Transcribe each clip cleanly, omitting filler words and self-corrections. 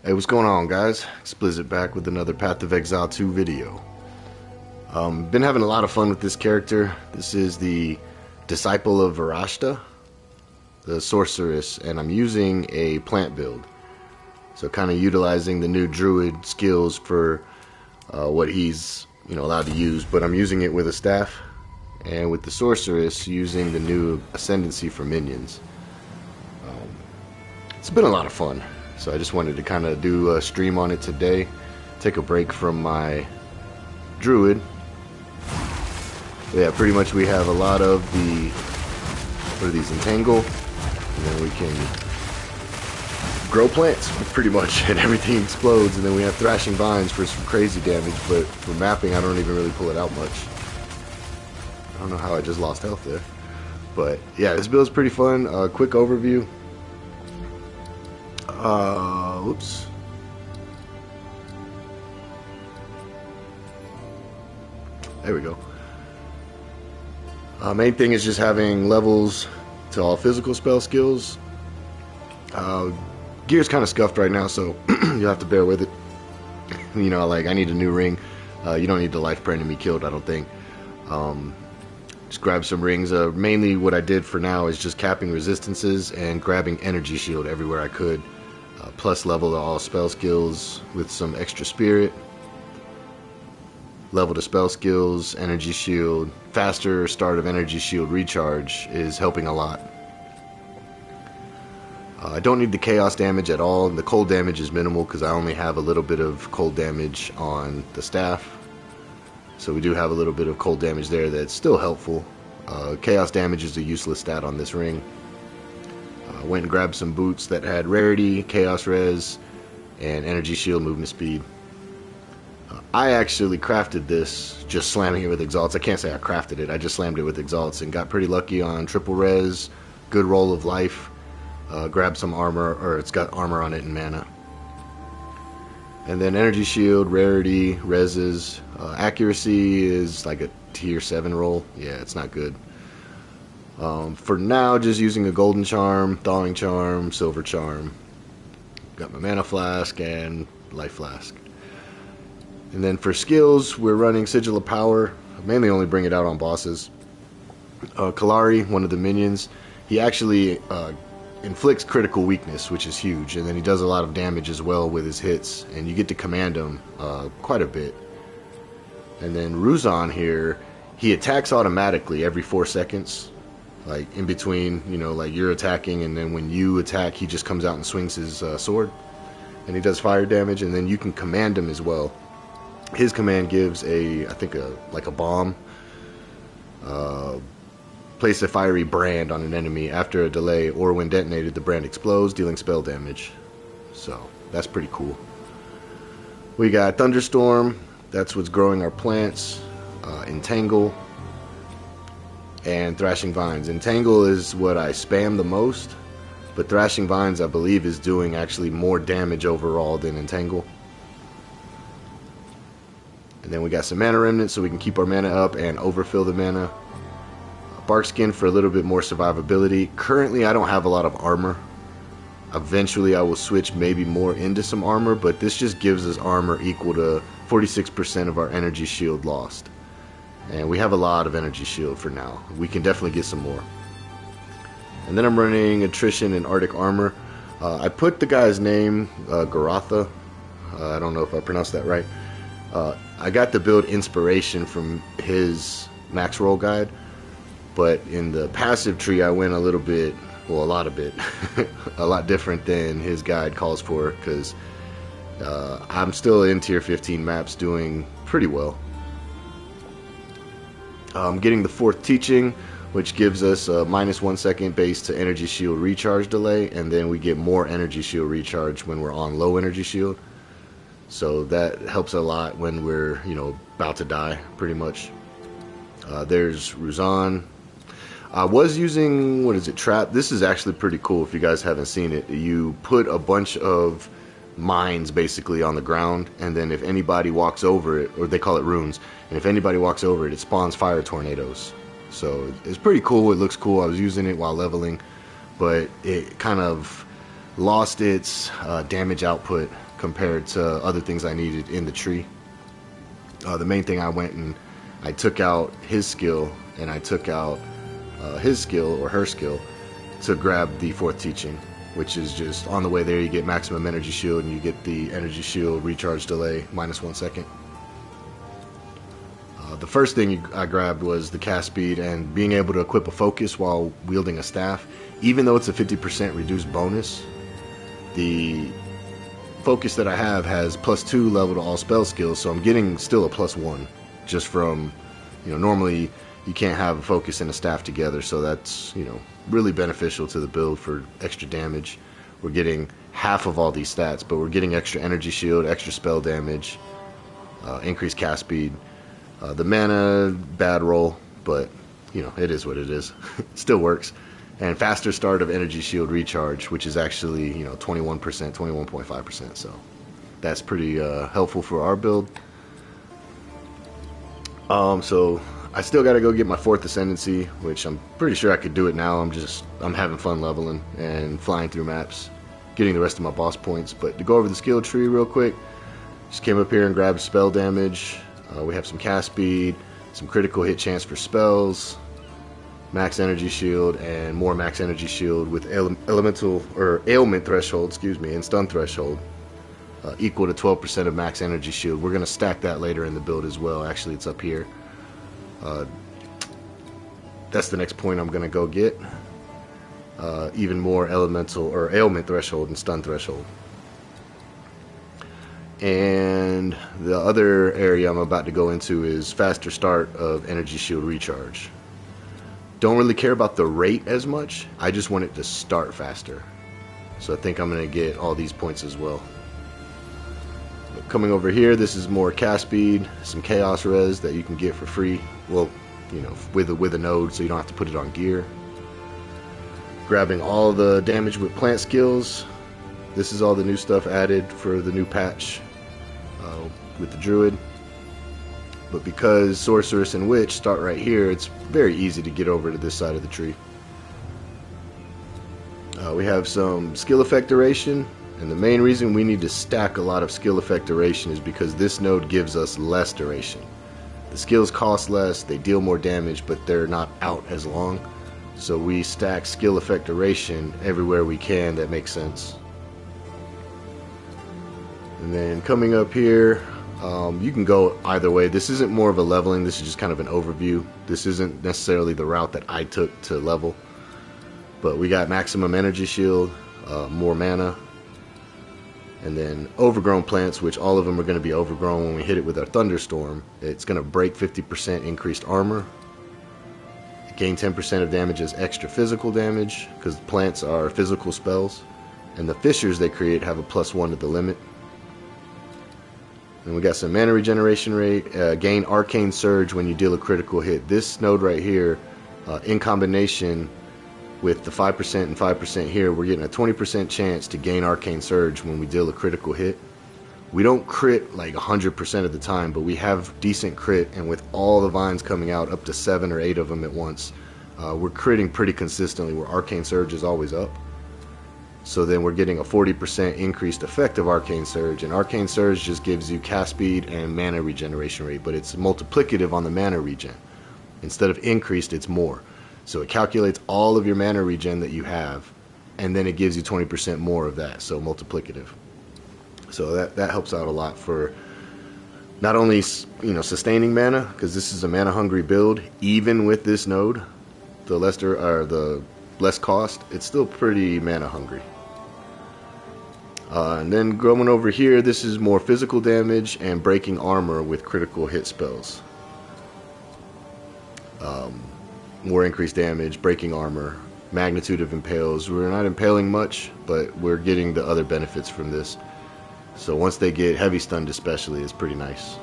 Hey, what's going on, guys? Xsplzit back with another Path of Exile 2 video. Been having a lot of fun with this character. This is the disciple of Varashta, the Sorceress, and I'm using a plant build. So kind of utilizing the new druid skills for what he's allowed to use, but I'm using it with a staff, and with the Sorceress using the new ascendancy for minions. It's been a lot of fun. So I just wanted to kind of do a stream on it today, take a break from my druid. But yeah, pretty much we have a lot of the, what are these, entangle, and then we can grow plants pretty much, and everything explodes, and then we have thrashing vines for some crazy damage, but for mapping I don't even really pull it out much. I don't know how I just lost health there. But yeah, this build's pretty fun. Quick overview. Whoops. There we go. Main thing is just having levels to all physical spell skills. Gear's kind of scuffed right now, so you'll have to bear with it. Like I need a new ring. You don't need the life per enemy killed, I don't think. Just grab some rings. Mainly what I did for now is just capping resistances and grabbing energy shield everywhere I could. Plus level to all spell skills with some extra spirit. Level to spell skills, energy shield. Faster start of energy shield recharge is helping a lot. I don't need the chaos damage at all. The cold damage is minimal because I only have a little bit of cold damage on the staff. So we do have a little bit of cold damage there that's still helpful. Chaos damage is a useless stat on this ring. Went and grabbed some boots that had rarity, chaos res, and energy shield movement speed. I actually crafted this just slamming it with exalts. I can't say I crafted it, I just slammed it with exalts and got pretty lucky on triple res, good roll of life, grabbed some armor, or it's got armor on it and mana. And then energy shield, rarity, reses, accuracy is like a tier 7 roll. Yeah, it's not good. For now, just using a golden charm, thawing charm, silver charm. Got my mana flask and life flask. And then for skills, we're running Sigil of Power. I mainly only bring it out on bosses. Kalari, one of the minions, he actually inflicts critical weakness, which is huge, and then he does a lot of damage as well with his hits, and you get to command him quite a bit. And then Ruzan here, he attacks automatically every 4 seconds. Like in between, like you're attacking, and then when you attack, he just comes out and swings his sword, and he does fire damage, and then you can command him as well. His command gives I think like a bomb. Place a fiery brand on an enemy after a delay, or when detonated, the brand explodes, dealing spell damage. So that's pretty cool. We got Thunderstorm. That's what's growing our plants. Entangle. And Thrashing Vines. Entangle is what I spam the most, but Thrashing Vines I believe is doing actually more damage overall than Entangle. And then we got some mana remnants so we can keep our mana up and overfill the mana. Bark Skin for a little bit more survivability. Currently I don't have a lot of armor. Eventually I will switch maybe more into some armor, but this just gives us armor equal to 46% of our energy shield lost. And we have a lot of energy shield for now. We can definitely get some more. And then I'm running Attrition and Arctic Armor. I put the guy's name, Goratha. I don't know if I pronounced that right. I got the build inspiration from his max roll guide. But in the passive tree I went a little bit, well, a lot of it, a lot different than his guide calls for. Because I'm still in tier 15 maps doing pretty well. Getting the 4th teaching, which gives us a -1 second base to energy shield recharge delay, and then we get more energy shield recharge when we're on low energy shield. So that helps a lot when we're about to die pretty much. There's Ruzan. I was using, what is it, Trap. This is actually pretty cool if you guys haven't seen it. You put a bunch of mines basically on the ground, and then if anybody walks over it, or they call it runes, and if anybody walks over it, it spawns fire tornadoes. So it's pretty cool. It looks cool. I was using it while leveling, but it kind of lost its damage output compared to other things I needed in the tree. The main thing, I went and I took out his skill, and I took out his skill or her skill to grab the fourth teaching, which is just on the way there you get maximum energy shield, and you get the energy shield recharge delay -1 second. The first thing I grabbed was the cast speed and being able to equip a focus while wielding a staff. Even though it's a 50% reduced bonus, the focus that I have has +2 level to all spell skills, so I'm getting still a +1 just from, normally you can't have a focus and a staff together, so that's, really beneficial to the build for extra damage. We're getting half of all these stats, but we're getting extra energy shield, extra spell damage, increased cast speed. The mana, bad roll, but it is what it is. It still works. And faster start of energy shield recharge, which is actually 21%, 21.5%. So that's pretty helpful for our build. So I still got to go get my 4th ascendancy, which I'm pretty sure I could do it now. I'm having fun leveling and flying through maps, getting the rest of my boss points. But to go over the skill tree real quick, just came up here and grabbed spell damage. We have some cast speed, some critical hit chance for spells, max energy shield, and more max energy shield with elemental or ailment threshold, and stun threshold, equal to 12% of max energy shield. We're going to stack that later in the build as well. Actually, it's up here. That's the next point I'm going to go get. Even more elemental or ailment threshold and stun threshold. And the other area I'm about to go into is faster start of energy shield recharge. Don't really care about the rate as much. I just want it to start faster. So I think I'm going to get all these points as well. But coming over here, this is more cast speed, some chaos res that you can get for free. Well, with a node, so you don't have to put it on gear. Grabbing all the damage with plant skills. This is all the new stuff added for the new patch with the druid. But because sorceress and witch start right here, it's very easy to get over to this side of the tree. We have some skill effect duration, and the main reason we need to stack a lot of skill effect duration is because this node gives us less duration. The skills cost less, they deal more damage, but they're not out as long. So we stack skill effect duration everywhere we can that makes sense. And then coming up here, you can go either way. This isn't more of a leveling, this is just kind of an overview. This isn't necessarily the route that I took to level. But we got maximum energy shield, more mana, and then overgrown plants, which all of them are going to be overgrown when we hit it with our thunderstorm. It's going to break 50% increased armor. Gain 10% of damage as extra physical damage, because plants are physical spells. And the fissures they create have a +1 to the limit. And we got some mana regeneration rate, gain arcane surge when you deal a critical hit. This node right here, in combination with the 5% and 5% here, we're getting a 20% chance to gain arcane surge when we deal a critical hit. We don't crit like 100% of the time, but we have decent crit, and with all the vines coming out, up to 7 or 8 of them at once, we're critting pretty consistently where arcane surge is always up. So then we're getting a 40% increased effect of arcane surge, and arcane surge just gives you cast speed and mana regeneration rate, but it's multiplicative on the mana regen. Instead of increased, it's more. So it calculates all of your mana regen that you have, and then it gives you 20% more of that, so multiplicative. So that helps out a lot for not only sustaining mana, because this is a mana hungry build. Even with this node, the less cost, it's still pretty mana hungry. And then going over here, this is more physical damage and breaking armor with critical hit spells. More increased damage, breaking armor, magnitude of impales. We're not impaling much, but we're getting the other benefits from this. So once they get heavy stunned especially, it's pretty nice.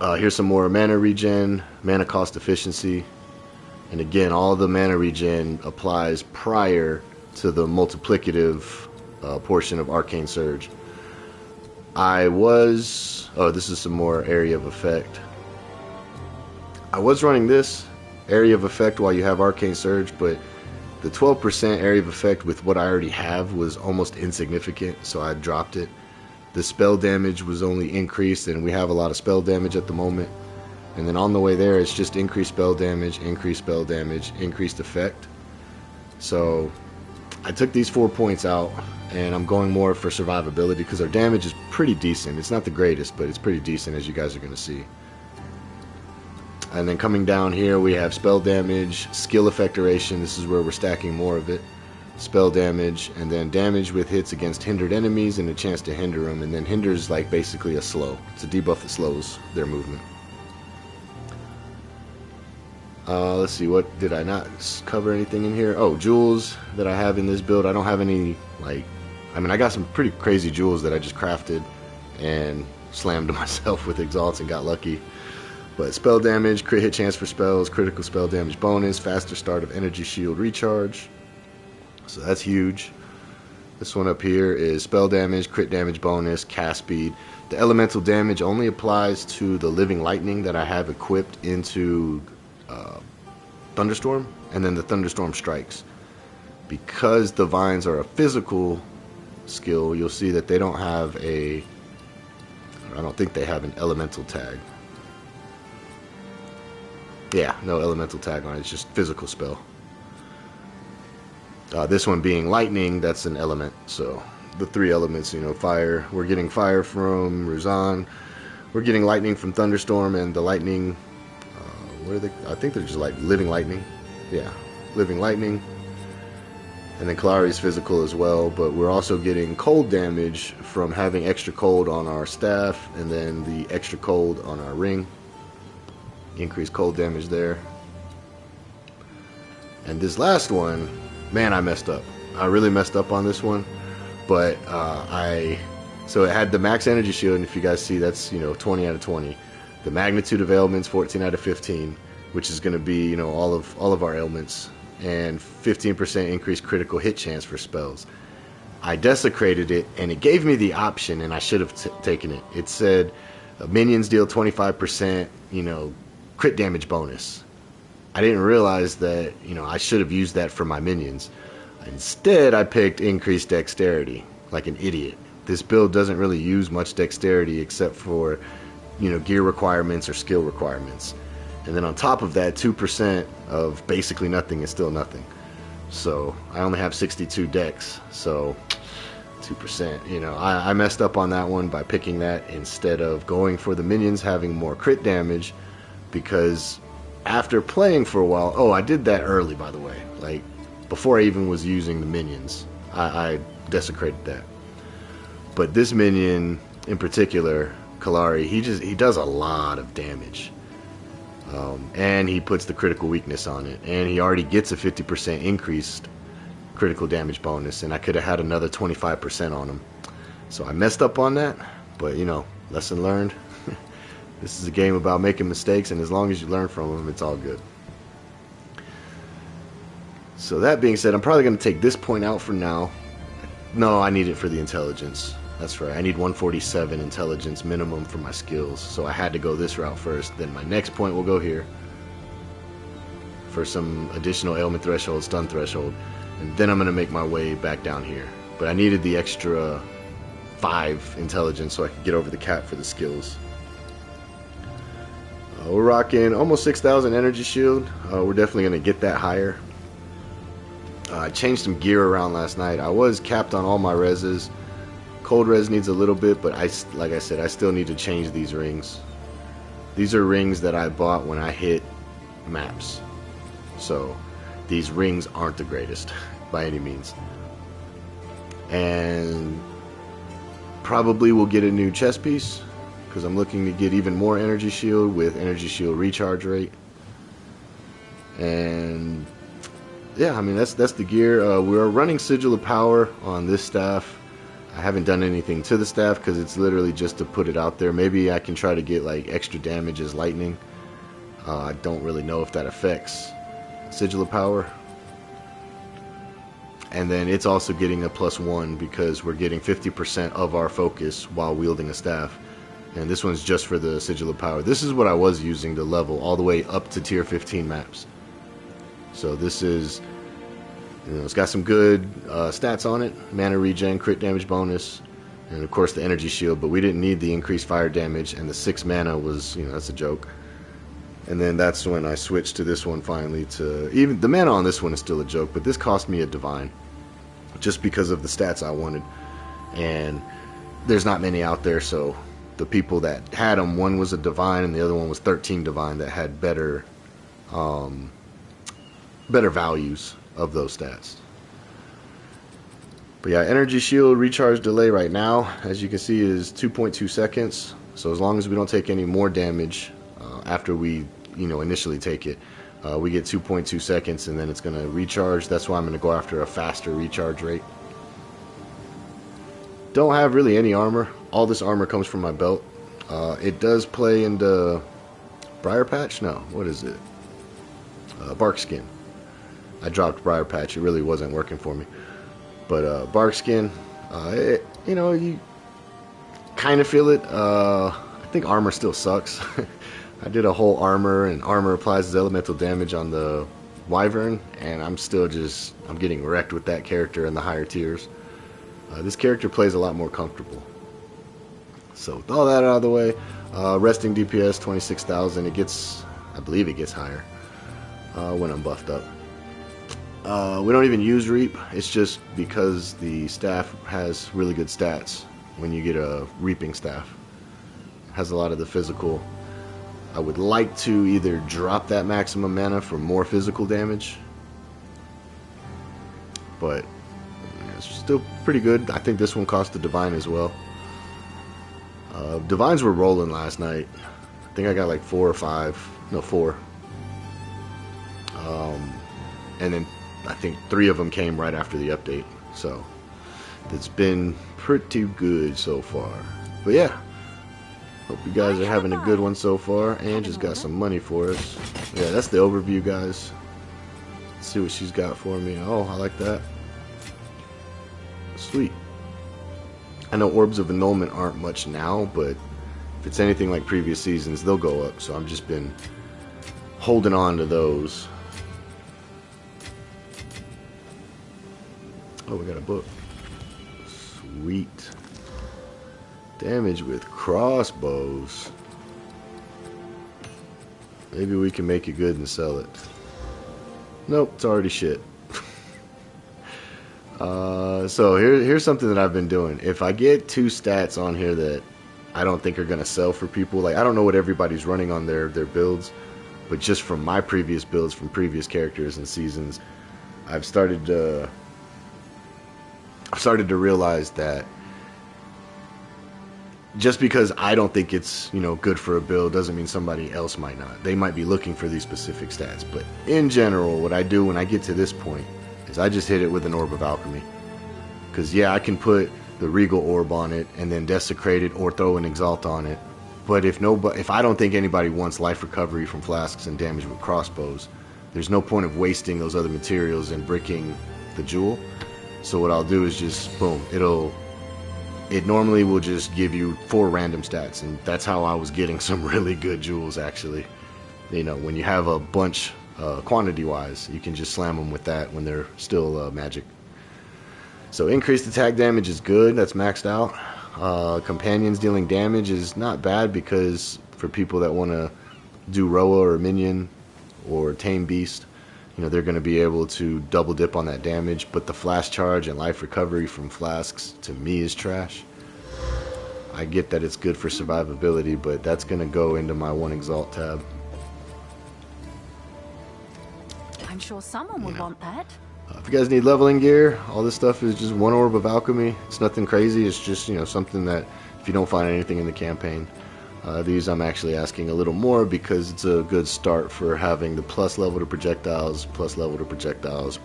Here's some more mana regen, mana cost efficiency. And again, all the mana regen applies prior to the multiplicative portion of Arcane Surge. This is some more area of effect. I was running this area of effect while you have Arcane Surge, but The 12% area of effect with what I already have was almost insignificant, so I dropped it. The spell damage was only increased, and we have a lot of spell damage at the moment. And then on the way there, it's just increased spell damage, increased effect. So I took these 4 points out, and I'm going more for survivability because our damage is pretty decent. It's not the greatest, but it's pretty decent, as you guys are going to see. And then coming down here, we have spell damage, skill effect duration. This is where we're stacking more of it. Spell damage, and then damage with hits against hindered enemies and a chance to hinder them. And then hinders like basically a slow. It's a debuff that slows their movement. Let's see, what did I not cover anything in here? Oh, jewels that I have in this build. I don't have any, like, I mean, I got some pretty crazy jewels that I just crafted and slammed myself with Exalts and got lucky. But spell damage, crit hit chance for spells, critical spell damage bonus, faster start of energy shield recharge. So that's huge. This one up here is spell damage, crit damage bonus, cast speed. The elemental damage only applies to the living lightning that I have equipped into Thunderstorm, and then the Thunderstorm strikes. Because the vines are a physical skill, you'll see that they don't have a, I don't think they have an elemental tag. Yeah, no elemental tag on it, it's just physical spell. This one being lightning, that's an element. So the 3 elements, you know, fire, we're getting fire from Ruzan, we're getting lightning from Thunderstorm, and the lightning, what are they? I think they're just like living lightning. Yeah, living lightning. And then Kalari's physical as well, but we're also getting cold damage from having extra cold on our staff, and then the extra cold on our ring. Increased cold damage there. And this last one, man, I messed up. I really messed up on this one, but so it had the max energy shield, and if you guys see, that's, you know, 20 out of 20. The magnitude of ailments, 14 out of 15, which is going to be, you know, all of our ailments, and 15% increased critical hit chance for spells. I desecrated it, and it gave me the option, and I should have taken it. It said minions deal 25%, you know, crit damage bonus. I didn't realize that, you know, I should have used that for my minions. Instead, I picked increased dexterity, like an idiot. This build doesn't really use much dexterity except for, you know, gear requirements or skill requirements. And then on top of that, 2% of basically nothing is still nothing. So I only have 62 dex, so 2%. You know, I messed up on that one by picking that instead of going for the minions having more crit damage, because after playing for a while, oh, I did that early, by the way, like before I even was using the minions, I desecrated that. But this minion in particular, Kalari, he does a lot of damage, and he puts the critical weakness on it, and he already gets a 50% increased critical damage bonus, and I could have had another 25% on him. So I messed up on that, but you know, lesson learned. This is a game about making mistakes, and as long as you learn from them, it's all good. So that being said, I'm probably going to take this point out for now. No, I need it for the intelligence. That's right, I need 147 intelligence minimum for my skills, so I had to go this route first. Then my next point will go here for some additional ailment threshold, stun threshold, and then I'm going to make my way back down here. But I needed the extra 5 intelligence so I could get over the cap for the skills. We're rocking almost 6,000 energy shield. We're definitely going to get that higher. I changed some gear around last night. I was capped on all my reses. Cold res needs a little bit, but like I said, I still need to change these rings. These are rings that I bought when I hit maps. So these rings aren't the greatest by any means. And probably we'll get a new chest piece, because I'm looking to get even more energy shield with energy shield recharge rate. And yeah, I mean, that's the gear. We're running Sigil of Power on this staff. I haven't done anything to the staff because it's literally just to put it out there. Maybe I can try to get like extra damage as lightning. I don't really know if that affects Sigil of Power. And then it's also getting a +1 because we're getting 50% of our focus while wielding a staff. And this one's just for the Sigil of Power. This is what I was using to level all the way up to tier 15 maps. So this is You know, it's got some good stats on it: mana regen, crit damage bonus, and of course the energy shield. But we didn't need the increased fire damage, and the 6 mana was, you know, that's a joke. And then that's when I switched to this one finally. To even the mana on this one is still a joke, but this cost me a divine just because of the stats I wanted, and there's not many out there. So the people that had them, one was a divine and the other one was 13 divine that had better values of those stats. But yeah, energy shield recharge delay right now, as you can see, is 2.2 seconds. So as long as we don't take any more damage after we, you know, initially take it, we get 2.2 seconds, and then it's going to recharge. That's why I'm going to go after a faster recharge rate. Don't have really any armor. All this armor comes from my belt. It does play into Briar Patch? No, what is it? Bark Skin. I dropped Briar Patch. It really wasn't working for me. But Bark Skin, you know, you kind of feel it. I think armor still sucks. I did a whole armor, and armor applies elemental damage on the Wyvern, and I'm still just, I'm getting wrecked with that character in the higher tiers. This character plays a lot more comfortable. So with all that out of the way, resting DPS 26,000. It gets, I believe it gets higher when I'm buffed up. We don't even use Reap. It's just because the staff has really good stats when you get a Reaping staff. It has a lot of the physical. I would like to either drop that maximum mana for more physical damage, but it's still pretty good. I think this one cost a divine as well. Divines were rolling last night. I think I got like 4 or 5. No, 4. And then I think 3 of them came right after the update. So it's been pretty good so far. But yeah, hope you guys are having a good one so far. And just got some money for us. Yeah, that's the overview, guys. Let's see what she's got for me. Oh, I like that. Sweet. I know Orbs of Annulment aren't much now, but if it's anything like previous seasons, they'll go up. So I've just been holding on to those. Oh, we got a book. Sweet. Damage with crossbows. Maybe we can make it good and sell it. Nope, it's already shit. So here's something that I've been doing. If I get 2 stats on here that I don't think are going to sell for people, like I don't know what everybody's running on their builds, but just from my previous builds from previous characters and seasons, I've started to realize that just because I don't think it's, you know, good for a build doesn't mean somebody else might not. They might be looking for these specific stats, but in general, what I do when I get to this point is I just hit it with an Orb of Alchemy. Because yeah, I can put the Regal Orb on it and then desecrate it or throw an Exalt on it. But if I don't think anybody wants life recovery from flasks and damage with crossbows, there's no point of wasting those other materials and bricking the jewel. So what I'll do is just boom, it normally will just give you 4 random stats, and that's how I was getting some really good jewels actually. You know, when you have a bunch quantity wise, you can just slam them with that when they're still magic. So increased attack damage is good, that's maxed out. Companions dealing damage is not bad, because for people that want to do Roa or Minion or Tame Beast, you know, they're going to be able to double dip on that damage. But the flash charge and life recovery from flasks to me is trash. I get that it's good for survivability, but that's going to go into my 1 Exalt tab. I'm sure someone would want that. If you guys need leveling gear, all this stuff is just 1 Orb of Alchemy. It's nothing crazy. It's just, you know, something that if you don't find anything in the campaign, these I'm actually asking a little more, because it's a good start for having the plus level to projectiles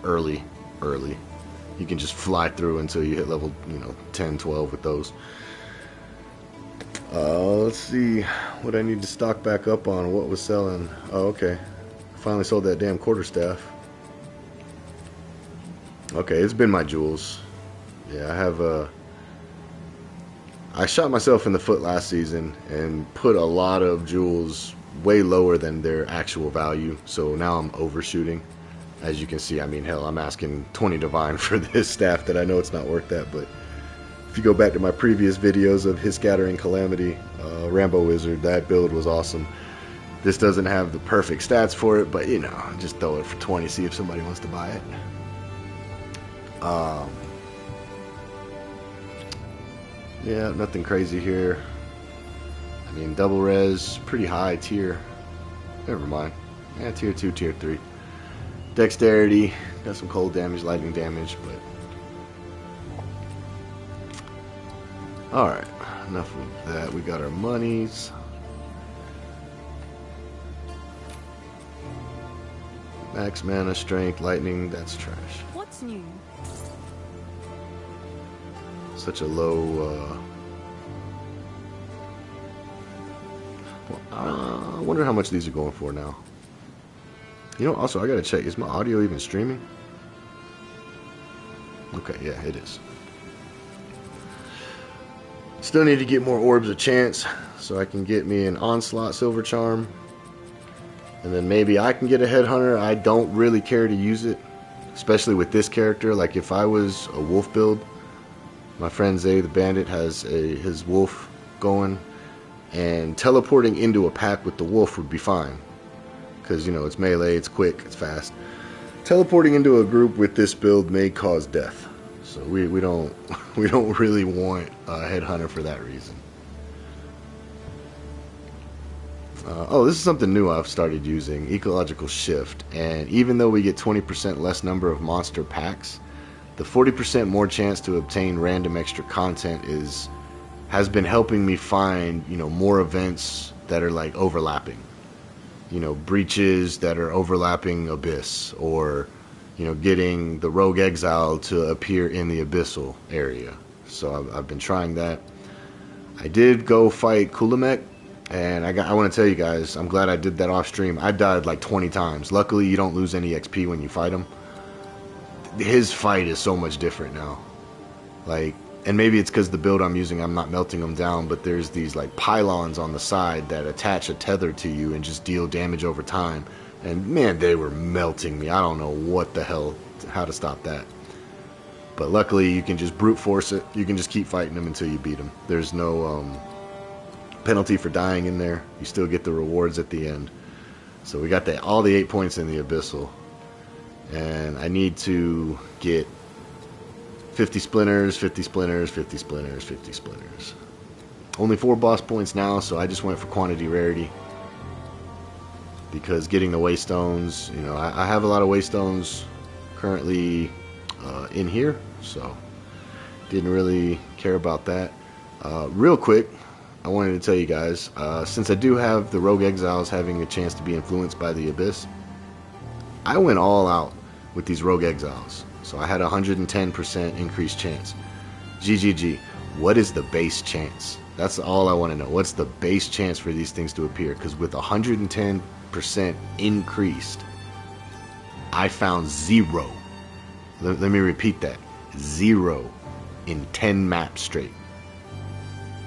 early. You can just fly through until you hit level, you know, 10, 12 with those. Let's see what I need to stock back up on. What was selling? Oh, okay. I finally sold that damn quarterstaff. Okay, it's been my jewels. Yeah, I shot myself in the foot last season and put a lot of jewels way lower than their actual value, so now I'm overshooting. as you can see, I mean, hell, I'm asking 20 divine for this staff that I know it's not worth that, but if you go back to my previous videos of his Scattering Calamity, Rambo Wizard, that build was awesome. This doesn't have the perfect stats for it, but you know, just throw it for 20, see if somebody wants to buy it. Yeah, nothing crazy here. I mean, double res, pretty high tier. Never mind. Yeah, tier 2, tier 3. Dexterity, got some cold damage, lightning damage, but... Alright, enough of that. We got our monies. Max mana, strength, lightning, that's trash. What's new? Such a low, I wonder how much these are going for now. You know, also, I gotta check, is my audio even streaming? Okay, yeah, it is. Still need to get more Orbs of Chance, so I can get me an Onslaught Silver Charm. And then maybe I can get a Headhunter. I don't really care to use it, especially with this character. Like if I was a wolf build, my friend Zay the Bandit has his wolf going, and teleporting into a pack with the wolf would be fine. Because, you know, it's melee, it's quick, it's fast. Teleporting into a group with this build may cause death. So we don't really want a Headhunter for that reason. Oh, this is something new I've started using, Ecological Shift. And even though we get 20% less number of monster packs, the 40% more chance to obtain random extra content has been helping me find, you know, more events that are like overlapping. You know, breaches that are overlapping Abyss, or, you know, getting the Rogue Exile to appear in the Abyssal area. So I've been trying that. I did go fight Kulamek. And I want to tell you guys, I'm glad I did that off stream. I died like 20 times. Luckily, you don't lose any XP when you fight him. His fight is so much different now. Like, and maybe it's because the build I'm using, I'm not melting them down, but there's these like pylons on the side that attach a tether to you and just deal damage over time. And man, they were melting me. I don't know what the hell, how to stop that. But luckily, you can just brute force it. You can just keep fighting them until you beat them. There's no penalty for dying in there. You still get the rewards at the end. So we got all the 8 points in the Abyssal, and I need to get 50 splinters, 50 splinters, 50 splinters, 50 splinters. Only 4 boss points now, so I just went for quantity rarity, because getting the waystones, you know, I have a lot of waystones currently in here, so didn't really care about that. Real quick, I wanted to tell you guys, since I do have the Rogue Exiles having a chance to be influenced by the Abyss, I went all out with these Rogue Exiles. So I had a 110% increased chance. GGG, what is the base chance? That's all I want to know. What's the base chance for these things to appear? Because with 110% increased, I found 0. Let me repeat that. 0 in 10 maps straight.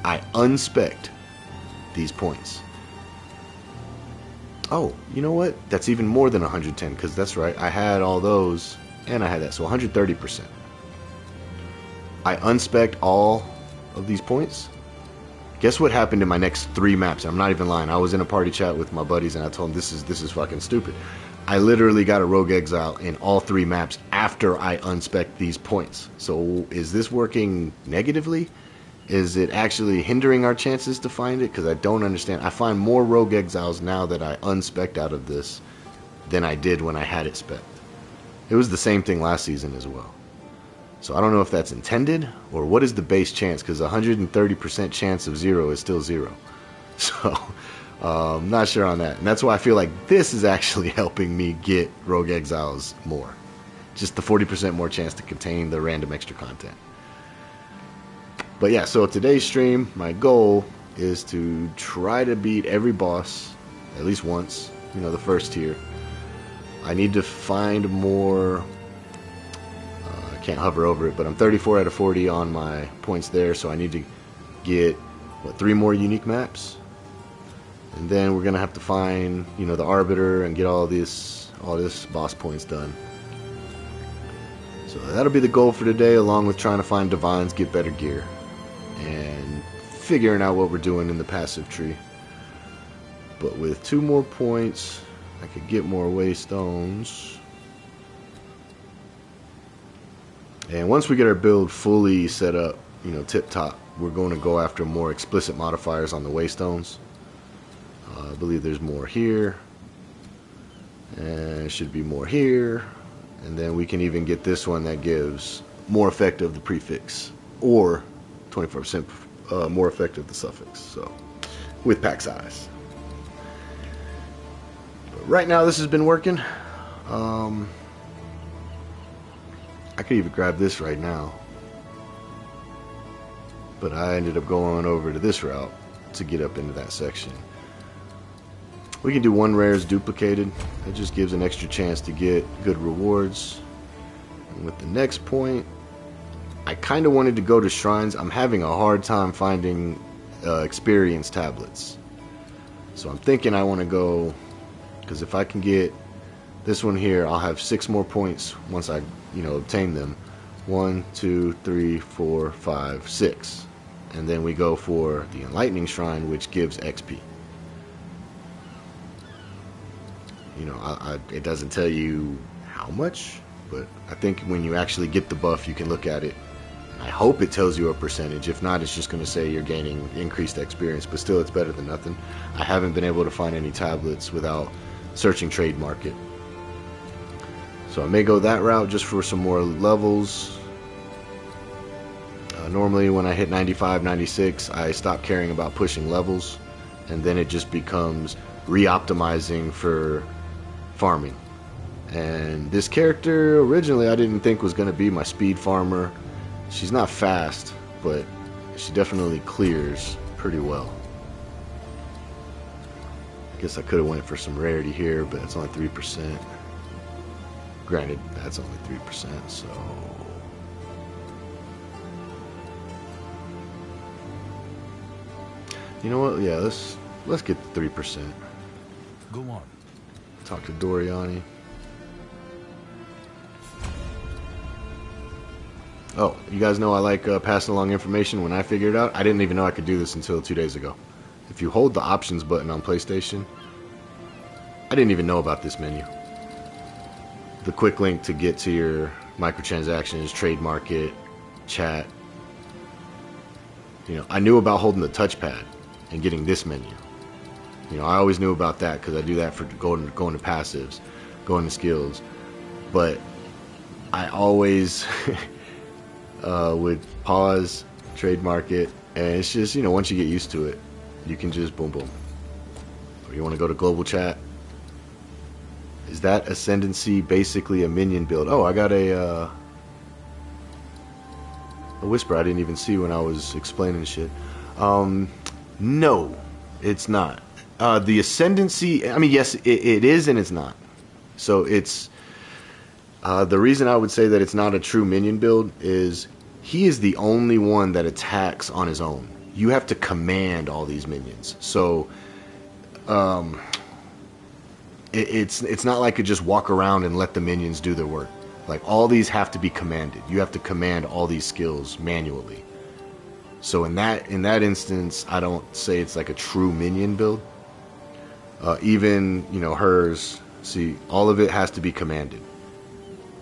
I unspec'd these points. Oh, you know what? That's even more than 110, because that's right. I had all those, and I had that, so 130%. I unspec'd all of these points. Guess what happened in my next 3 maps? I'm not even lying. I was in a party chat with my buddies, and I told them this is fucking stupid. I literally got a Rogue Exile in all 3 maps after I unspec'd these points. So is this working negatively? Is it actually hindering our chances to find it? Because I don't understand. I find more Rogue Exiles now that I unspec'd out of this than I did when I had it spec'd. It was the same thing last season as well. So I don't know if that's intended, or what is the base chance, because 130% chance of 0 is still 0. So I'm not sure on that. And that's why I feel like this is actually helping me get Rogue Exiles more. Just the 40% more chance to contain the random extra content. But yeah, so today's stream, my goal is to try to beat every boss at least once, you know, the first tier. I need to find more, I can't hover over it, but I'm 34 out of 40 on my points there, so I need to get, what, 3 more unique maps? And then we're going to have to find, you know, the Arbiter and get all this all this boss points done. So that'll be the goal for today, along with trying to find divines, get better gear, and figuring out what we're doing in the passive tree. But with 2 more points, I could get more waystones. And once we get our build fully set up, you know, tip top, we're going to go after more explicit modifiers on the waystones. I believe there's more here, and there should be more here, and then we can even get this one that gives more effect of the prefix, or 24% more effect of the suffix, so with pack size. But right now this has been working. I could even grab this right now, but I ended up going over to this route to get up into that section. We can do 1 rares duplicated. That just gives an extra chance to get good rewards. And with the next point, I kind of wanted to go to shrines. I'm having a hard time finding experience tablets. So I'm thinking I want to go, because if I can get this one here, I'll have 6 more points once I, you know, obtain them. 1, 2, 3, 4, 5, 6. And then we go for the Enlightening Shrine, which gives XP. You know, it doesn't tell you how much, but I think when you actually get the buff, you can look at it. I hope it tells you a percentage. If not, it's just going to say you're gaining increased experience, but still it's better than nothing. I haven't been able to find any tablets without searching trade market. So I may go that route just for some more levels. Normally when I hit 95, 96, I stop caring about pushing levels, and then it just becomes re-optimizing for farming. And this character originally I didn't think was going to be my speed farmer. She's not fast, but she definitely clears pretty well. I guess I could have went for some rarity here, but it's only 3%. Granted, that's only 3%, so you know what? Yeah, let's get the 3%. Go on. Talk to Doriani. Oh, you guys know I like passing along information when I figure it out. I didn't even know I could do this until 2 days ago. If you hold the options button on PlayStation, I didn't even know about this menu. The quick link to get to your microtransactions, trade market, chat. You know, I knew about holding the touchpad and getting this menu. You know, I always knew about that because I do that for going to passives, going to skills. But I always would pause, trade market, and it's just, you know, once you get used to it, you can just boom, boom. Or you want to go to global chat. Is that Ascendancy basically a minion build? Oh, I got a whisper I didn't even see when I was explaining shit. No, it's not. The Ascendancy, I mean, yes, it is and it's not. So it's, the reason I would say that it's not a true minion build is he is the only one that attacks on his own. You have to command all these minions. So, it's not like you just walk around and let the minions do their work. Like, all these have to be commanded. You have to command all these skills manually. So in that instance, I don't say it's like a true minion build. Even, you know, hers, see, all of it has to be commanded.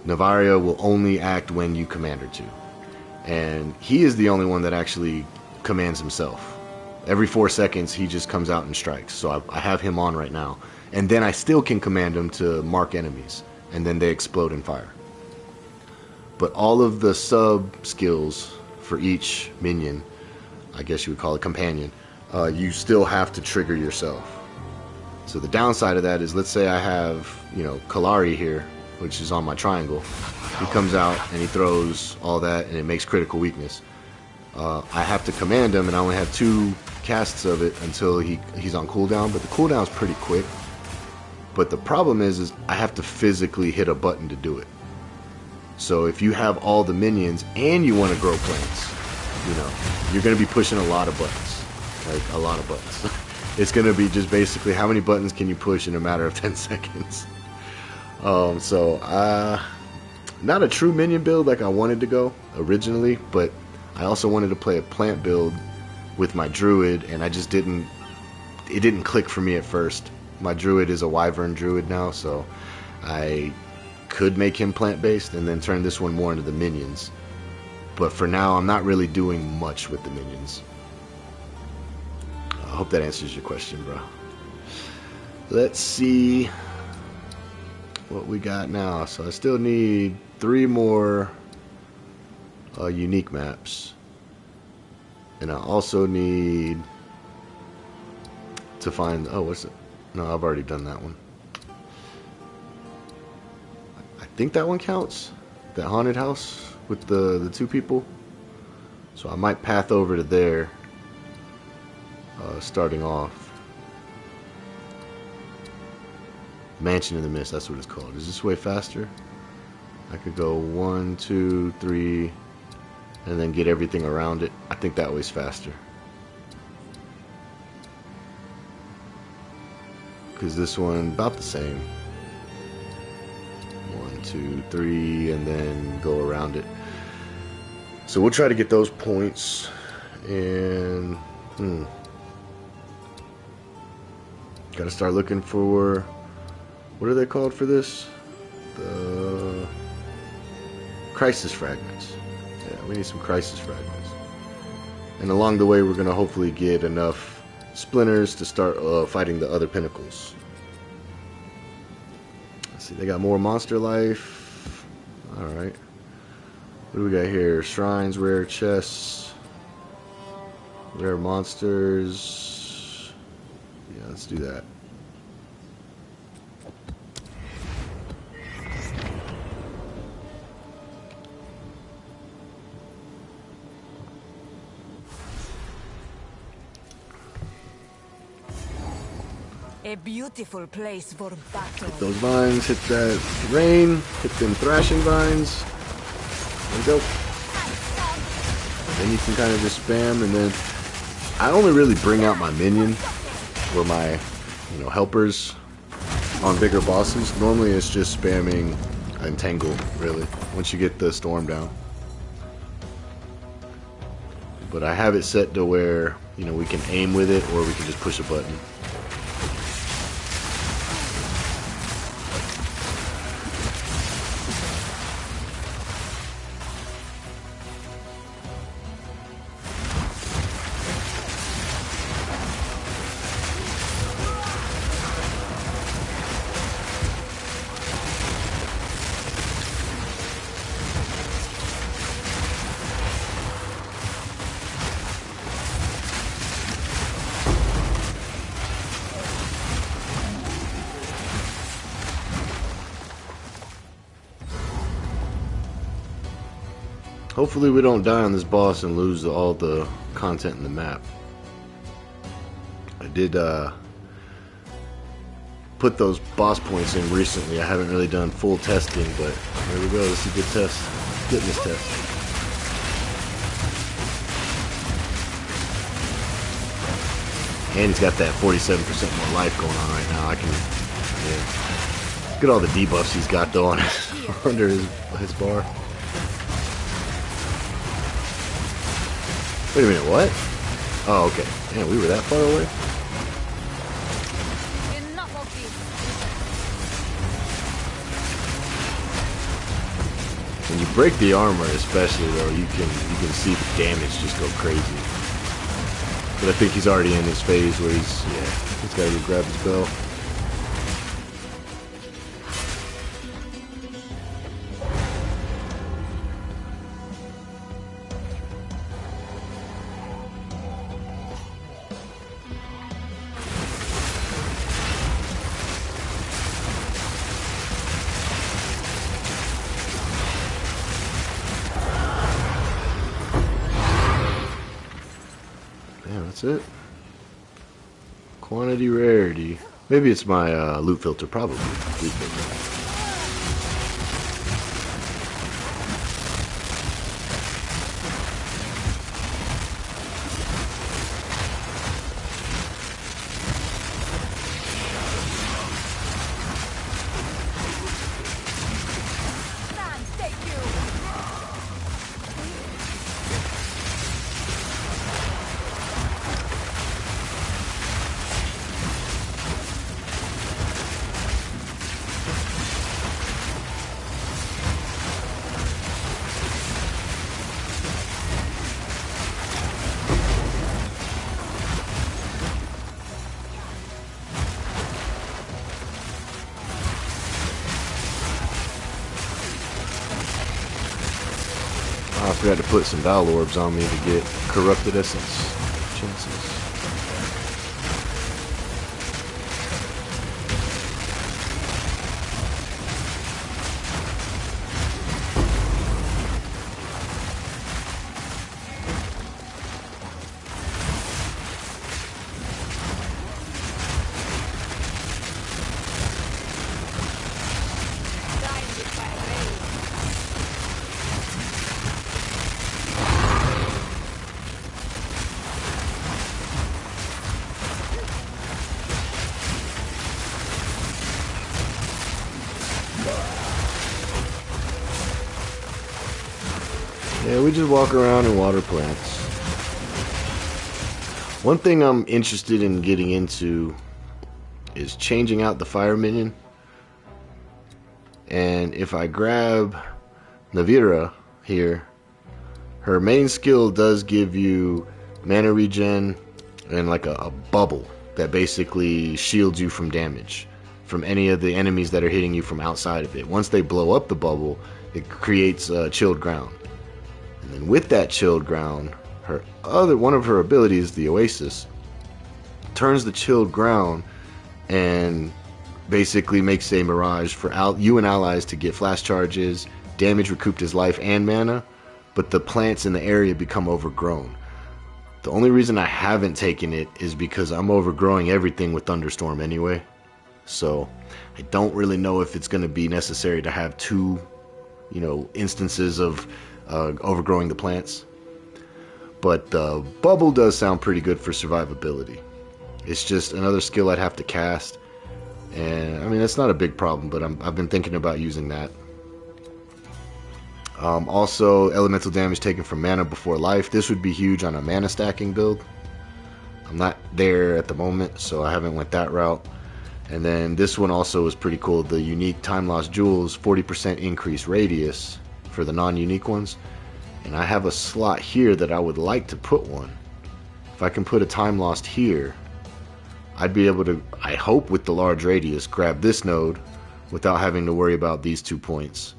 Navaria will only act when you command her to. And he is the only one that actually commands himself. Every 4 seconds, he just comes out and strikes. So I have him on right now. And then I still can command him to mark enemies. And then they explode in fire. But all of the sub skills for each minion, I guess you would call it companion, you still have to trigger yourself. So the downside of that is, let's say I have, you know, Kalari here, which is on my triangle. He comes out and he throws all that and it makes critical weakness. I have to command him and I only have 2 casts of it until he's on cooldown, but the cooldown is pretty quick. But the problem is I have to physically hit a button to do it. So if you have all the minions and you want to grow plants, you know, you're going to be pushing a lot of buttons. Like, a lot of buttons. It's going to be just basically how many buttons can you push in a matter of 10 seconds. Not a true minion build like I wanted to go originally, but I also wanted to play a plant build with my druid, and I just didn't. It didn't click for me at first. My druid is a wyvern druid now, so I could make him plant based and then turn this one more into the minions. But for now, I'm not really doing much with the minions. I hope that answers your question, bro. Let's see what we got now. So I still need 3 more unique maps. And I also need to find... Oh, what's it? No, I've already done that one. I think that one counts. That haunted house with the 2 people. So I might path over to there starting off. Mansion in the Mist, that's what it's called. Is this way faster? I could go 1, 2, 3, and then get everything around it. I think that way's faster. Because this one, about the same. 1, 2, 3, and then go around it. So we'll try to get those points. And, gotta start looking for... What are they called for this? The crisis fragments. Yeah, we need some crisis fragments. And along the way, we're going to hopefully get enough splinters to start fighting the other pinnacles. Let's see, they got more monster life. Alright. What do we got here? Shrines, rare chests, rare monsters. Yeah, let's do that. A beautiful place for battle. Hit those vines, hit that rain, hit them thrashing vines. There we go. Then you can kind of just spam, and then I only really bring out my minion or my, helpers on bigger bosses. Normally it's just spamming Entangle, really, once you get the storm down. But I have it set to where, we can aim with it, or we can just push a button. Hopefully we don't die on this boss and lose all the content in the map. I did put those boss points in recently. I haven't really done full testing, but there we go. This is a good test. Fitness test. And he's got that 47% more life going on right now. Look at all the debuffs he's got though on under his bar. Wait a minute, what? Oh, okay. Man, we were that far away? When you break the armor especially though, you can see the damage just go crazy. But I think he's already in his phase where he's gotta go grab his bell. That's it. Quantity, rarity. Maybe it's my loot filter, probably. Loot filter. forgot to put some Val Orbs on me to get Corrupted Essence chances. Yeah, we just walk around and water plants. One thing I'm interested in getting into is changing out the fire minion. And if I grab Navira here, her main skill does give you mana regen and like a bubble that basically shields you from damage from any of the enemies that are hitting you from outside of it. Once they blow up the bubble, it creates chilled ground. And then with that chilled ground, one of her abilities, the Oasis, turns the chilled ground and basically makes a mirage for you and allies to get flash charges, damage recouped as life and mana, but the plants in the area become overgrown. The only reason I haven't taken it is because I'm overgrowing everything with Thunderstorm anyway. So I don't really know if it's going to be necessary to have two, instances of overgrowing the plants. But the bubble does sound pretty good for survivability. It's just another skill I'd have to cast. And I mean, that's not a big problem, but I've been thinking about using that. Also, elemental damage taken from mana before life. This would be huge on a mana stacking build. I'm not there at the moment, so I haven't went that route. And then this one also was pretty cool. The unique Time Lost Jewels, 40% increase radius for the non-unique ones. And I have a slot here that I would like to put one. If I can put a Time Lost here, I'd be able to, I hope with the large radius, grab this node without having to worry about these 2 points.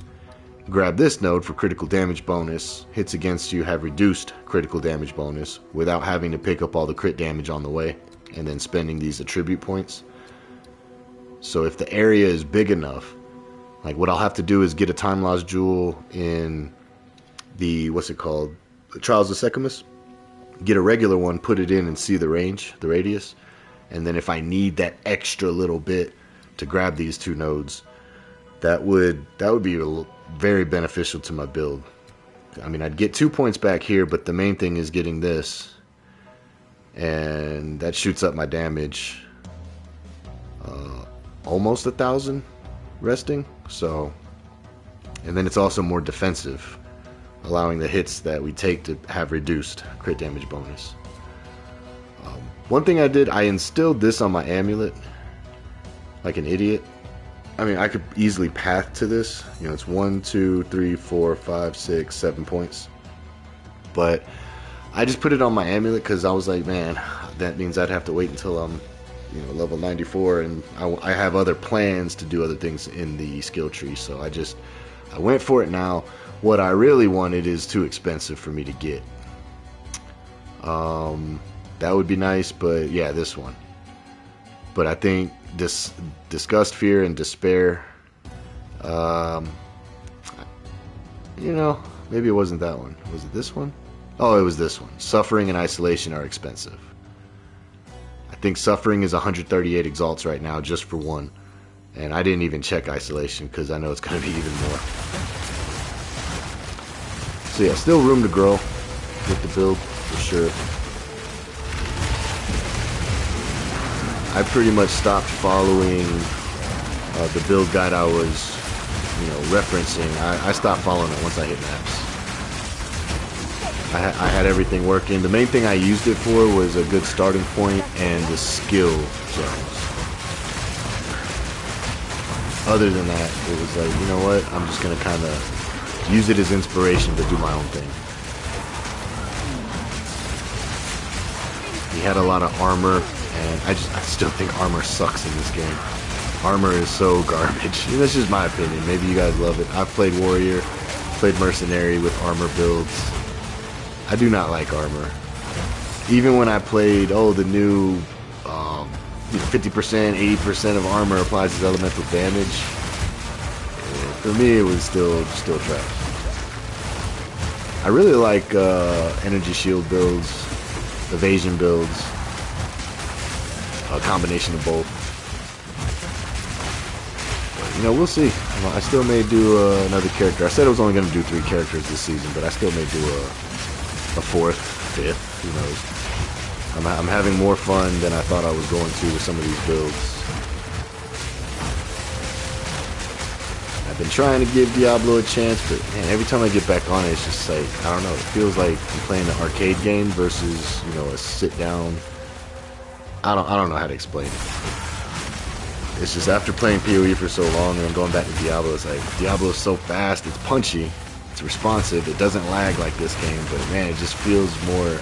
Grab this node for critical damage bonus. Hits against you have reduced critical damage bonus without having to pick up all the crit damage on the way and then spending these attribute points. So if the area is big enough, like what I'll have to do is get a Time Lost Jewel in the, the Trials of Secumus. Get a regular one, put it in and see the range, the radius. And then if I need that extra little bit to grab these 2 nodes, that would be very beneficial to my build. I mean, I'd get 2 points back here, but the main thing is getting this. And that shoots up my damage almost 1,000 resting. So, and then it's also more defensive, allowing the hits that we take to have reduced crit damage bonus. One thing I did, I instilled this on my amulet like an idiot. I mean, I could easily path to this. It's 1, 2, 3, 4, 5, 6, 7 points. But I just put it on my amulet because I was like, man, that means I'd have to wait until I'm, level 94, and I have other plans to do other things in the skill tree. So I went for it now. What I really wanted is too expensive for me to get. That would be nice, but yeah, this one. But I think this Disgust, Fear, and Despair, maybe it wasn't that one. Was it this one? Oh, it was this one. Suffering and Isolation are expensive. I think Suffering is 138 exalts right now just for one. And I didn't even check Isolation because I know it's going to be even more. So yeah, still room to grow with the build, for sure. I pretty much stopped following the build guide I was, referencing. I stopped following it once I hit maps. I had everything working. The main thing I used it for was a good starting point and the skill zones. Other than that, it was like, you know what? I'm just going to kind of use it as inspiration to do my own thing. He had a lot of armor, and I still think armor sucks in this game. Armor is so garbage. That's just my opinion. Maybe you guys love it. I've played Warrior. played Mercenary with armor builds. I do not like armor. Even when I played, the new 50%, 80% of armor applies as elemental damage. For me, it was still trash. I really like energy shield builds, evasion builds, a combination of both. But, you know, we'll see. I still may do another character. I said I was only going to do 3 characters this season, but I still may do a 4th, 5th, who knows. I'm having more fun than I thought I was going to with some of these builds. I've been trying to give Diablo a chance, but man, every time I get back on it, it's just like, I don't know, it feels like I'm playing an arcade game versus, you know, a sit-down. I don't know how to explain it. It's just after playing PoE for so long and then going back to Diablo, it's like, Diablo is so fast, it's punchy, it's responsive, it doesn't lag like this game, but man, it just feels more,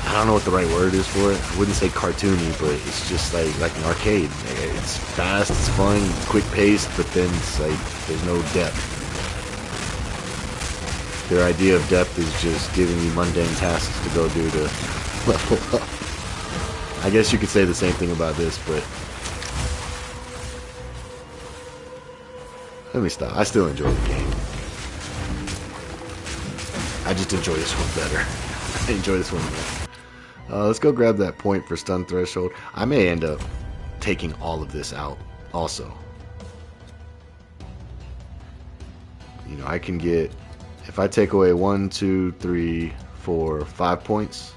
I don't know what the right word is for it. I wouldn't say cartoony, but it's just like an arcade. It's fast, it's fun, it's quick paced, but then it's like there's no depth. Their idea of depth is just giving you mundane tasks to go do to level up. I guess you could say the same thing about this, but let me stop. I still enjoy the game. I just enjoy this one better. I enjoy this one more. Let's go grab that point for stun threshold. I may end up taking all of this out also. You know, I can get, if I take away 1, 2, 3, 4, 5 points,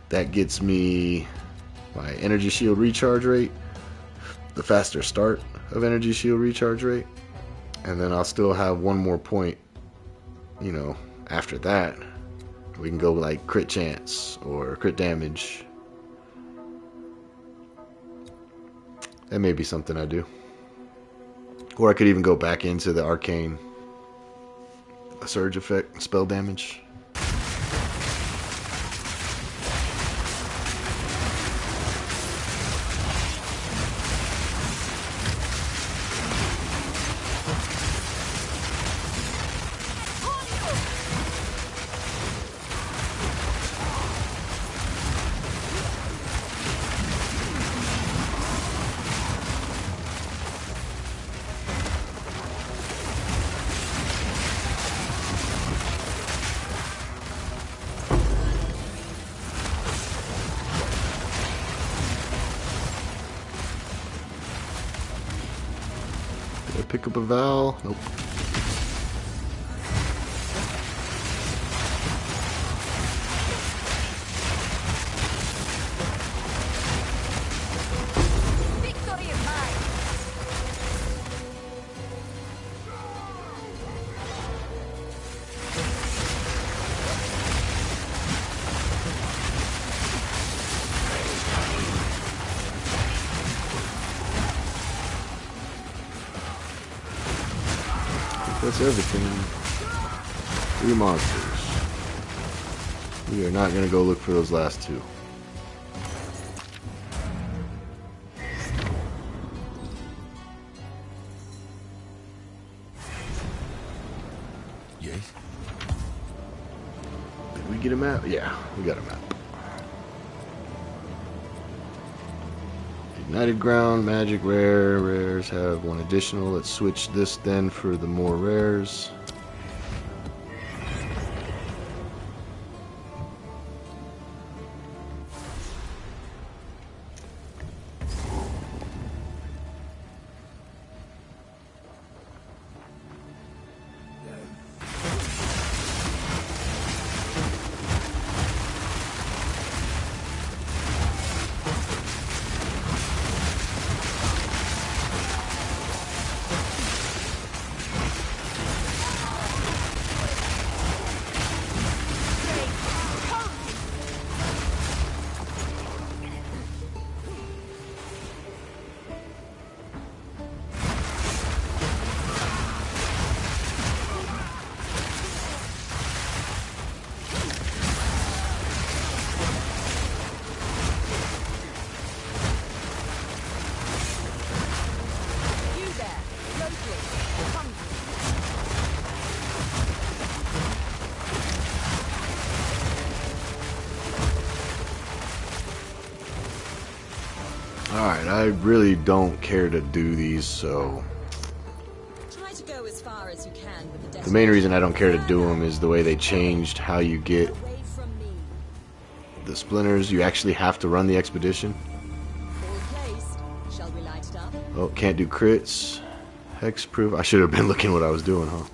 that gets me my energy shield recharge rate, the faster start of energy shield recharge rate, and then I'll still have 1 more point, you know, after that. We can go like crit chance or crit damage. That may be something I do. Or I could even go back into the arcane surge effect, spell damage. Pick up a Val. Nope. Victory is mine. That's everything. 3 monsters. We are not going to go look for those last 2. Yes? Did we get a map? Yeah, we got a map. Ignited ground, magic rare, rares have 1 additional. Let's switch this then for the more rares. Alright, I really don't care to do these, so... Try to go as far as you can with the The main reason I don't care to do them is the way they changed how you get away from me. the splinters. You actually have to run the expedition. All placed. Shall we light it up? Oh, can't do crits. Hexproof. I should have been looking what I was doing, huh?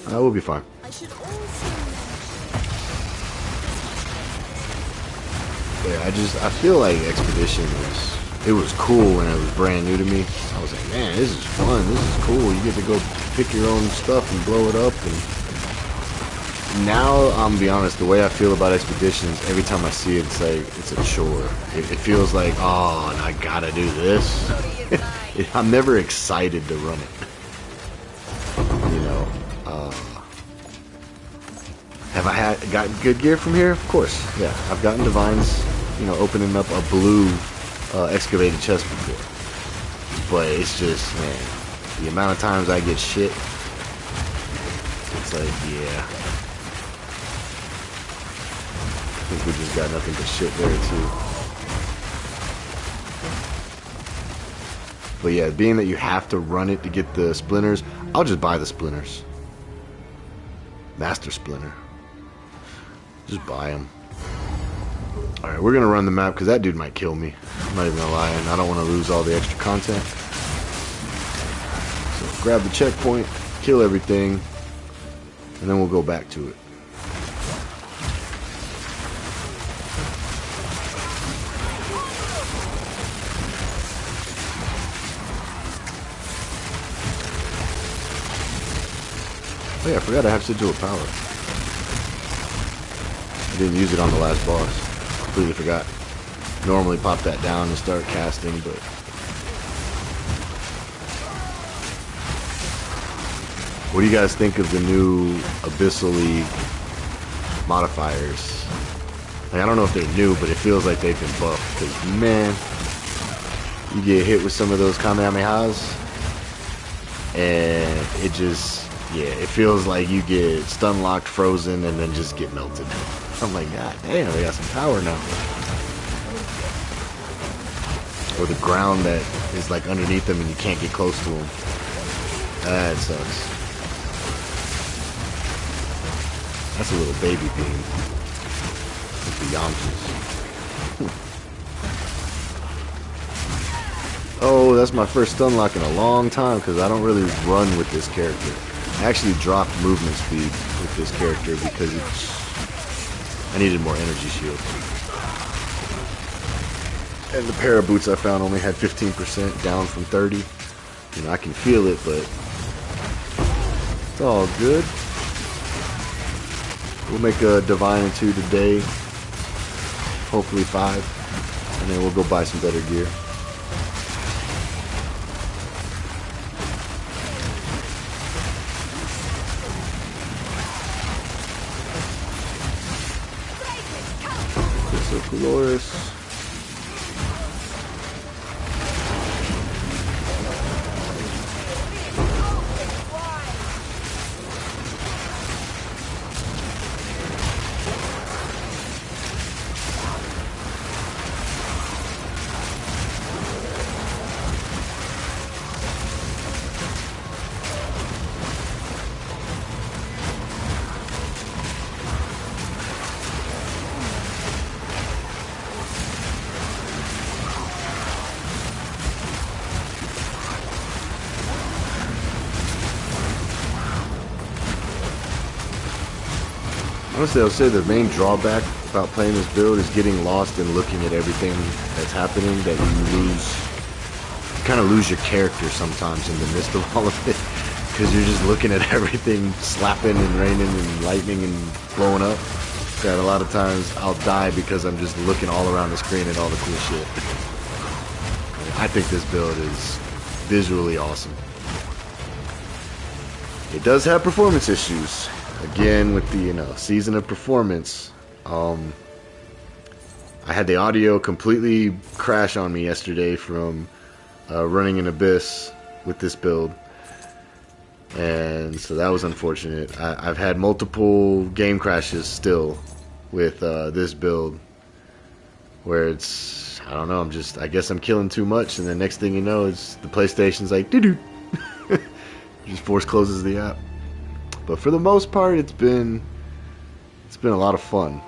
We'll be fine. I should also Yeah, I feel like Expedition it was cool when it was brand new to me. I was like, man, this is fun. This is cool. You get to go pick your own stuff and blow it up. And now, I'm gonna be honest, the way I feel about Expeditions, every time I see it, it's like, it's a chore. It feels like, oh, and I gotta do this. I'm never excited to run it. You know, have I gotten good gear from here? Of course, yeah. I've gotten divines, you know, opening up a blue excavated chest before. But it's just, man, the amount of times I get shit, it's like, yeah. I think we just got nothing but shit there, too. But yeah, being that you have to run it to get the splinters, I'll just buy the splinters. Master Splinter. Just buy them. Alright, we're going to run the map because that dude might kill me. I'm not even going to lie, and I don't want to lose all the extra content. So grab the checkpoint, kill everything, and then we'll go back to it. Oh yeah, I forgot I have Sigil of Power. I didn't use it on the last boss. Completely forgot. Normally pop that down and start casting, but... What do you guys think of the new Abyssal League modifiers? Like, I don't know if they're new, but it feels like they've been buffed. Because, man, you get hit with some of those Kamehamehas, and it just... Yeah, it feels like you get stun locked, frozen, and then just get melted. I'm like, god damn, they got some power now. Or the ground that is like underneath them and you can't get close to them. That sucks. That's a little baby beam. Like the Yamchas. Oh, that's my first stun lock in a long time because I don't really run with this character. I actually dropped movement speed with this character because I needed more energy shield. And the pair of boots I found only had 15% down from 30. You know, I can feel it, but it's all good. We'll make a Divine and 2 today. Hopefully 5. And then we'll go buy some better gear. Dolores. Honestly, I would say the main drawback about playing this build is getting lost and looking at everything that's happening, that you kind of lose your character sometimes in the midst of all of it, because you're just looking at everything slapping and raining and lightning and blowing up. That a lot of times I'll die because I'm just looking all around the screen at all the cool shit. I think this build is visually awesome. It does have performance issues. Again, with the, you know, season of performance, I had the audio completely crash on me yesterday from running an Abyss with this build. and so that was unfortunate. I've had multiple game crashes still with this build, where it's, I don't know, I guess I'm killing too much, and the next thing you know, it's the PlayStation's like, doo-doo. Just force closes the app. But for the most part, it's been a lot of fun.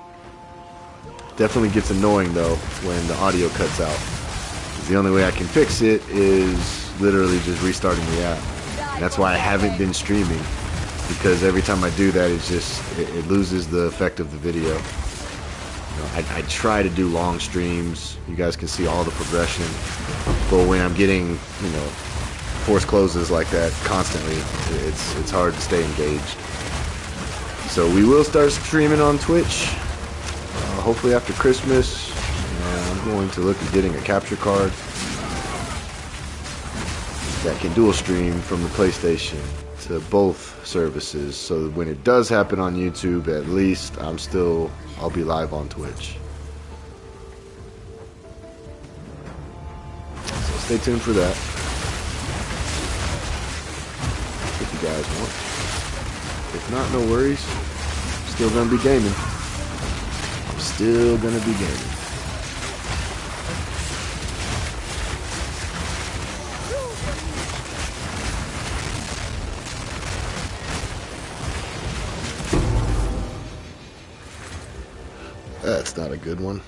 Definitely gets annoying though when the audio cuts out. The only way I can fix it is literally just restarting the app. And that's why I haven't been streaming, because every time I do that, it loses the effect of the video. I try to do long streams. You guys can see all the progression. But when I'm getting, force closes like that constantly, it's hard to stay engaged. So we will start streaming on Twitch, hopefully after Christmas. I'm going to look at getting a capture card that can dual stream from the PlayStation to both services. So when it does happen on YouTube, at least I'll be live on Twitch. So stay tuned for that, if you guys want. If not, no worries. I'm still gonna be gaming. I'm still gonna be gaming. That's not a good one.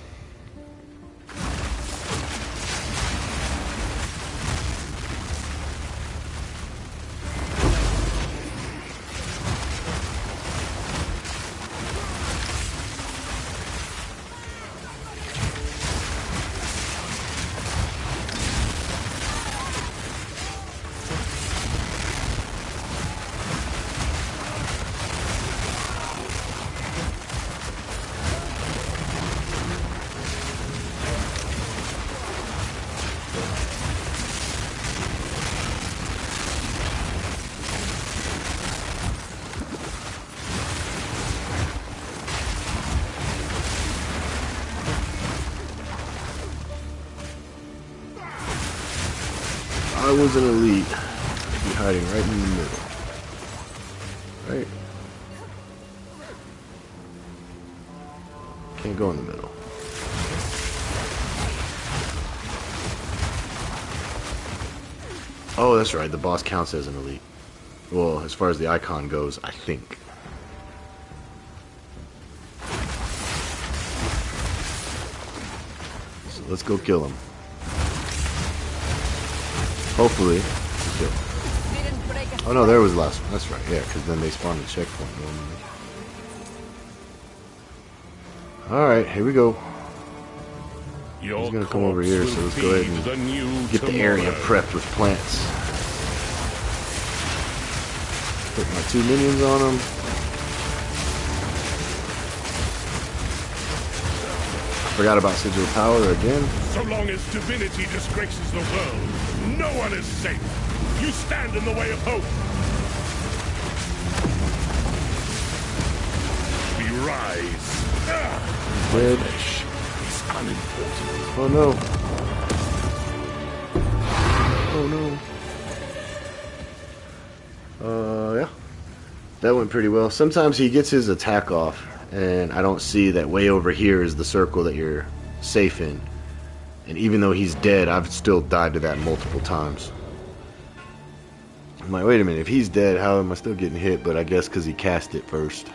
I was an elite. I'd be hiding right in the middle. Right? Can't go in the middle. Oh, that's right. The boss counts as an elite. Well, as far as the icon goes, I think. So let's go kill him. Hopefully. Oh no, there was the last one. That's right, yeah, because then they spawned a checkpoint normally. Alright, here we go. He's gonna come over here, so let's go ahead and get the area prepped with plants. Put my 2 minions on him. Forgot about Sigil Power again. So long as divinity disgraces the world, no one is safe. You stand in the way of hope. We rise. Dead. It's unimportant. Oh no. Oh no. Yeah. That went pretty well. Sometimes he gets his attack off, and I don't see that way over here is the circle that you're safe in. And even though he's dead, I've still died to that multiple times. I'm like, wait a minute, if he's dead, how am I still getting hit? But I guess because he cast it first.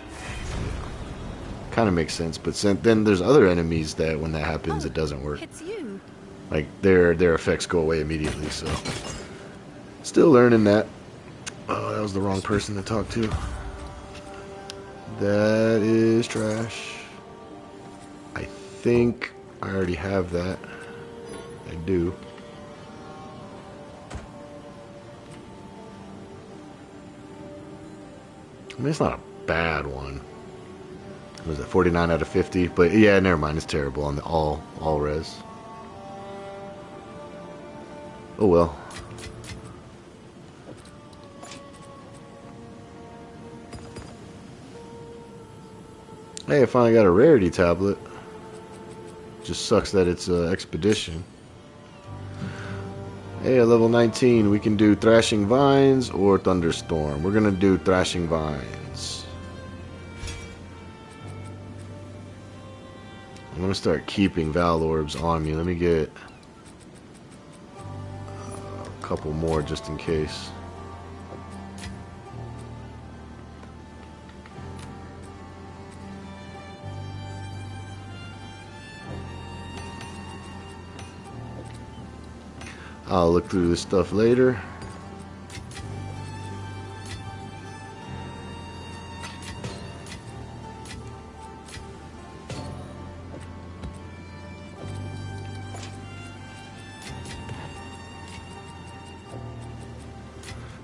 Kind of makes sense, but then there's other enemies that when that happens, it doesn't work. It's you. Like, their effects go away immediately, so. Still learning that. Oh, that was the wrong person to talk to. That is trash. I think I already have that. I do. I mean, it's not a bad one. Was it 49 out of 50? But yeah, never mind. It's terrible on the all res. Oh well. Hey, I finally got a rarity tablet. Just sucks that it's expedition. Hey, at level 19, we can do Thrashing Vines or Thunderstorm. We're gonna do Thrashing Vines. I'm gonna start keeping Val Orbs on me. Let me get a couple more just in case. I'll look through this stuff later.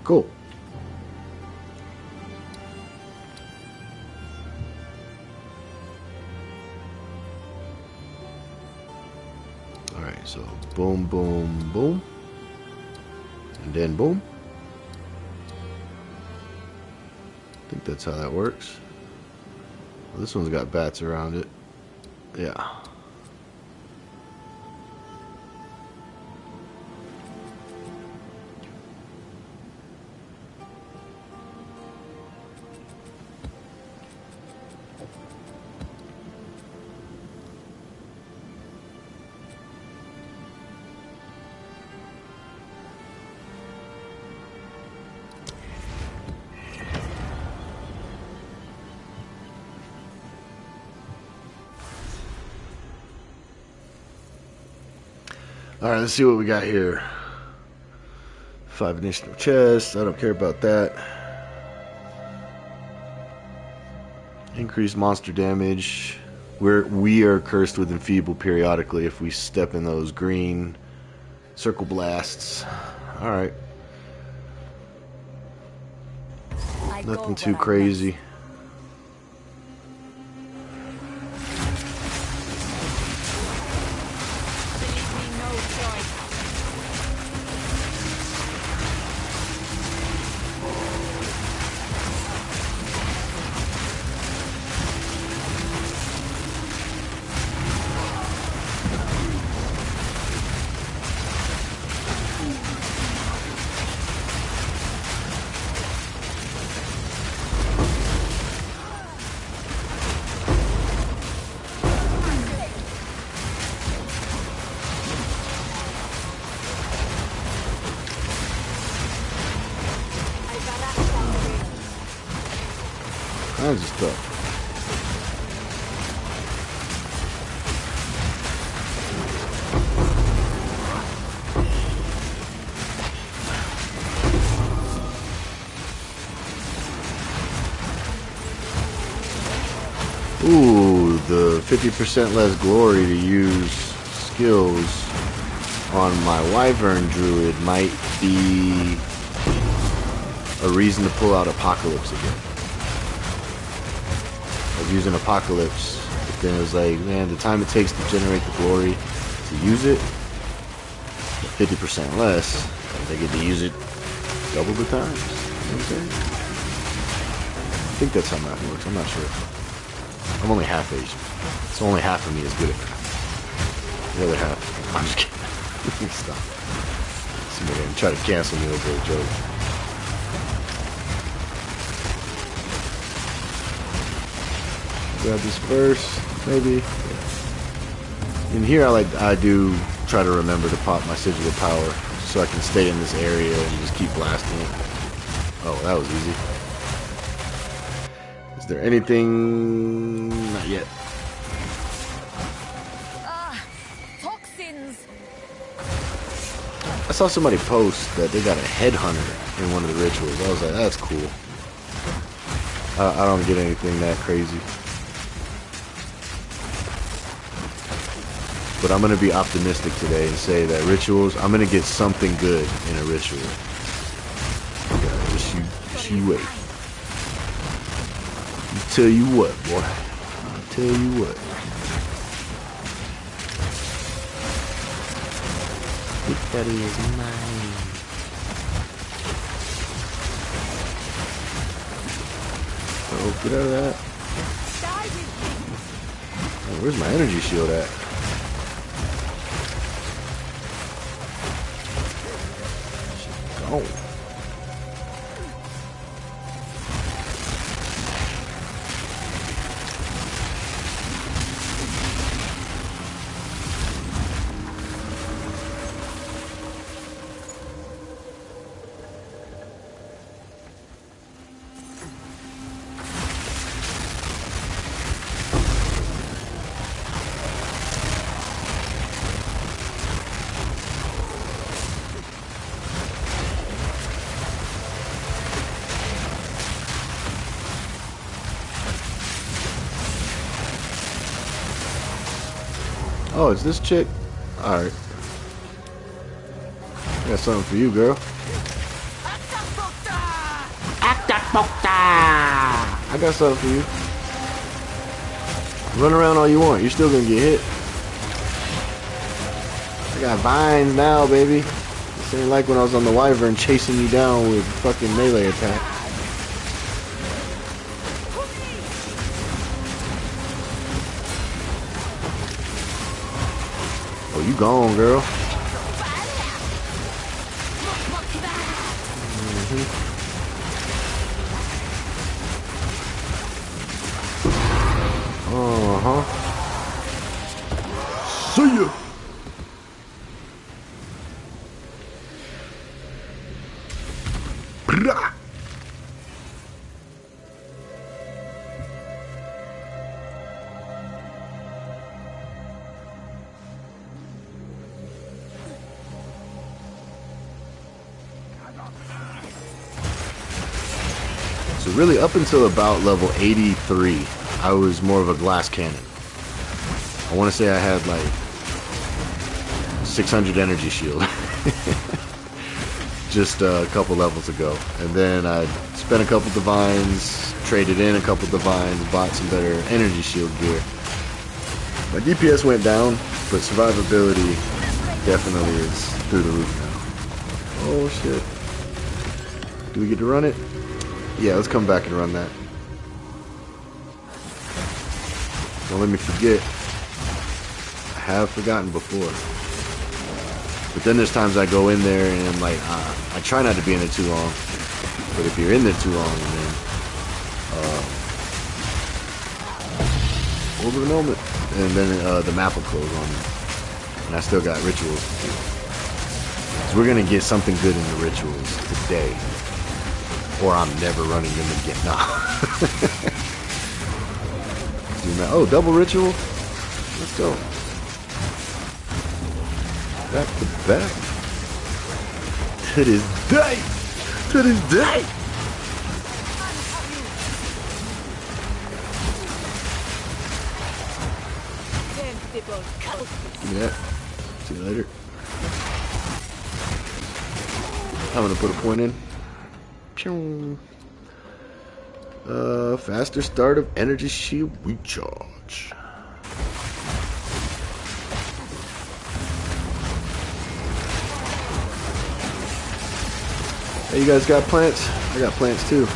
Cool. Alright, so boom, boom, boom. And then boom. I think that's how that works. Well, this one's got bats around it. Yeah. Alright, let's see what we got here. 5 initiative chests. I don't care about that. Increased monster damage. We are cursed with enfeeble periodically if we step in those green circle blasts. Alright. Nothing too crazy. Kinds of stuff. Ooh, the 50% less glory to use skills on my Wyvern Druid might be a reason to pull out Apocalypse again. I was using Apocalypse, but then it was like, man, the time it takes to generate the glory to use it, 50% less, I get to use it double the time. You know what I'm saying? I think that's how math works, I'm not sure. I'm only half Asian, so only half of me is good at math. The other half, I'm just kidding. Stop. Somebody gonna try to cancel me over a joke. Grab this first, maybe. Yeah. In here, I do try to remember to pop my sigil of power, so I can stay in this area and just keep blasting it. Oh, that was easy. Is there anything? Not yet. Toxins. I saw somebody post that they got a headhunter in one of the rituals. I was like, that's cool. I don't get anything that crazy. But I'm going to be optimistic today and say that rituals, I'm going to get something good in a ritual. Just you wait. I'll tell you what, boy. I'll tell you what. Victory is mine. Oh, get out of that. Oh, where's my energy shield at? Oh. Oh, it's this chick? Alright. I got something for you, girl. I got something for you. Run around all you want. You're still gonna get hit. I got vines now, baby. This ain't like when I was on the Wyvern chasing you down with fucking melee attack. Oh, you gone, girl. Uh-huh. See ya. Brah. So really up until about level 83, I was more of a glass cannon. I want to say I had like 600 energy shield. Just a couple levels ago. And then I spent a couple divines, traded in a couple divines, bought some better energy shield gear. My DPS went down, but survivability definitely is through the roof now. Oh shit. Do we get to run it? Yeah, let's come back and run that. Don't let me forget. I have forgotten before. But then there's times I go in there and I'm like, I try not to be in it too long. But if you're in there too long, then over the moment, and then the map will close on me. And I still got rituals to do. So we're gonna get something good in the rituals today. Or I'm never running them again. No. Oh, double ritual? Let's go. Back to back. To this day! To this day! Give me that. See you later. I'm gonna put a point in. Faster start of energy shield recharge. Hey, you guys got plants? I got plants too.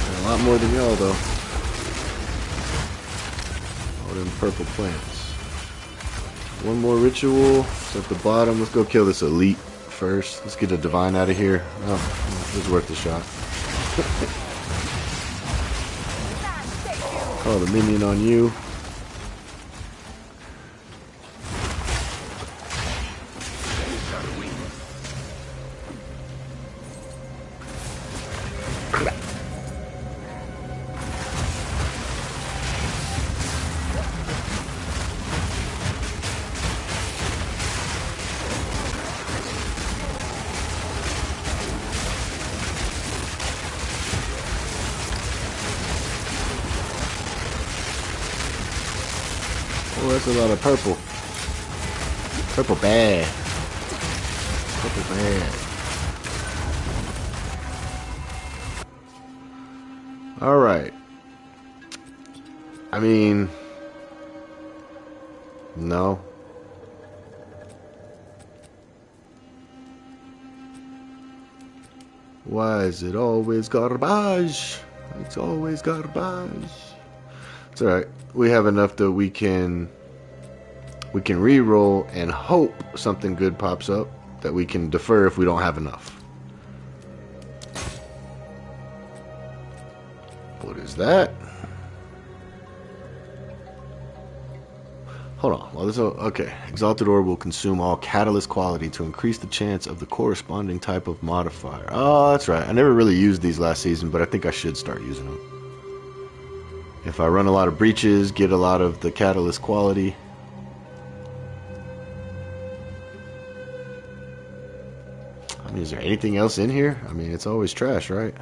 A lot more than y'all though. All them purple plants. One more ritual. It's at the bottom. Let's go kill this elite first. Let's get a divine out of here. Oh, it was worth the shot. Call the minion on you. Oh, that's a lot of purple. Purple bad. Purple bad. Alright. I mean... No. Why is it always garbage? It's always garbage. It's alright. We have enough that we can re-roll and hope something good pops up. that we can defer if we don't have enough. What is that? Hold on. Well, this okay. Exalted Orb will consume all catalyst quality to increase the chance of the corresponding type of modifier. Oh, that's right. I never really used these last season, but I think I should start using them. If I run a lot of breaches, get a lot of the catalyst quality. I mean, is there anything else in here? I mean, it's always trash, right?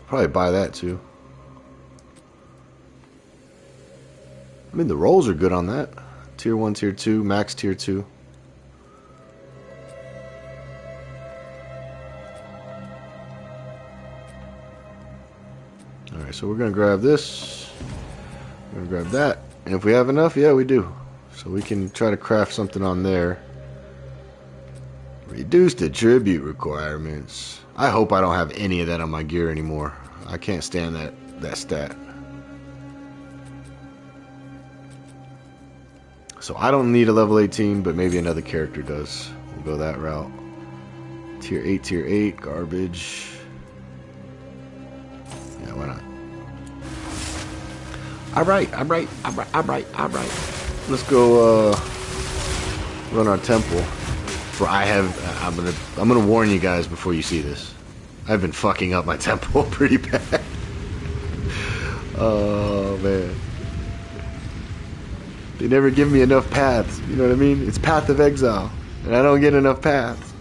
Probably buy that too. I mean, the rolls are good on that. Tier 1, Tier 2, max Tier 2. Alright, so we're going to grab this. We're going to grab that. And if we have enough, yeah, we do. So we can try to craft something on there. Reduce the tribute requirements. I hope I don't have any of that on my gear anymore. I can't stand that stat. So I don't need a level 18, but maybe another character does. We'll go that route. Tier 8, garbage. Yeah, why not? Alright. Let's go run our temple. For I'm gonna warn you guys before you see this. I've been fucking up my temple pretty bad. Oh man. They never give me enough paths, you know what I mean? It's Path of Exile, and I don't get enough paths.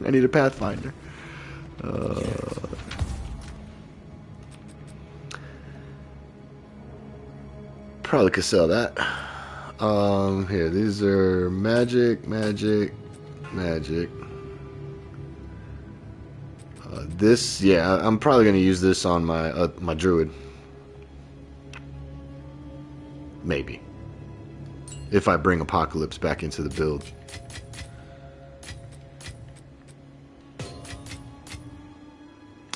I need a pathfinder. Probably could sell that. Here, these are magic. This, yeah, I'm probably gonna use this on my my druid. Maybe. If I bring Apocalypse back into the build.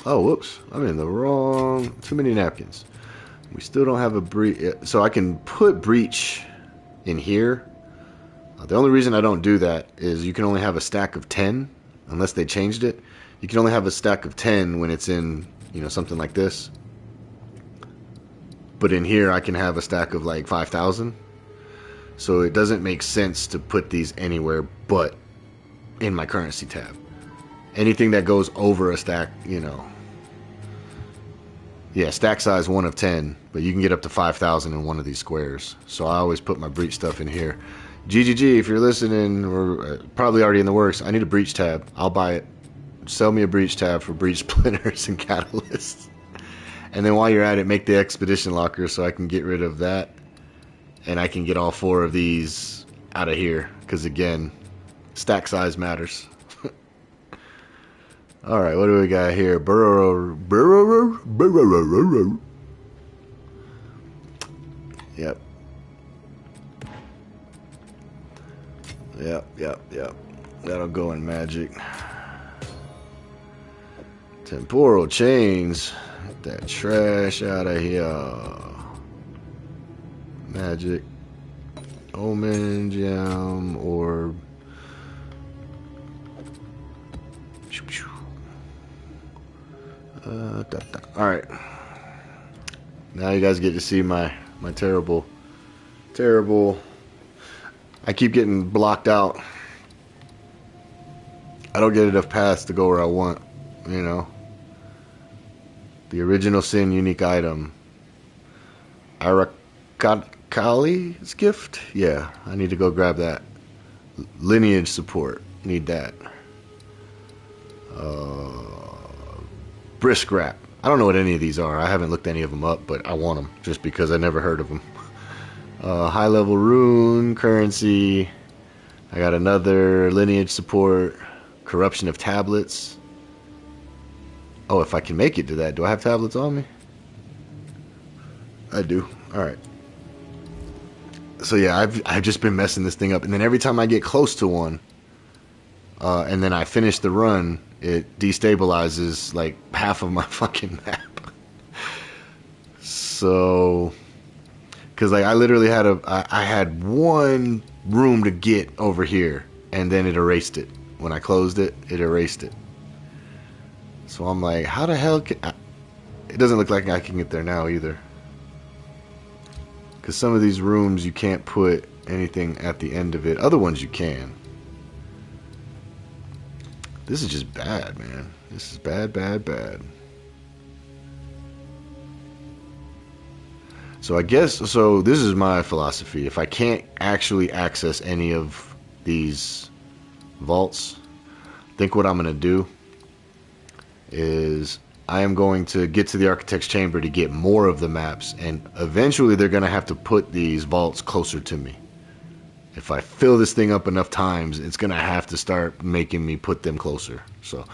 Oh, whoops. I'm in the wrong... Too many napkins. We still don't have a breach. So I can put breach in here. The only reason I don't do that is you can only have a stack of 10. Unless they changed it. You can only have a stack of 10 when it's in, you know, something like this. But in here I can have a stack of like 5,000. So it doesn't make sense to put these anywhere but in my currency tab. Anything that goes over a stack, you know. Yeah, stack size 1 of 10, but you can get up to 5,000 in one of these squares. So I always put my breach stuff in here. GGG, if you're listening, or probably already in the works, I need a breach tab. I'll buy it. Sell me a breach tab for breach splinters and catalysts. And then while you're at it, make the expedition locker so I can get rid of that. And I can get all 4 of these out of here. Because again, stack size matters. Alright, what do we got here? Burrow. Yep. That'll go in magic. Temporal chains. Get that trash out of here. Magic. Omen, gem, orb. Alright. Now you guys get to see my terrible. I keep getting blocked out. I don't get enough paths to go where I want, you know. The original sin unique item. Arakali's gift? Yeah, I need to go grab that. Lineage support. Need that. Brisk wrap. I don't know what any of these are. I haven't looked any of them up, but I want them just because I never heard of them. High level rune, currency. I got another lineage support. Corruption of tablets. Oh, if I can make it to that. Do I have tablets on me? I do. Alright. So yeah, I've just been messing this thing up. And then every time I get close to one, and then I finish the run, it destabilizes like half of my fucking map. So Because like I literally had I had one room to get over here, and then it erased it. When I closed it, it erased it. So I'm like, how the hell can it doesn't look like I can get there now either. Because some of these rooms you can't put anything at the end of it. Other ones you can. This is just bad, man. This is bad, bad, bad. So I guess, so this is my philosophy. If I can't actually access any of these vaults, I think what I'm going to do is I am going to get to the Architect's Chamber to get more of the maps, and eventually they're going to have to put these vaults closer to me. If I fill this thing up enough times, it's going to have to start making me put them closer. So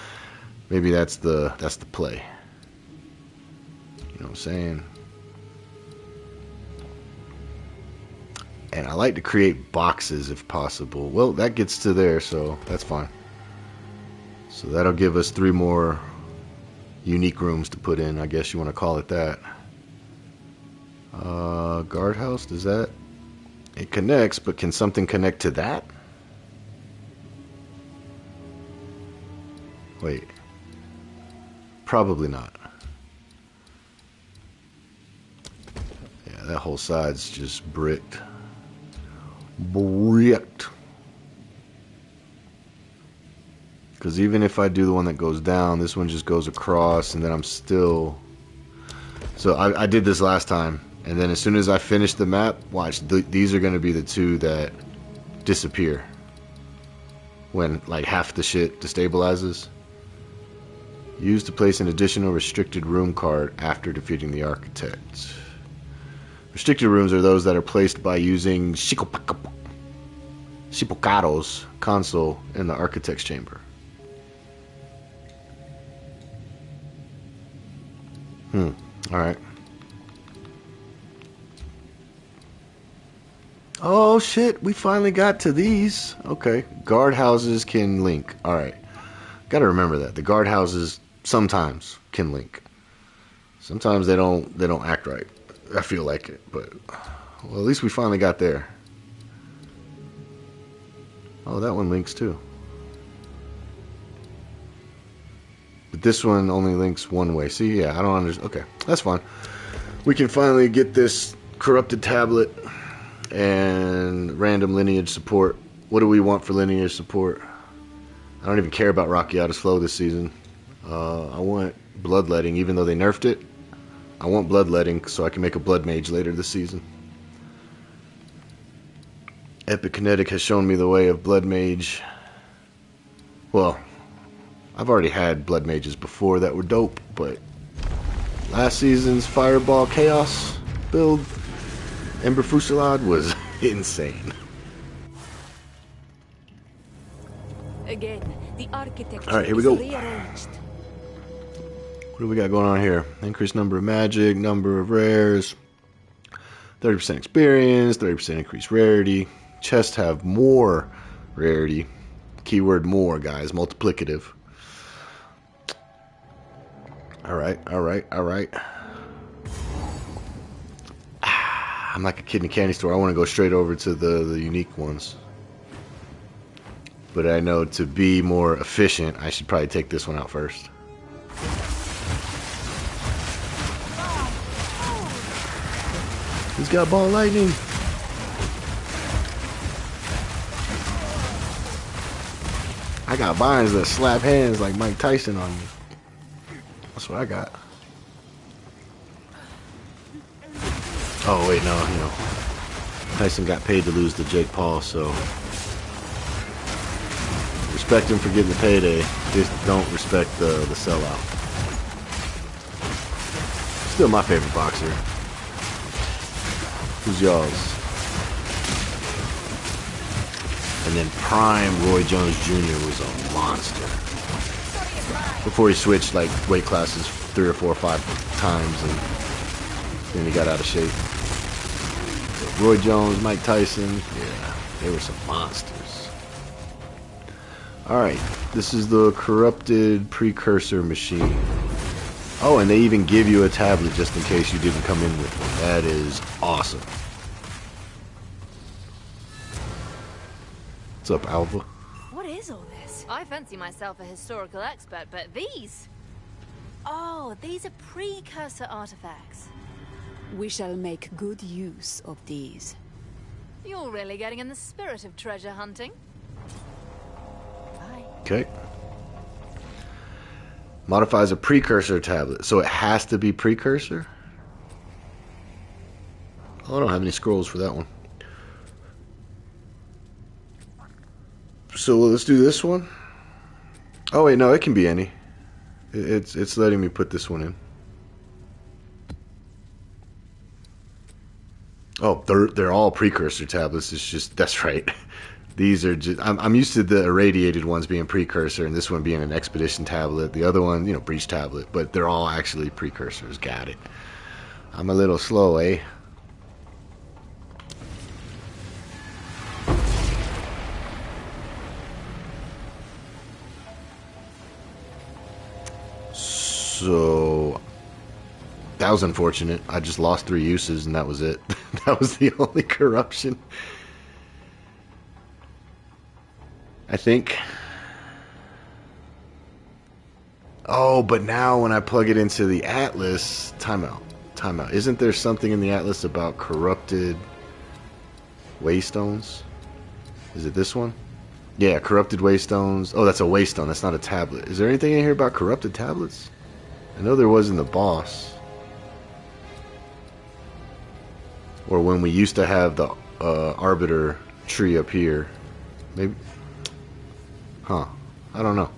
maybe that's the play. You know what I'm saying? And I like to create boxes if possible. Well, that gets to there, so that's fine. So that'll give us 3 more unique rooms to put in, I guess you want to call it that. Guardhouse, does that? It connects, but can something connect to that? Wait. Probably not. Yeah, that whole side's just bricked. Bricked. Because even if I do the one that goes down, this one just goes across, and then I'm still... So I did this last time, and then as soon as I finish the map, watch, these are going to be the 2 that disappear. When, like, half the shit destabilizes. Use to place an additional restricted room card after defeating the Architect. Restricted rooms are those that are placed by using Shippocaro's console in the Architect's Chamber. Alright. Oh shit, we finally got to these. Okay. Guard houses can link. Alright. Gotta remember that. The guard houses sometimes can link. Sometimes they don't act right. I feel like it, but well, at least we finally got there. Oh, that one links too. But this one only links one way. See, yeah, I don't understand. Okay, that's fine. We can finally get this corrupted tablet and random lineage support. What do we want for lineage support? I don't even care about Rakiata's flow this season. I want bloodletting, even though they nerfed it. I want bloodletting so I can make a blood mage later this season. Epic Kinetic has shown me the way of blood mage. Well, I've already had blood mages before that were dope, but last season's Fireball Chaos build, Ember Fusillade, was insane. Again, the architecture. All right, here we go. Rearranged. What do we got going on here? Increased number of magic, number of rares, 30% experience, 30% increased rarity. Chests have more rarity. Keyword more, guys. Multiplicative. Alright. I'm like a kid in a candy store. I want to go straight over to the unique ones. But I know to be more efficient, I should probably take this one out first. He's got ball lightning. I got vines that slap hands like Mike Tyson on me. That's what I got. Oh wait, no, you know, Tyson got paid to lose to Jake Paul, so respect him for getting the payday. Just don't respect the sellout. Still my favorite boxer. Who's y'all's? And then Prime Roy Jones Jr. was a monster. Before he switched like weight classes 3 or 4 or 5 times, and then he got out of shape. So Roy Jones, Mike Tyson, yeah, they were some monsters. Alright, this is the corrupted precursor machine. Oh, and they even give you a tablet just in case you didn't come in with one. That is awesome. What's up, Alva? What is all this? I fancy myself a historical expert, but these? Oh, these are precursor artifacts. We shall make good use of these. You're really getting in the spirit of treasure hunting. Bye. Okay. Modifies a precursor tablet. So it has to be precursor? Oh, I don't have any scrolls for that one. So let's do this one. Oh wait, no, it can be any. It's letting me put this one in. Oh, they're all precursor tablets. It's just, that's right. These are just, I'm used to the irradiated ones being precursor and this one being an expedition tablet. The other one, you know, breach tablet. But they're all actually precursors. Got it. I'm a little slow, eh? So that was unfortunate. I just lost 3 uses and that was it. That was the only corruption. I think. Oh, but now when I plug it into the Atlas, timeout. Timeout. Isn't there something in the Atlas about corrupted waystones? Is it this one? Yeah, corrupted waystones. Oh, that's a waystone. That's not a tablet. Is there anything in here about corrupted tablets? I know there was in the boss. Or when we used to have the Arbiter tree up here. Maybe. Huh. I don't know.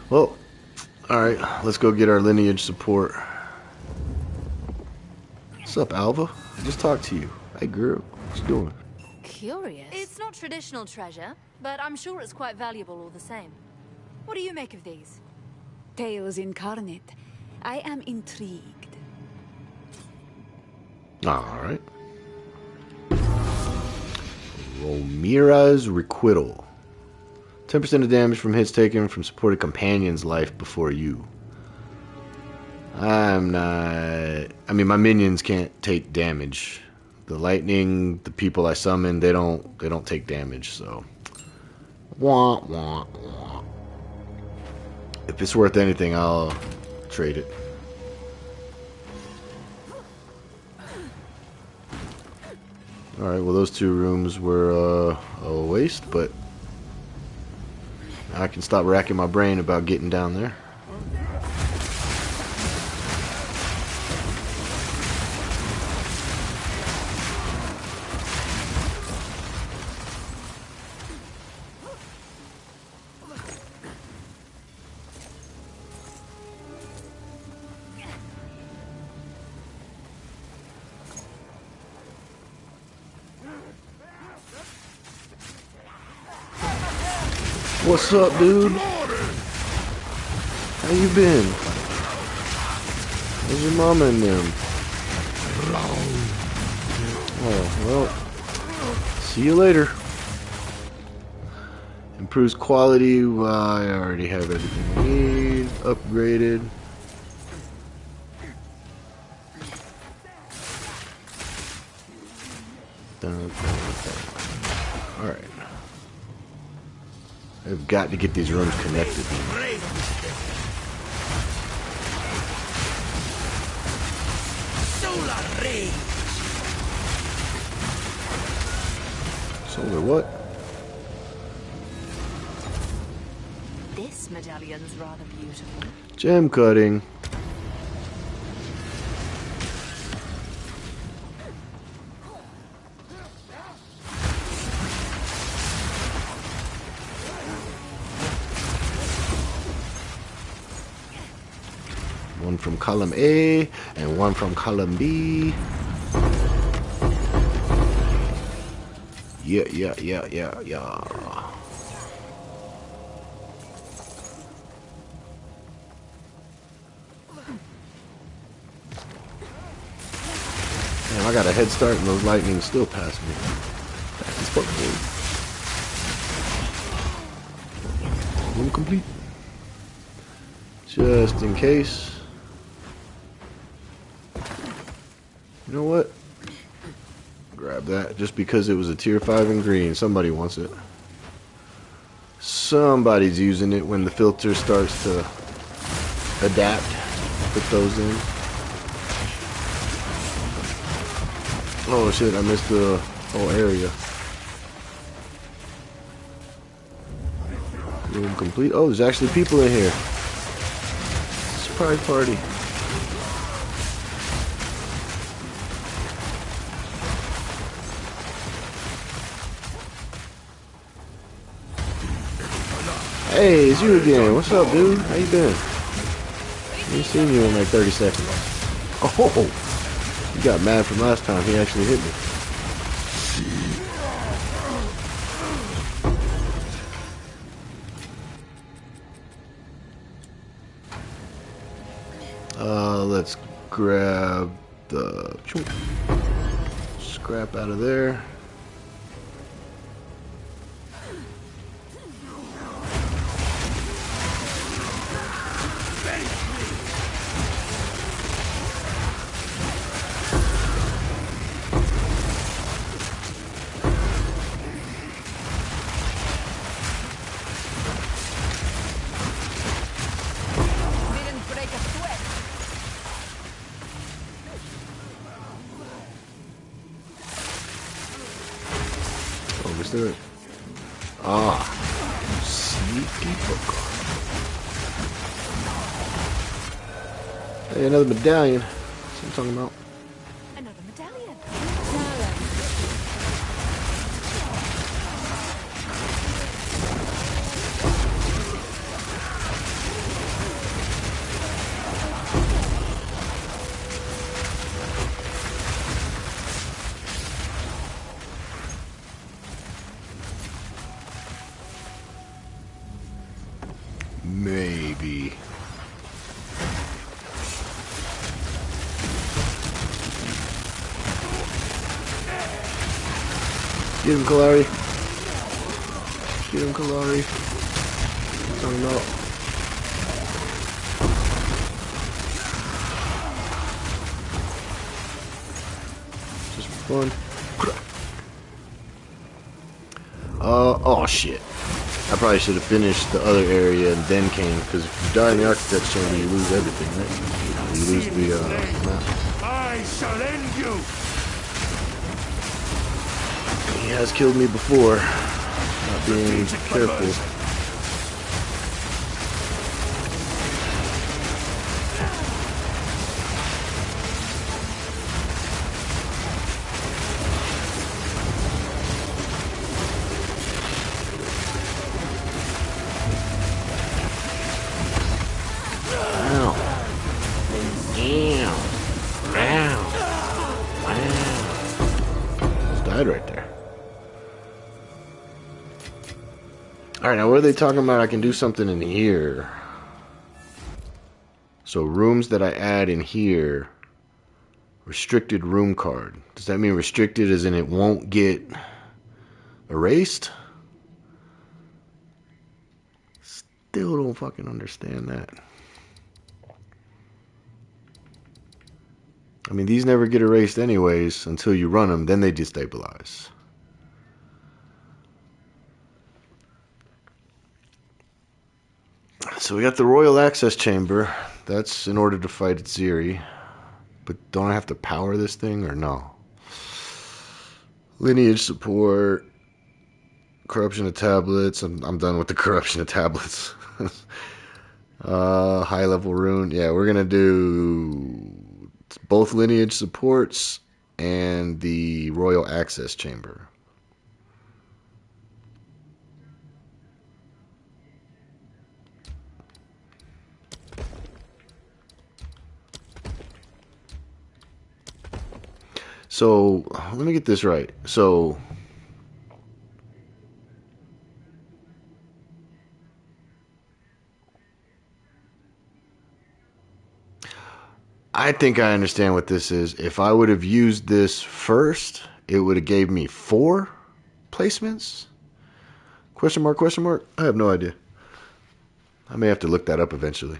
Well, alright. Let's go get our lineage support. What's up, Alva? I just talked to you. Hey, girl. What you doing? Curious. It's not traditional treasure, but I'm sure it's quite valuable all the same. What do you make of these? Tales incarnate. I am intrigued. Alright. Romira's Requital. 10% of damage from hits taken from supported companion's life before you. I'm not... I mean, my minions can't take damage. The lightning, the people I summon, they don't take damage, so... Wah, wah, wah. If it's worth anything, I'll trade it. Alright, well those 2 rooms were a waste, but I can stop racking my brain about getting down there. What's up, dude? How you been? How's your mama and them? Oh, well, see you later. Improves quality. Well, I already have everything I need. Upgraded. Alright. I've got to get these rooms connected. Solar what? This medallion's rather beautiful. Gem cutting. One from column A and one from column B. Yeah. Damn, I got a head start and those lightnings still pass me. Fast as fuck, boy. Room complete. Just in case. You know what? grab that just because it was a tier 5 in green. Somebody wants it. Somebody's using it when the filter starts to adapt. Put those in. Oh shit, I missed the whole area. Room complete. Oh, there's actually people in here. Surprise party. Hey, it's you again. What's up, dude? How you been? I ain't seen you in like 30 seconds. Oh, you got mad from last time. He actually hit me. Let's grab the scrap out of there. Ah, sneaky fucker. Hey, another medallion. That's what I'm talking about. Another medallion. Maybe. Get him, Kalari. Get him, Kalari. What's talking about? Just for fun. Oh shit. I probably should have finished the other area and then came, because if you die in the Architect's Chamber, you lose everything, right? You lose the map. I shall end you. He has killed me before, not being careful. Right there. Alright, now what are they talking about? I can do something in here. So rooms that I add in here, restricted room card. Does that mean restricted as in it won't get erased? Still don't fucking understand that. I mean, these never get erased anyways until you run them, then they destabilize. So we got the Royal Access Chamber. That's in order to fight Ziri. But don't I have to power this thing or no? Lineage support. Corruption of tablets. I'm done with the corruption of tablets. High level rune. Yeah, we're going to do both lineage supports and the Royal Access Chamber. So, let me get this right. So, I think I understand what this is. If I would have used this first, it would have gave me 4 placements? Question mark, question mark? I have no idea. I may have to look that up eventually.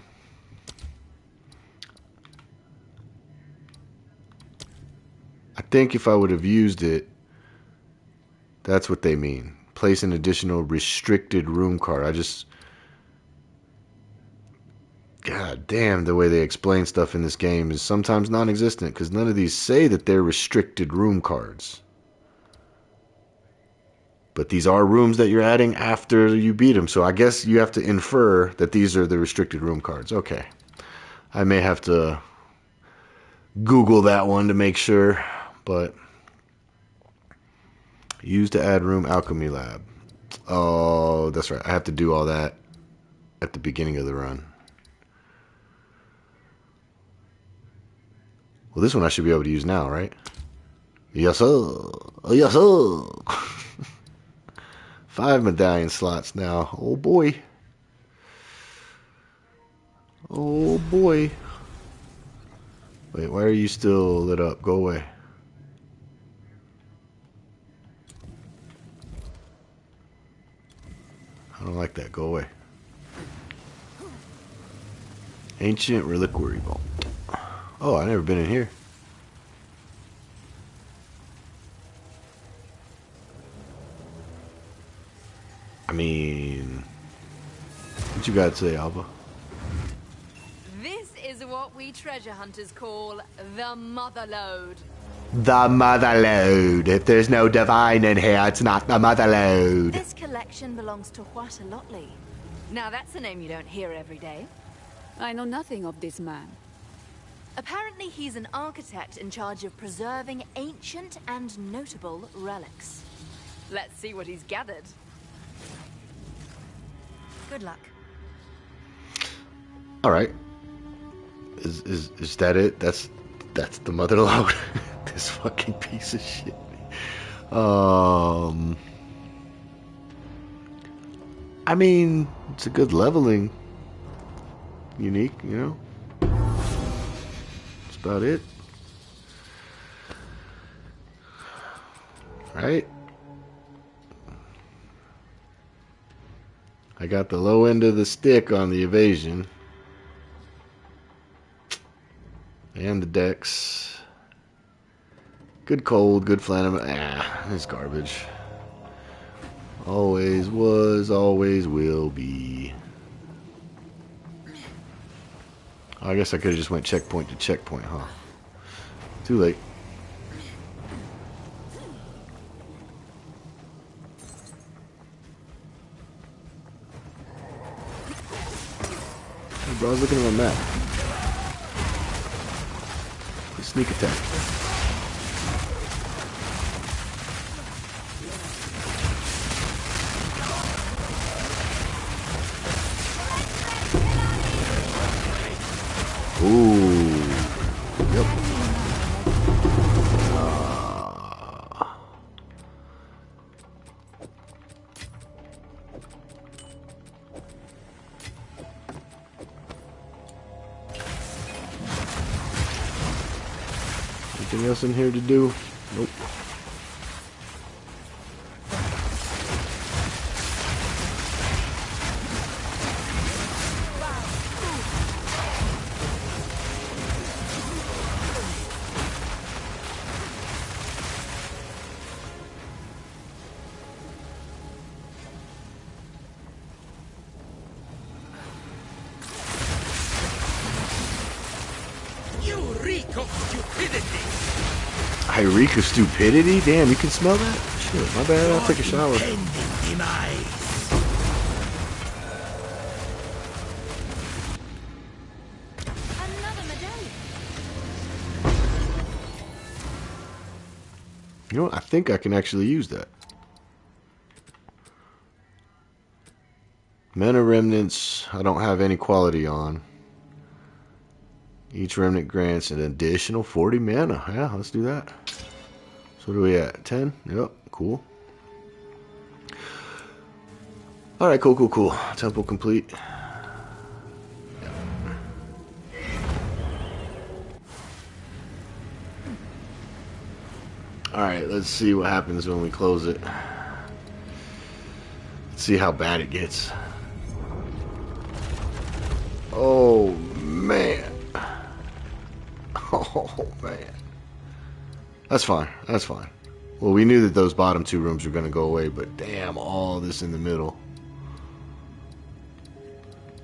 I think if I would have used it, That's what they mean. Place an additional restricted room card. God damn, the way they explain stuff in this game is sometimes non-existent because none of these say that they're restricted room cards. But these are rooms that you're adding after you beat them, so I guess you have to infer that these are the restricted room cards. Okay. I may have to Google that one to make sure, but use to add room alchemy lab. Oh, that's right. I have to do all that at the beginning of the run. Well, this one I should be able to use now, right? Yes, sir. Yes, sir. 5 medallion slots now. Oh, boy. Oh, boy. Wait, why are you still lit up? Go away. I don't like that. Go away. Ancient Reliquary Vault. Oh, I've never been in here. I mean, what you got to say, Alba? This is what we treasure hunters call the mother lode. The mother lode. If there's no divine in here, it's not the mother lode. This collection belongs to Huatalotli. Now that's a name you don't hear every day. I know nothing of this man. Apparently he's an architect in charge of preserving ancient and notable relics. Let's see what he's gathered. Good luck. All right. Is that it? That's the mother lode. This fucking piece of shit. I mean, it's a good leveling. Unique, you know. That's about it. Right? I got the low end of the stick on the evasion. And the dex. Good cold, good flan. It's garbage. Always was, always will be. I guess I could have just went checkpoint to checkpoint, huh? Too late. Hey bro, I was looking at my map. Sneak attack. Ooh. Yep. Anything else in here to do? Nope. I reek of stupidity? Damn, you can smell that? Shit, my bad, I'll take a shower. Another medallion. You know what? I think I can actually use that. Mana remnants, I don't have any quality on. Each remnant grants an additional 40 mana. Yeah, let's do that. So what are we at? 10? Yep, cool. Alright, cool. Temple complete. Alright, let's see what happens when we close it. Let's see how bad it gets. Oh, man. Oh, man. That's fine. That's fine. Well, we knew that those bottom two rooms were going to go away, but damn, all this in the middle.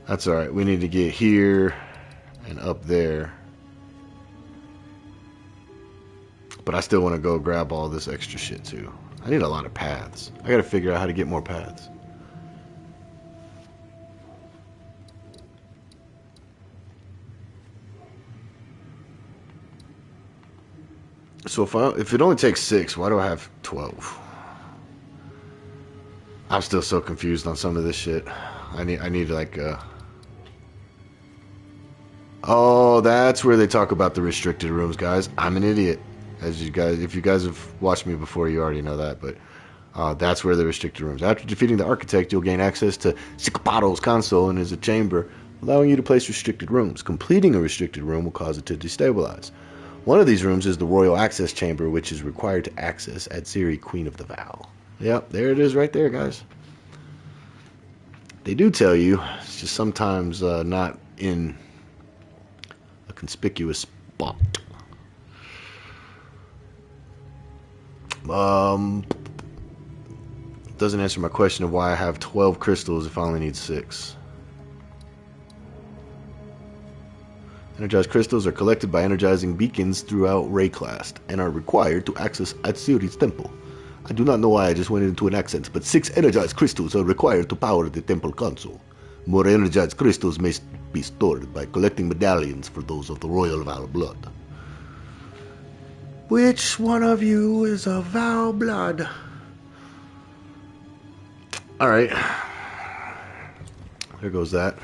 That's alright. We need to get here and up there. But I still want to go grab all this extra shit too. I need a lot of paths. I got to figure out how to get more paths. So if it only takes 6, why do I have 12? I'm still so confused on some of this shit. I need like Oh, that's where they talk about the restricted rooms, guys. I'm an idiot. If you guys have watched me before, you already know that, but that's where the restricted rooms. After defeating the architect, you'll gain access to Xsplzit's console and is a chamber, allowing you to place restricted rooms. Completing a restricted room will cause it to destabilize. One of these rooms is the Royal Access Chamber, which is required to access at Ciri, Queen of the Vow. Yep, there it is right there, guys. They do tell you, it's just sometimes not in a conspicuous spot. Doesn't answer my question of why I have 12 crystals if I only need 6. Energized crystals are collected by energizing beacons throughout Rayclast and are required to access at Ciri's temple. I do not know why I just went into an accent, but 6 energized crystals are required to power the temple console. More energized crystals may be stored by collecting medallions for those of the Royal Vow blood. Which one of you is a Vow blood? Alright. There goes that.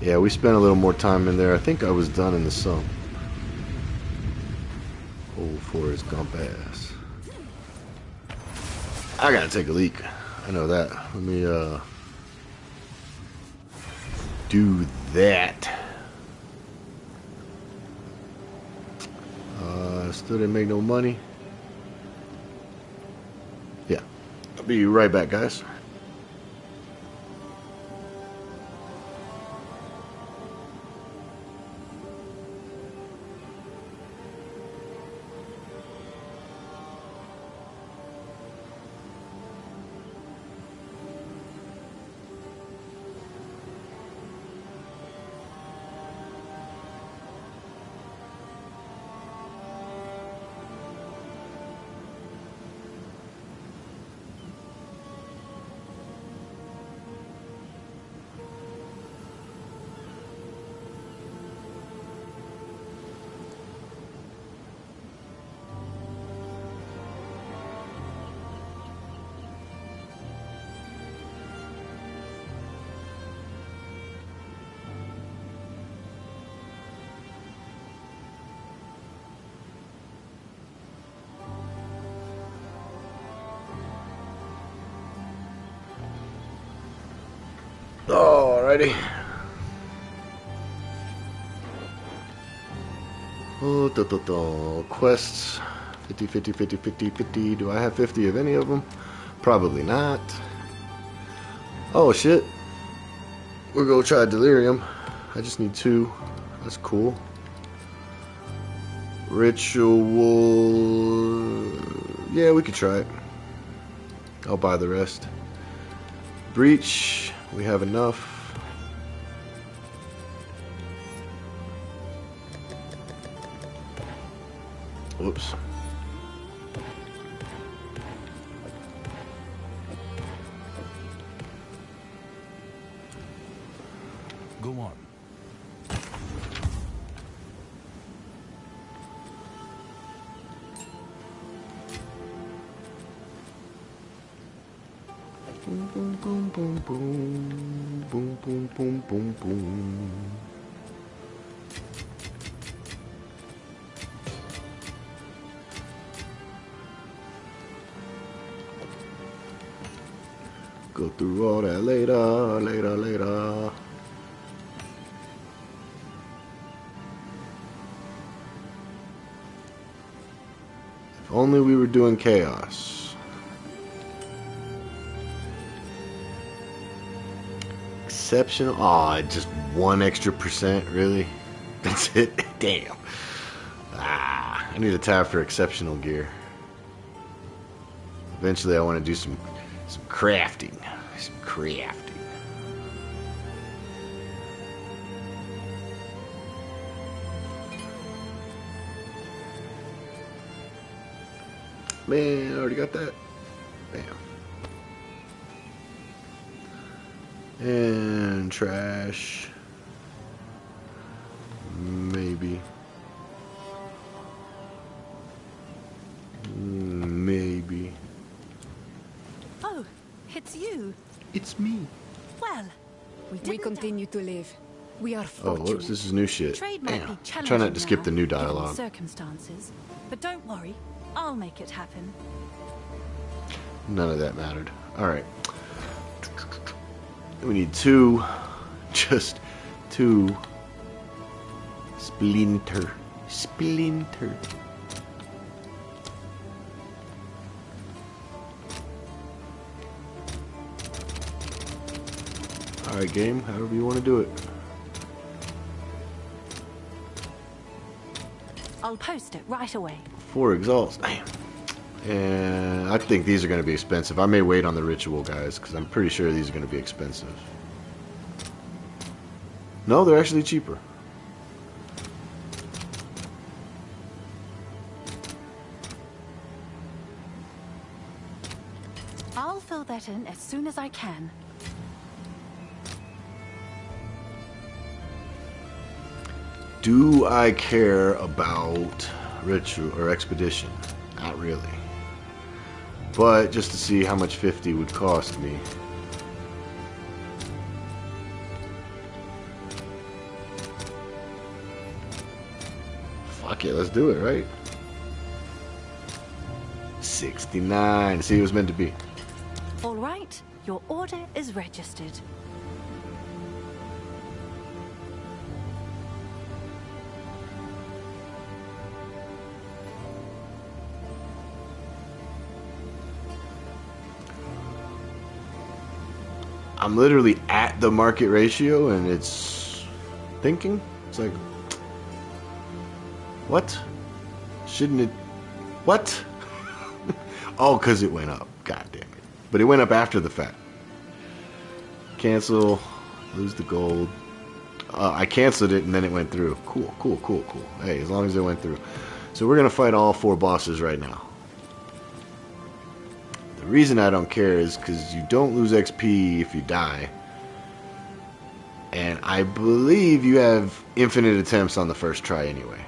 Yeah, we spent a little more time in there. I think I was done in the sum. Oh, Forrest Gump ass. I gotta take a leak. I know that. Let me, do that. Still didn't make no money. Yeah. I'll be right back, guys. Alrighty. Quests. 50, 50, 50, 50, 50. Do I have 50 of any of them? Probably not. Oh shit. We'll go try Delirium. I just need 2. That's cool. Ritual. Yeah, we could try it. I'll buy the rest. Breach. We have enough. Whoops. Go on. Boom, boom, boom, boom, boom. Boom, boom, boom, boom, boom. Go through all that later, later. If only we were doing chaos. Exceptional. Aw, just 1 extra %, really? That's it? Damn. I need a tab for exceptional gear. Eventually I want to do some crafting. Some crafting. Man, I already got that. Bam. And trash. Maybe. Maybe. Oh, it's you. It's me. Well, we continue to live. We are Oh, fortunate. whoops, this is new shit. Trade might Damn. be I'm challenging trying not to skip now, the new given the dialogue. circumstances, but don't worry, I'll make it happen. None of that mattered. Alright. We need 2. Just 2. Splinter. Splinter. Alright, game. However you want to do it. I'll post it right away. 4 exalts. Damn. And I think these are going to be expensive. I may wait on the ritual, guys, because I'm pretty sure these are going to be expensive. No, they're actually cheaper. I'll fill that in as soon as I can. Do I care about ritual or expedition? Not really. But just to see how much 50 would cost me. Fuck it, let's do it, right? 69. See, it was meant to be. All right, your order is registered. I'm literally at the market ratio and it's thinking. It's like, what? Shouldn't it? What? Oh, because it went up. God damn it. But it went up after the fact. Cancel. Lose the gold. I canceled it and then it went through. Cool, cool, cool, cool. Hey, as long as it went through. So we're going to fight all 4 bosses right now. The reason I don't care is because you don't lose XP if you die. And I believe you have infinite attempts on the first try anyway.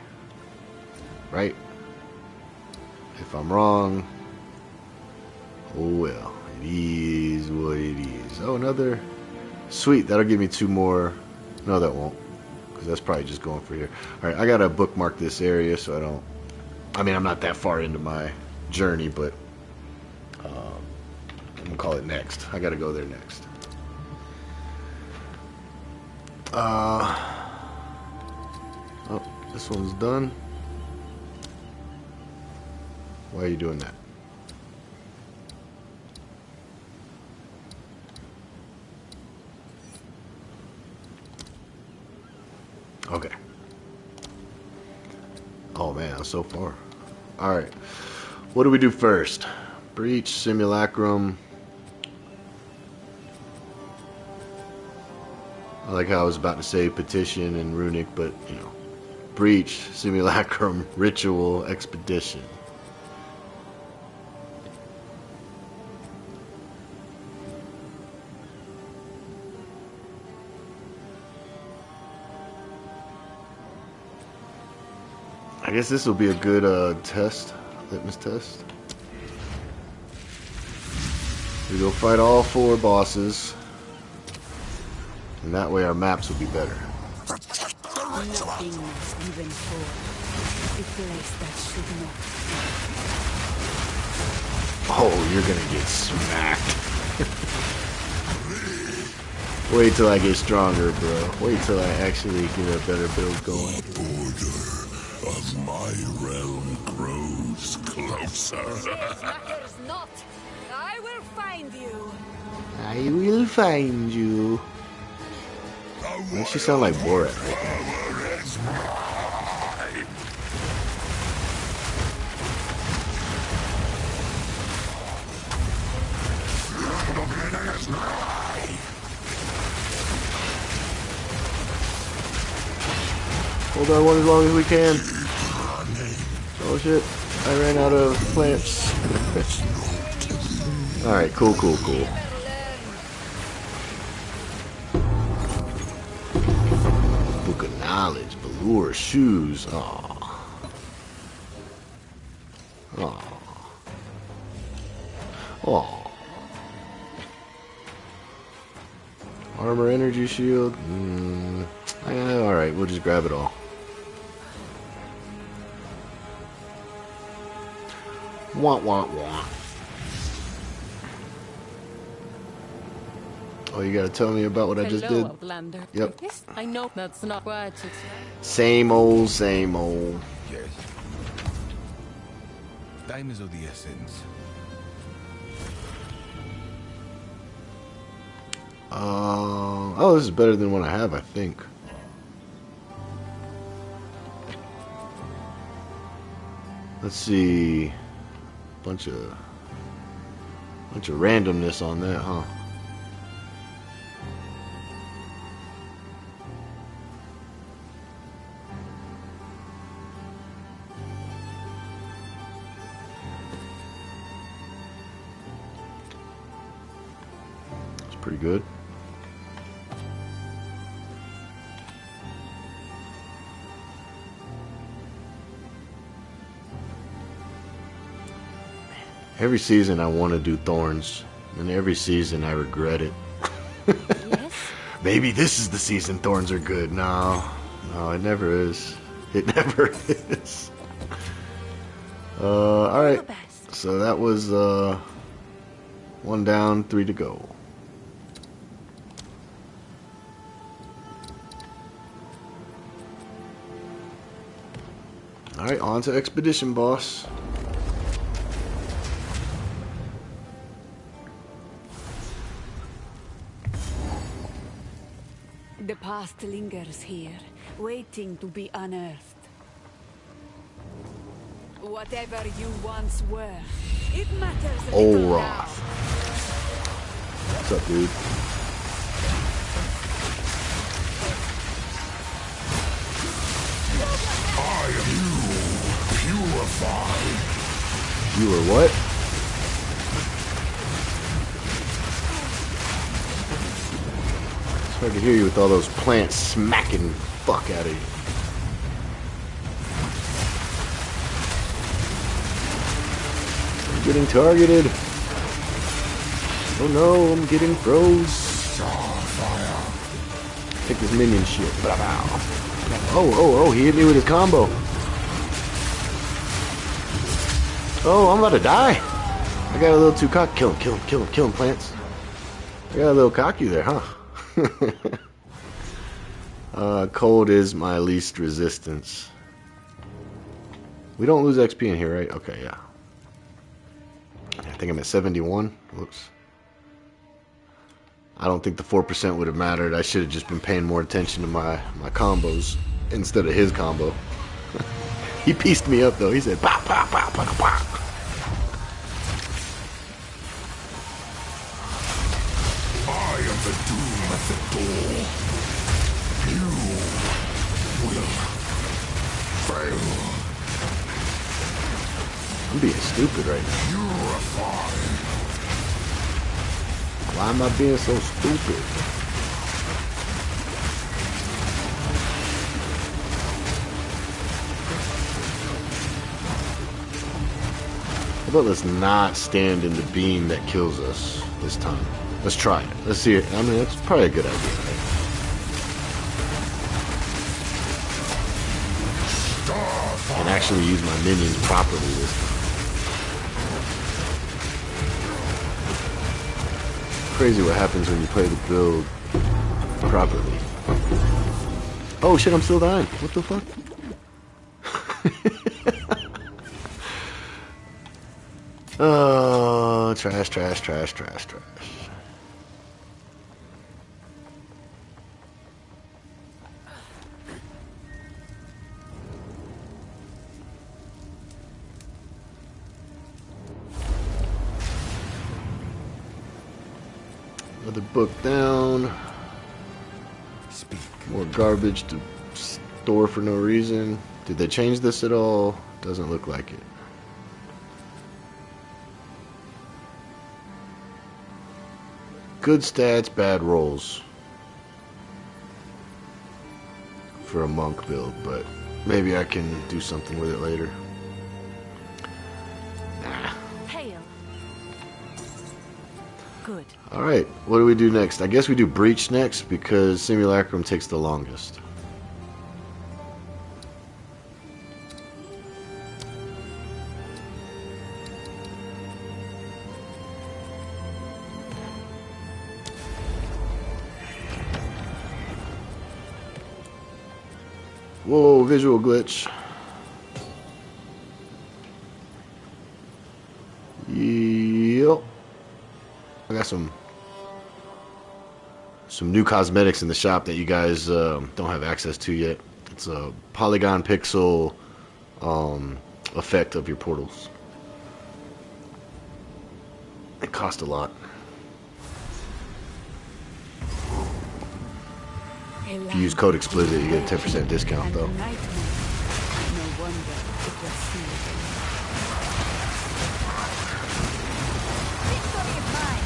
Right? If I'm wrong, oh well. It is what it is. Oh, another. Sweet, that'll give me 2 more. No, that won't. Because that's probably just going for here. Alright, I gotta bookmark this area so I don't. I mean, I'm not that far into my journey, but. I'm gonna call it next. I gotta go there next. Oh, this one's done. Why are you doing that? Okay. Oh man, so far. Alright. What do we do first? Breach, simulacrum. I like how I was about to say petition and runic, but you know. Breach, simulacrum, ritual, expedition. I guess this will be a good test, litmus test. We go fight all 4 bosses, and that way our maps will be better. Nothingness even for a place that should not. Oh, you're gonna get smacked. Wait till I get stronger, bro. Wait till I actually get a better build going. The border of my realm grows closer. Matters not. I will find you. I will find you. Makes you sound like Borat right now. Power is mine. Hold on one as long as we can. Oh shit, I ran out of plants. Alright, cool. Book of Knowledge, Velour Shoes. Aw. Armor, energy shield. Yeah, alright, we'll just grab it all. Wah. Oh, you gotta tell me about what I just did? Outlander. Yep. Yes, I know that's not what it's... Same old. Yes. Time is of the essence. Oh, this is better than what I have, I think. Let's see. Bunch of randomness on that, huh? It's pretty good. Every season I want to do Thorns, and every season I regret it. Yes? Maybe this is the season Thorns are good. No, it never is. It never is. Alright. So that was 1 down, 3 to go. Alright, on to Expedition, boss. The past lingers here, waiting to be unearthed. Whatever you once were, it matters a little now. Roth. What's up, dude? I am you, purified. You are what? It's hard to hear you with all those plants smacking fuck out of you. I'm getting targeted. Oh no, I'm getting froze. Take this minion shit. Oh, he hit me with his combo. Oh, I'm about to die. I got a little too cocky. Kill him, plants. I got a little cocky there, huh? Cold is my least resistance. We don't lose XP in here, right? Okay, yeah. I think I'm at 71. Whoops. I don't think the 4% would have mattered. I should have just been paying more attention to my combos instead of his combo. He pieced me up though. He said, "Pop, pop, pop, pop, pop." I am the doom at the door. You will fail. I'm being stupid right now. Purify. Why am I being so stupid? How about let's not stand in the beam that kills us this time? Let's try it. Let's see it. I mean, that's probably a good idea, right? And actually use my minions properly this time. Crazy what happens when you play the build properly. Oh shit, I'm still dying. What the fuck? Oh, trash. Another book down. Speak. More garbage to Thor for no reason. Did they change this at all? Doesn't look like it. Good stats, bad rolls for a monk build, but maybe I can do something with it later. Hail. Good. Alright, what do we do next? I guess we do Breach next because Simulacrum takes the longest. Whoa, visual glitch. Yep. I got some new cosmetics in the shop that you guys don't have access to yet. It's a polygon pixel effect of your portals. It cost a lot. If you use code Xsplzit, you get a 10% discount though. No wonder it was seen. Victory is mine.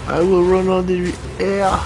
I will run on the air.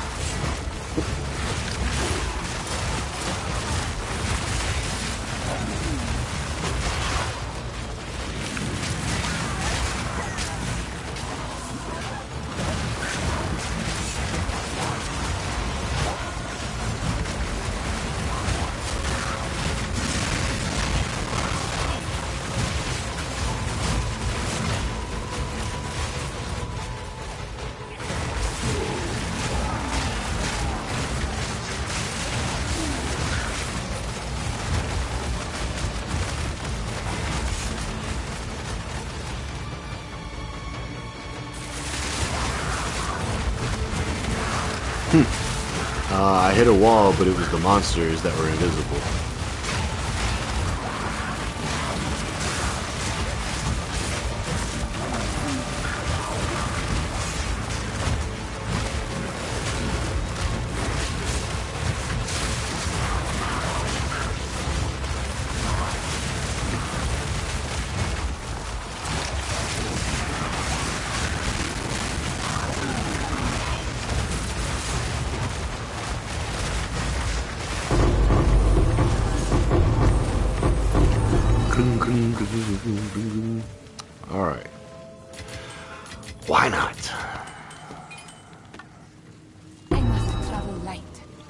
I hit a wall, but it was the monsters that were invisible. Alright. Why not? I must travel light.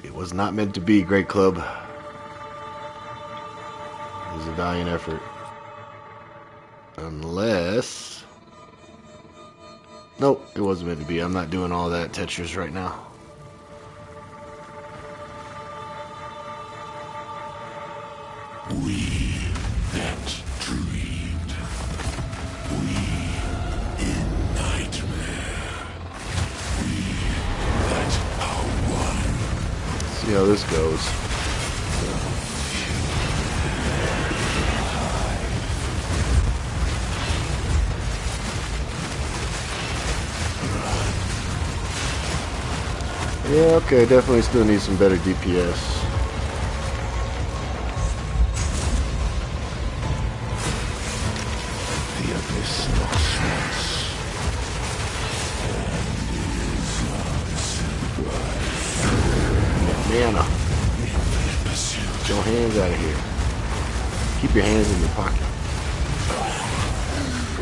It was not meant to be, Great Club. It was a valiant effort. Unless... Nope, it wasn't meant to be. I'm not doing all that Tetris right now. We that dreamed. We in nightmare. We that are one. See how this goes. Yeah, okay, definitely still need some better DPS. The abyss knocks once. Mana. Pursuit. Johanna. hands out of here. Keep your hands in your pocket.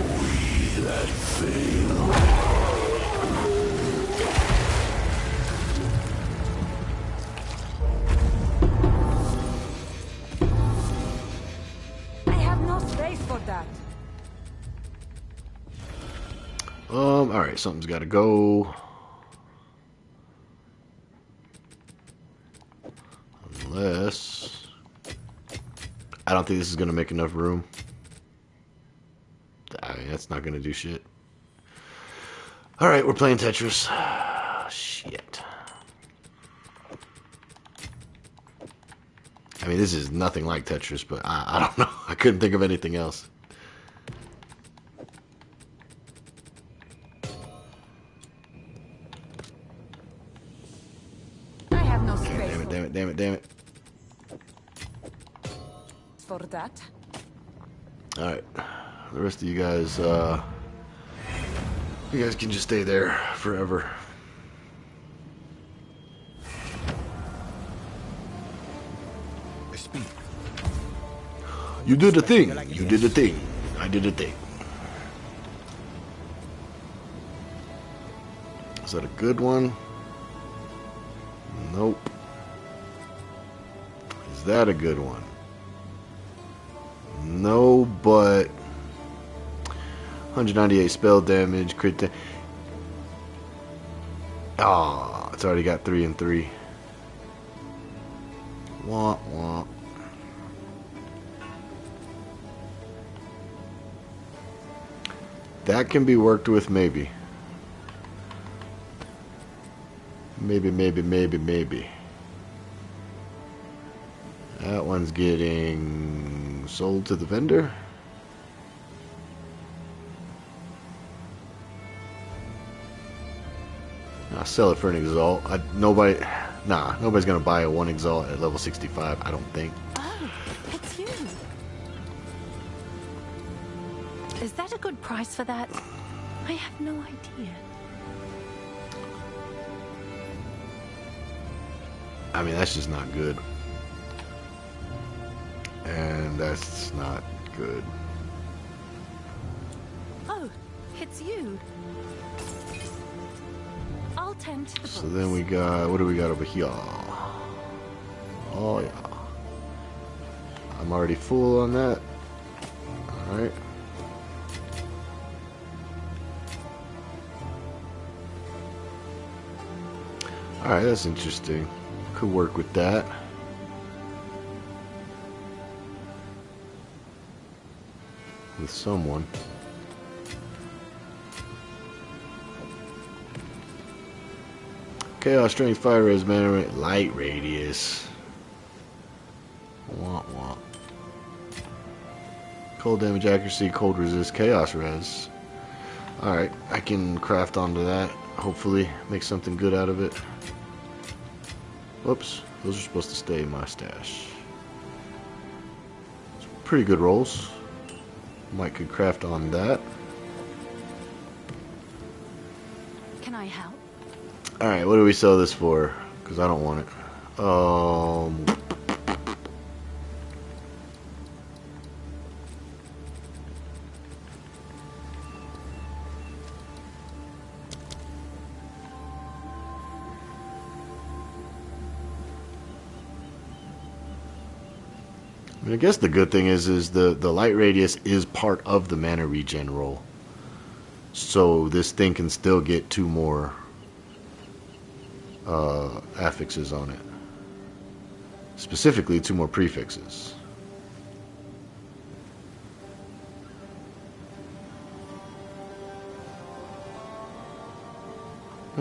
We that fail. I have no space for that. Alright, something's gotta go. Unless I don't think this is gonna make enough room. I mean, that's not gonna do shit. Alright, we're playing Tetris. Shit. I mean, this is nothing like Tetris, but I don't know. I couldn't think of anything else. I have no space Damn it. for that. Alright. The rest of you guys, you guys can just stay there forever. I speak. You did the thing. You did the thing. I did the thing. Is that a good one? Nope. Is that a good one? No, but 198 spell damage, crit. Ah, it's already got 3 and 3. Womp womp. That can be worked with, maybe. Maybe. That one's getting sold to the vendor. I'll sell it for an Exalt. Nobody's gonna buy a 1 Exalt at level 65, I don't think. Oh, it's you. Is that a good price for that? I have no idea. I mean, that's just not good. And that's not good. Oh, it's you. I'll tend to the So books. then we got, what do we got over here? Oh yeah. I'm already full on that. Alright. Alright, that's interesting. Could work with that. With someone. Chaos Strength, Fire Res, Mana, Light Radius. Womp womp. Cold Damage, Accuracy, Cold Resist, Chaos Res. Alright, I can craft onto that. Hopefully, make something good out of it. Whoops, those are supposed to stay in my stash. It's pretty good rolls. Might could craft on that. Can I help? Alright, what do we sell this for? Because I don't want it. I guess the good thing is the light radius is part of the mana regen roll. So this thing can still get 2 more affixes on it. Specifically 2 more prefixes.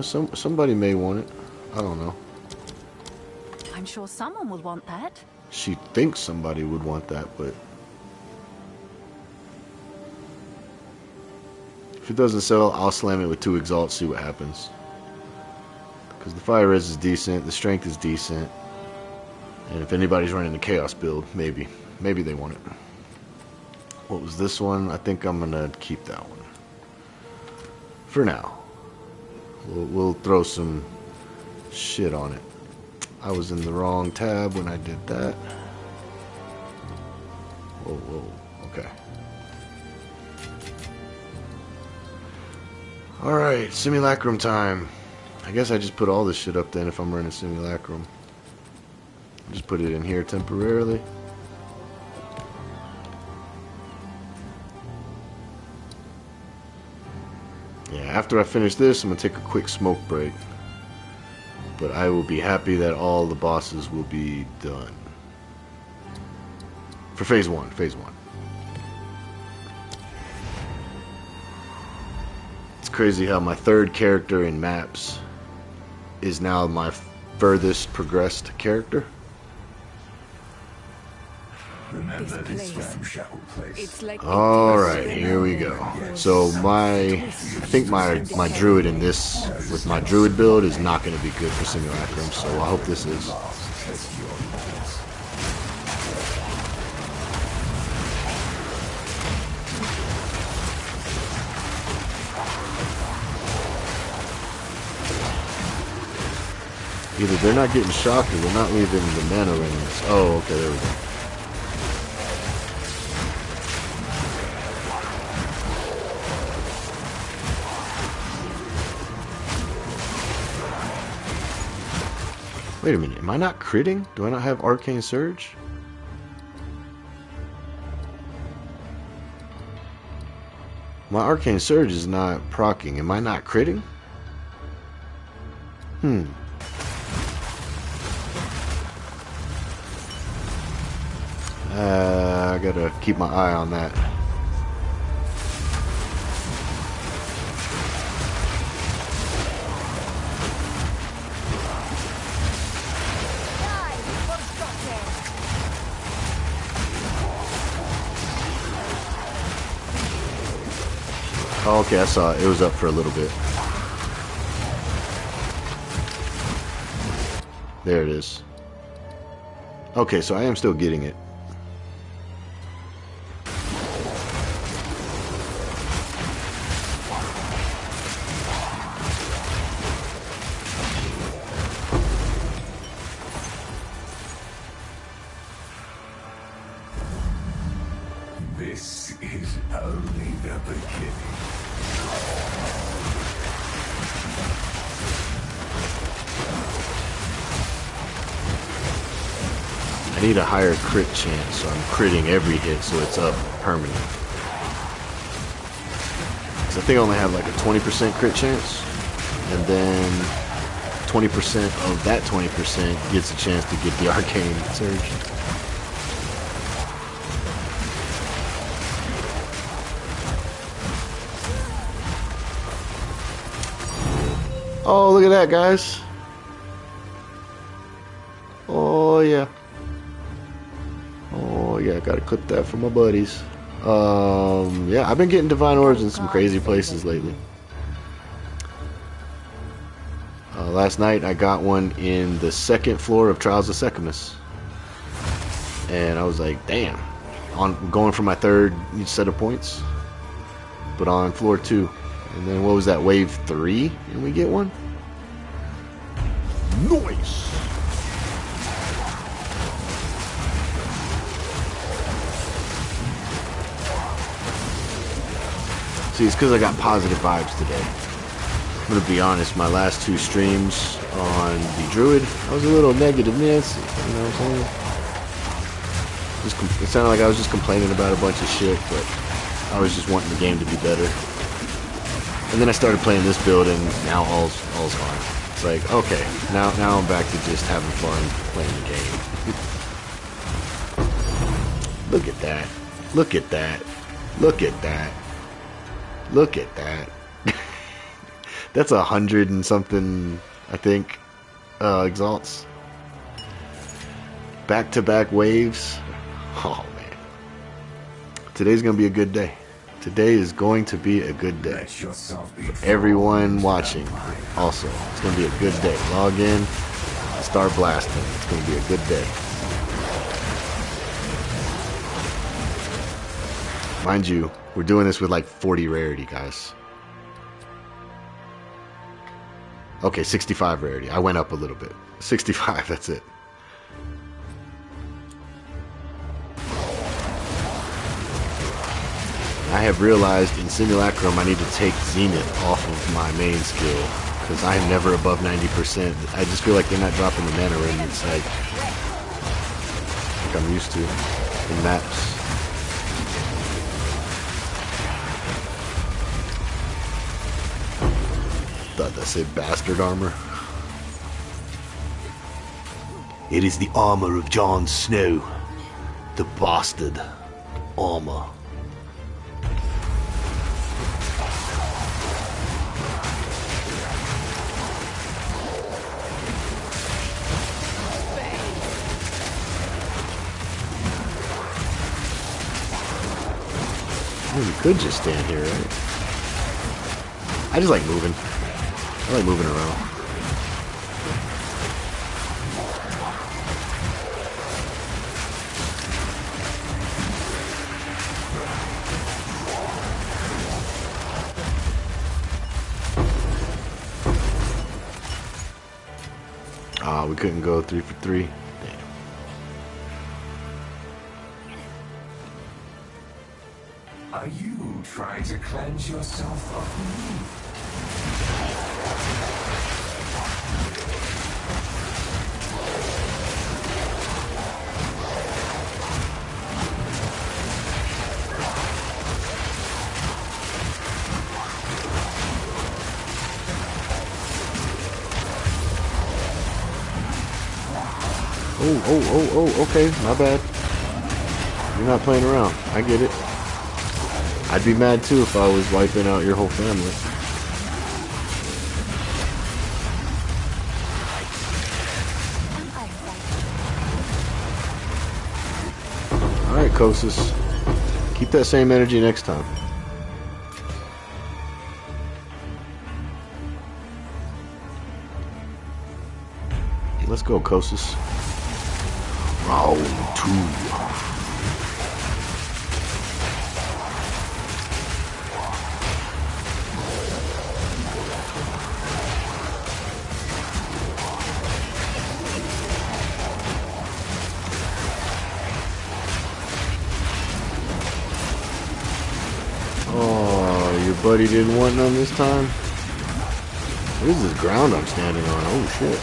Somebody may want it. I don't know. I'm sure someone will want that. She thinks somebody would want that, but if it doesn't sell, I'll slam it with 2 Exalts, see what happens. Because the Fire Res is decent, the Strength is decent, and if anybody's running the Chaos build, maybe they want it. What was this one? I think I'm gonna keep that one for now. We'll throw some shit on it. I was in the wrong tab when I did that. whoa. Okay. Alright, simulacrum time. I guess I just put all this shit up then if I'm running simulacrum. Just put it in here temporarily. Yeah, after I finish this, I'm going to take a quick smoke break. But I will be happy that all the bosses will be done. For phase 1, phase 1. It's crazy how my third character in maps is now my furthest progressed character. Remember this ramshackle place. It's like Alright, here we go. So I think my druid in this, with my druid build, is not going to be good for simulacrum, so I hope this is. Either they're not getting shocked or they're not leaving the mana rings. Oh, okay, there we go. Wait a minute, am I not critting? Do I not have Arcane Surge? My Arcane Surge is not proccing. Am I not critting? I gotta keep my eye on that. Oh, okay, I saw it. It was up for a little bit. There it is. Okay, so I am still getting it. This is only the beginning. I need a higher crit chance, so I'm critting every hit so it's up permanent. Because I think I only have like a 20% crit chance, and then 20% of that 20% gets a chance to get the Arcane Surge. Oh, look at that, guys. Oh, yeah. Oh, yeah, gotta clip that for my buddies. Yeah, I've been getting Divine Orbs in some crazy places lately. Last night, I got one in the second floor of Trials of Secumus. And I was like, damn. Going for my third set of points. But on floor 2. And then what was that, wave 3? And we get one? Nice! See, it's because I got positive vibes today. I'm going to be honest, my last 2 streams on the Druid, I was a little negative Nancy, you know what I'm saying? It sounded like I was just complaining about a bunch of shit, but I was just wanting the game to be better. And then I started playing this build, and now all's fine. It's like, okay, now I'm back to just having fun playing the game. Look at that. Look at that. Look at that. Look at that. That's 100 and something, I think, exalts. Back-to-back waves. Oh, man. Today's going to be a good day. Today is going to be a good day. For everyone watching, also, it's going to be a good day. Log in, start blasting. It's going to be a good day. Mind you, we're doing this with like 40 rarity, guys. Okay, 65 rarity. I went up a little bit. 65, that's it. have realized in Simulacrum I need to take Zenith off of my main skill because I am never above 90%. I just feel like they're not dropping the mana remnants like I'm used to in maps. Thought that said bastard armor. It is the armor of Jon Snow, the bastard armor. We could just stand here, right? I just like moving. I like moving around. Ah, we couldn't go 3 for 3. Damn. Are you trying to cleanse yourself of me? Oh, okay, my bad. You're not playing around. I get it. I'd be mad too if I was wiping out your whole family. Alright, Kosis. Keep that same energy next time. Let's go, Kosis. Round 2. Oh, your buddy didn't want none this time? What is this ground I'm standing on? Oh shit.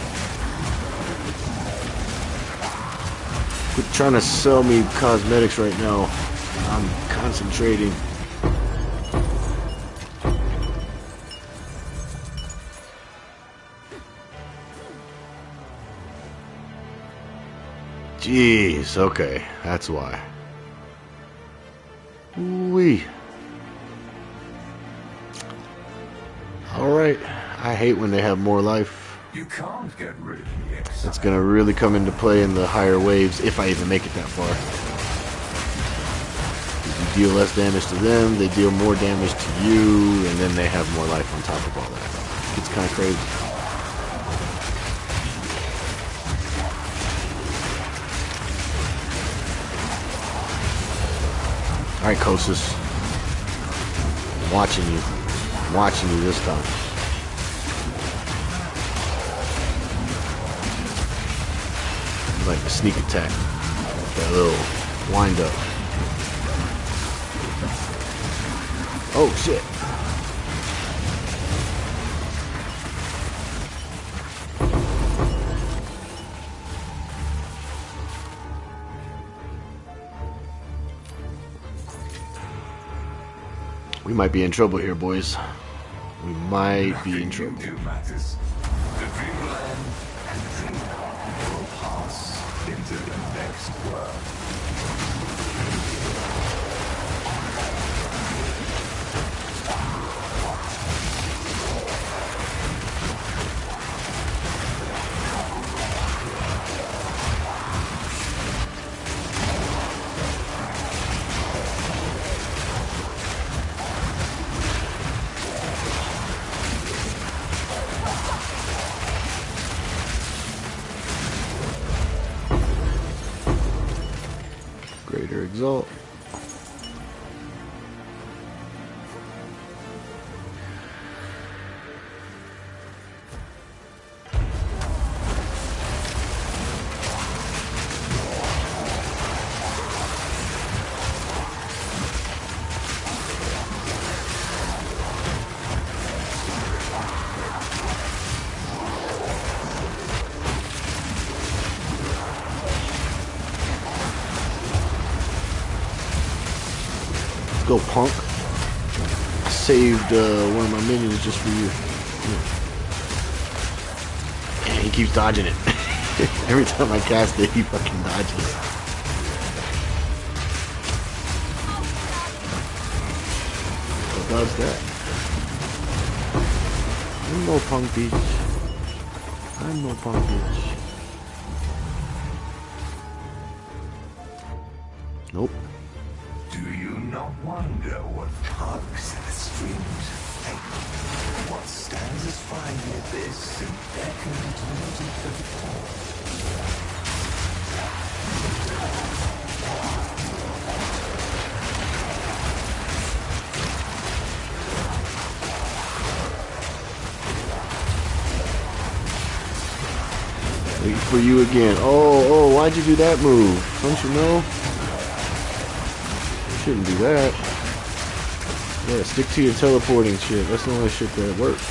Quit trying to sell me cosmetics right now. I'm concentrating. Jeez, okay, that's why. Wee. Alright, I hate when they have more life. You can't get rid of the Exile. That's gonna really come into play in the higher waves if I even make it that far. You deal less damage to them, they deal more damage to you, and then they have more life on top of all that. It's kind of crazy. Alright, Kosis. I'm watching you. I'm watching you this time. Like a sneak attack. That little wind up. Oh shit. We might be in trouble here, boys. We might be in trouble. Nothing you do matters. The dreamland and dreamland will pass into the next world. Greater Exalt. go, punk. I saved one of my minions just for you. Yeah, he keeps dodging it. Every time I cast it, he fucking dodges. What does that? I'm no punk bitch. I'm no punk bitch. Nope. Do you not wonder what tugs at the strings? What stands as fine with this and beckons to Wait for you again. Oh, why'd you do that move? Don't you know? You shouldn't do that. Yeah, stick to your teleporting shit. That's the only shit that works.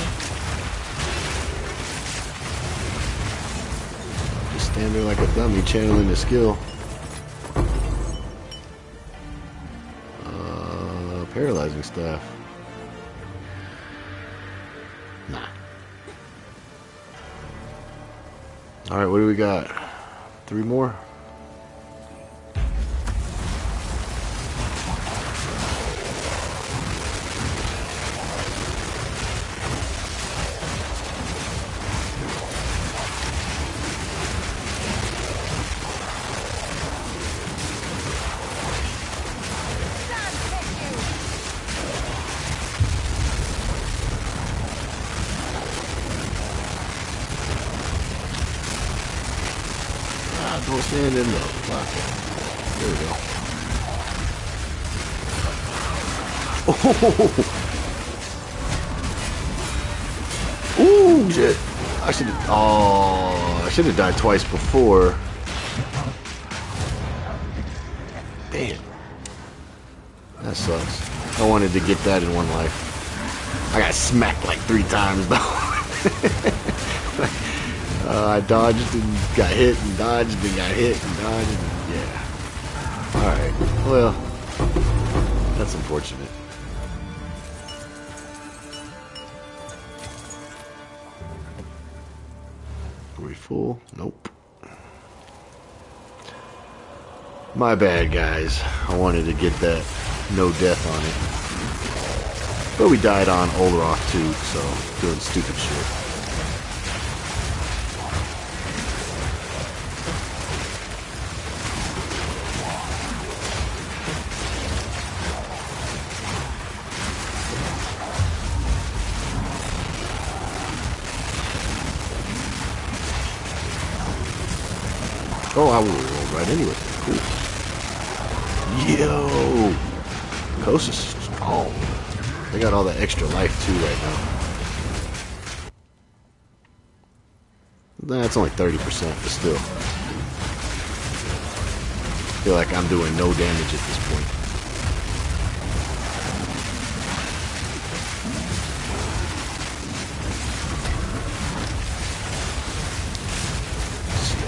Just stand there like a dummy channeling the skill. Paralyzing staff. Nah. Alright, what do we got? 3 more? Don't stand in the pocket. There we go. Oh! Ooh, shit. I should have. Oh, I should have died twice before. Damn. That sucks. I wanted to get that in one life. I got smacked like 3 times though. I dodged and got hit and dodged and got hit and dodged and yeah. Alright, well, that's unfortunate. Are we full? Nope. My bad, guys. I wanted to get that no death on it. But we died on Olroth too, so doing stupid shit. Oh, I will roll right anyway. Cool. Yo! Coast is strong. They got all the extra life too right now. That's only 30%, but still. I feel like I'm doing no damage at this point.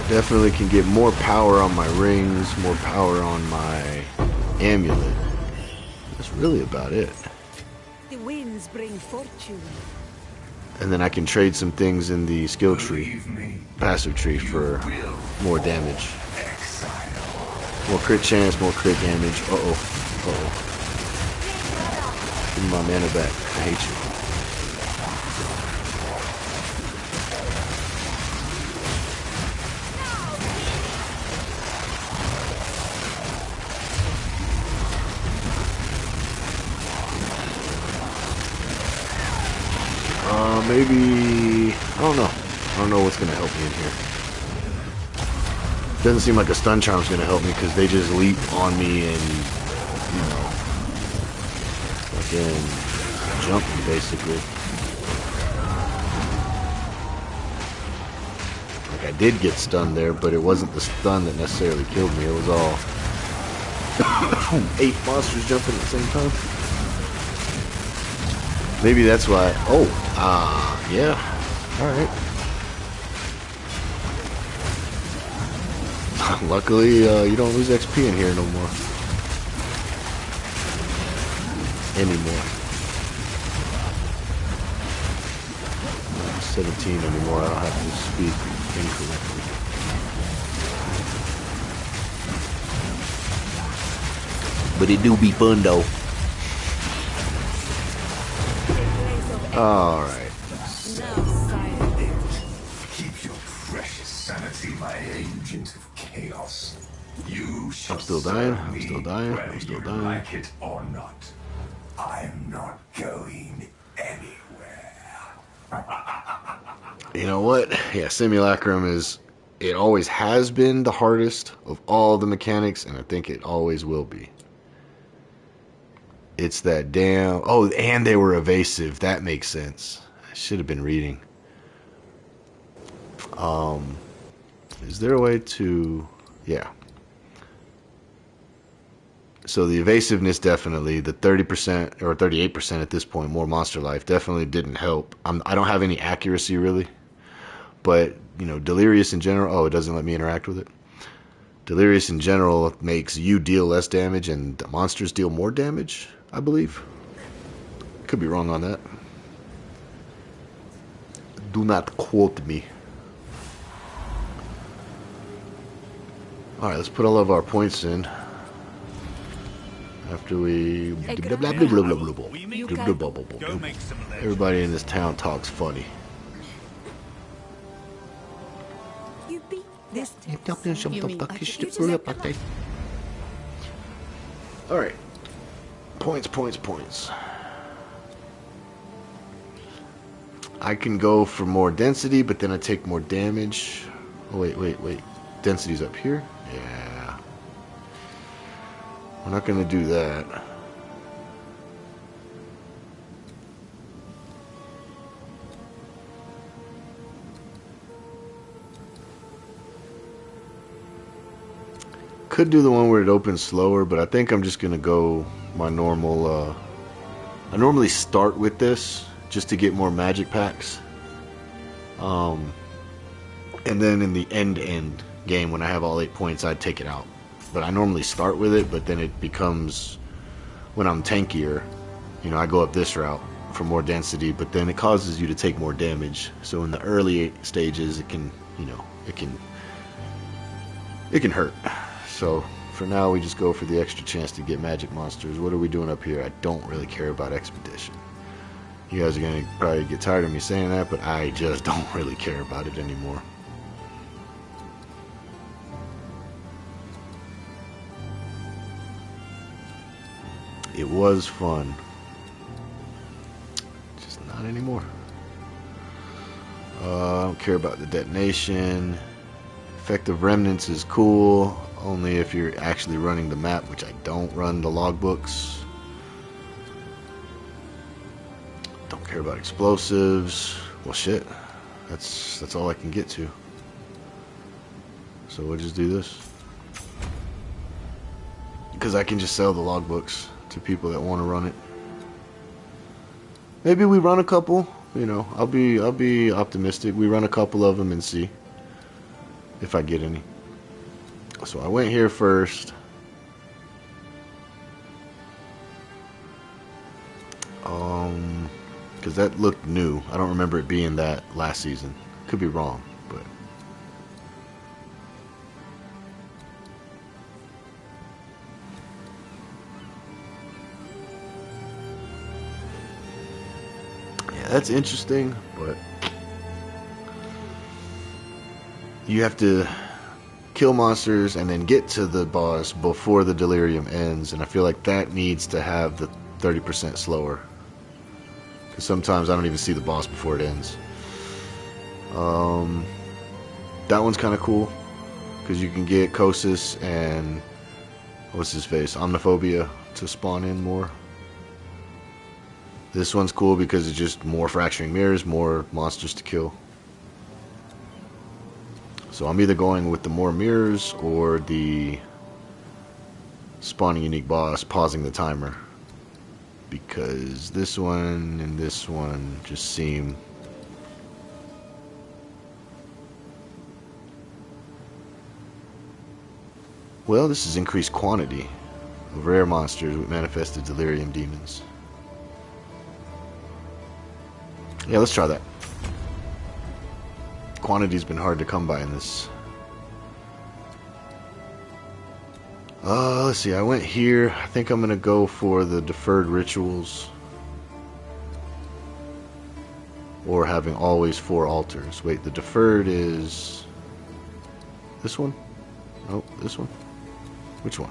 Definitely can get more power on my rings, more power on my amulet. That's really about it. The winds bring fortune. And then I can trade some things in the skill tree, passive tree, for more damage. More crit chance, more crit damage. Uh-oh. Uh-oh. Give me my mana back. I hate you. Maybe, I don't know. I don't know what's going to help me in here. Doesn't seem like a stun charm's going to help me because they just leap on me and, you know, fucking jump me basically. Like I did get stunned there, but it wasn't the stun that necessarily killed me. It was all 8 monsters jumping at the same time. Maybe that's why. Oh, yeah. Alright. Luckily, you don't lose XP in here no more. anymore. Not 17 anymore. I don't have to speak incorrectly. But it do be fun though. Alright. Keep your precious sanity, my agent of chaos. You shall I'm still dying. serve I'm me still dying. whether I'm still you dying. like it or not. I'm not going anywhere. You know what? Yeah, Simulacrum is... It always has been the hardest of all the mechanics, and I think it always will be. It's that damn... Oh, and they were evasive. That makes sense. I should have been reading. Is there a way to... Yeah. So the evasiveness definitely, the 30% or 38% at this point, more monster life, definitely didn't help. I don't have any accuracy really, but you know, Delirious in general. Oh, it doesn't let me interact with it. Delirious in general makes you deal less damage and the monsters deal more damage, I believe. Could be wrong on that. Do not quote me. Alright, let's put all of our points in. After we... Everybody in this town talks funny. You beat this. Alright. Points, points, points. I can go for more density, but then I take more damage. Oh, wait. Density's up here? Yeah. We're not going to do that. Could do the one where it opens slower, but I think I'm just going to go my normal... I normally start with this just to get more magic packs. And then in the end game, when I have all 8 points, I'd take it out. But I normally start with it, but then it becomes, when I'm tankier, you know, I go up this route for more density, but then it causes you to take more damage. So in the early stages, it can, you know, it can hurt. So for now, we just go for the extra chance to get magic monsters. What are we doing up here? I don't really care about Expedition. You guys are going to probably get tired of me saying that, but I just don't really care about it anymore. It was fun. Just not anymore. I don't care about the detonation. Effective remnants is cool, only if you're actually running the map, which I don't run the logbooks. Don't care about explosives. Well, shit. That's all I can get to. So we'll just do this. Because I can just sell the logbooks to people that want to run it. Maybe we run a couple, you know, I'll be optimistic. We run a couple of them and see if I get any. So I went here first. Because that looked new. I don't remember it being that last season. Could be wrong, but that's interesting, but you have to kill monsters and then get to the boss before the delirium ends, and I feel like that needs to have the 30% slower, because sometimes I don't even see the boss before it ends. That one's kind of cool because you can get Kosis and what's his face, Omniphobia, to spawn in more. This one's cool because it's just more fracturing mirrors, more monsters to kill. So I'm either going with the more mirrors or the spawning unique boss, pausing the timer. Because this one and this one just seem... Well, this is increased quantity of rare monsters with manifested delirium demons. Yeah, let's try that. Quantity's been hard to come by in this. Let's see. I went here. I think I'm gonna go for the deferred rituals, or having always 4 altars. Wait, the deferred is this one? Oh, this one. Which one?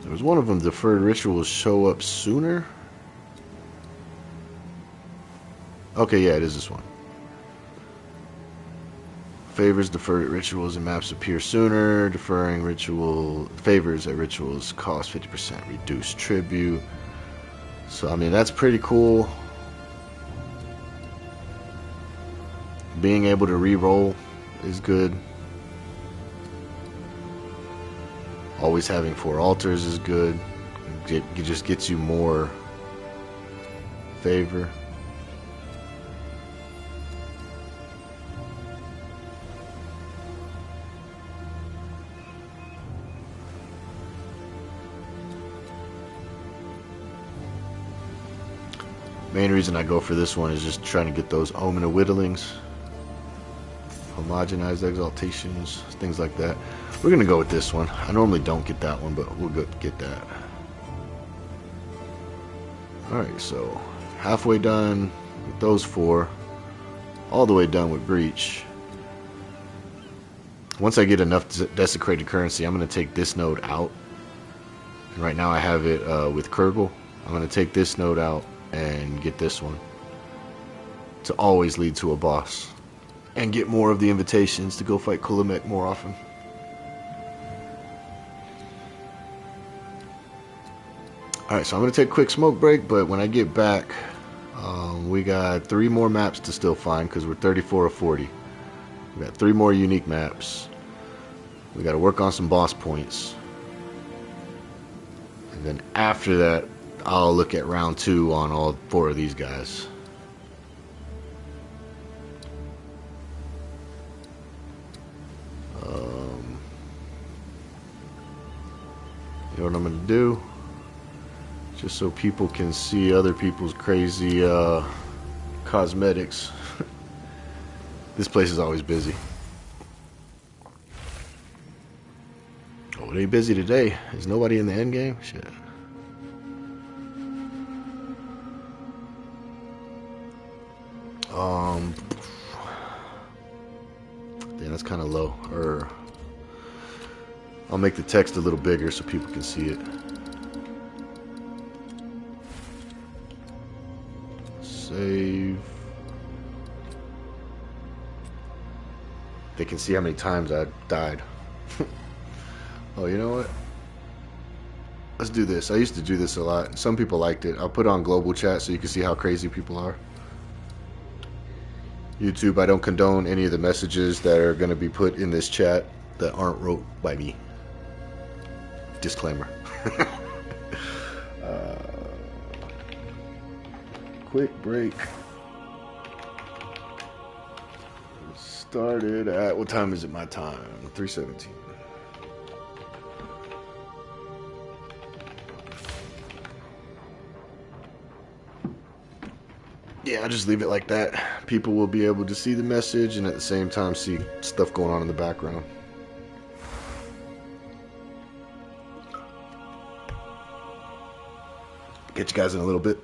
There was one of them. Deferred rituals show up sooner. Okay, yeah, it is this one. Favors deferred rituals and maps appear sooner. Deferring ritual favors at rituals cost 50% reduced tribute. So I mean that's pretty cool. Being able to re-roll is good. Always having 4 altars is good. It just gets you more favor. Main reason I go for this one is just trying to get those Omen of Whittlings, homogenized exaltations, things like that. We're gonna go with this one. I normally don't get that one, but we'll get that. Alright, so halfway done with those 4, all the way done with Breach. Once I get enough desecrated currency, I'm gonna take this node out. And right now I have it with Kurgle. I'm gonna take this node out and get this one to always lead to a boss and get more of the invitations to go fight Kulamek more often. Alright, so I'm going to take a quick smoke break, but when I get back, we got 3 more maps to still find because we're 34 of 40. We got 3 more unique maps. We got to work on some boss points. And then after that, I'll look at round 2 on all 4 of these guys. You know what I'm gonna do? Just so people can see other people's crazy cosmetics. This place is always busy. Oh, they busy today. Is nobody in the end game? Shit. Damn, that's kind of low. I'll make the text a little bigger so people can see it. Save. They can see how many times I died. Oh, you know what? Let's do this. I used to do this a lot. Some people liked it. I'll put on global chat so you can see how crazy people are. YouTube, I don't condone any of the messages that are going to be put in this chat that aren't wrote by me. Disclaimer. Quick break. Started at, what time is it my time? 3:17. Yeah, I'll just leave it like that. People will be able to see the message and at the same time see stuff going on in the background. Get you guys in a little bit.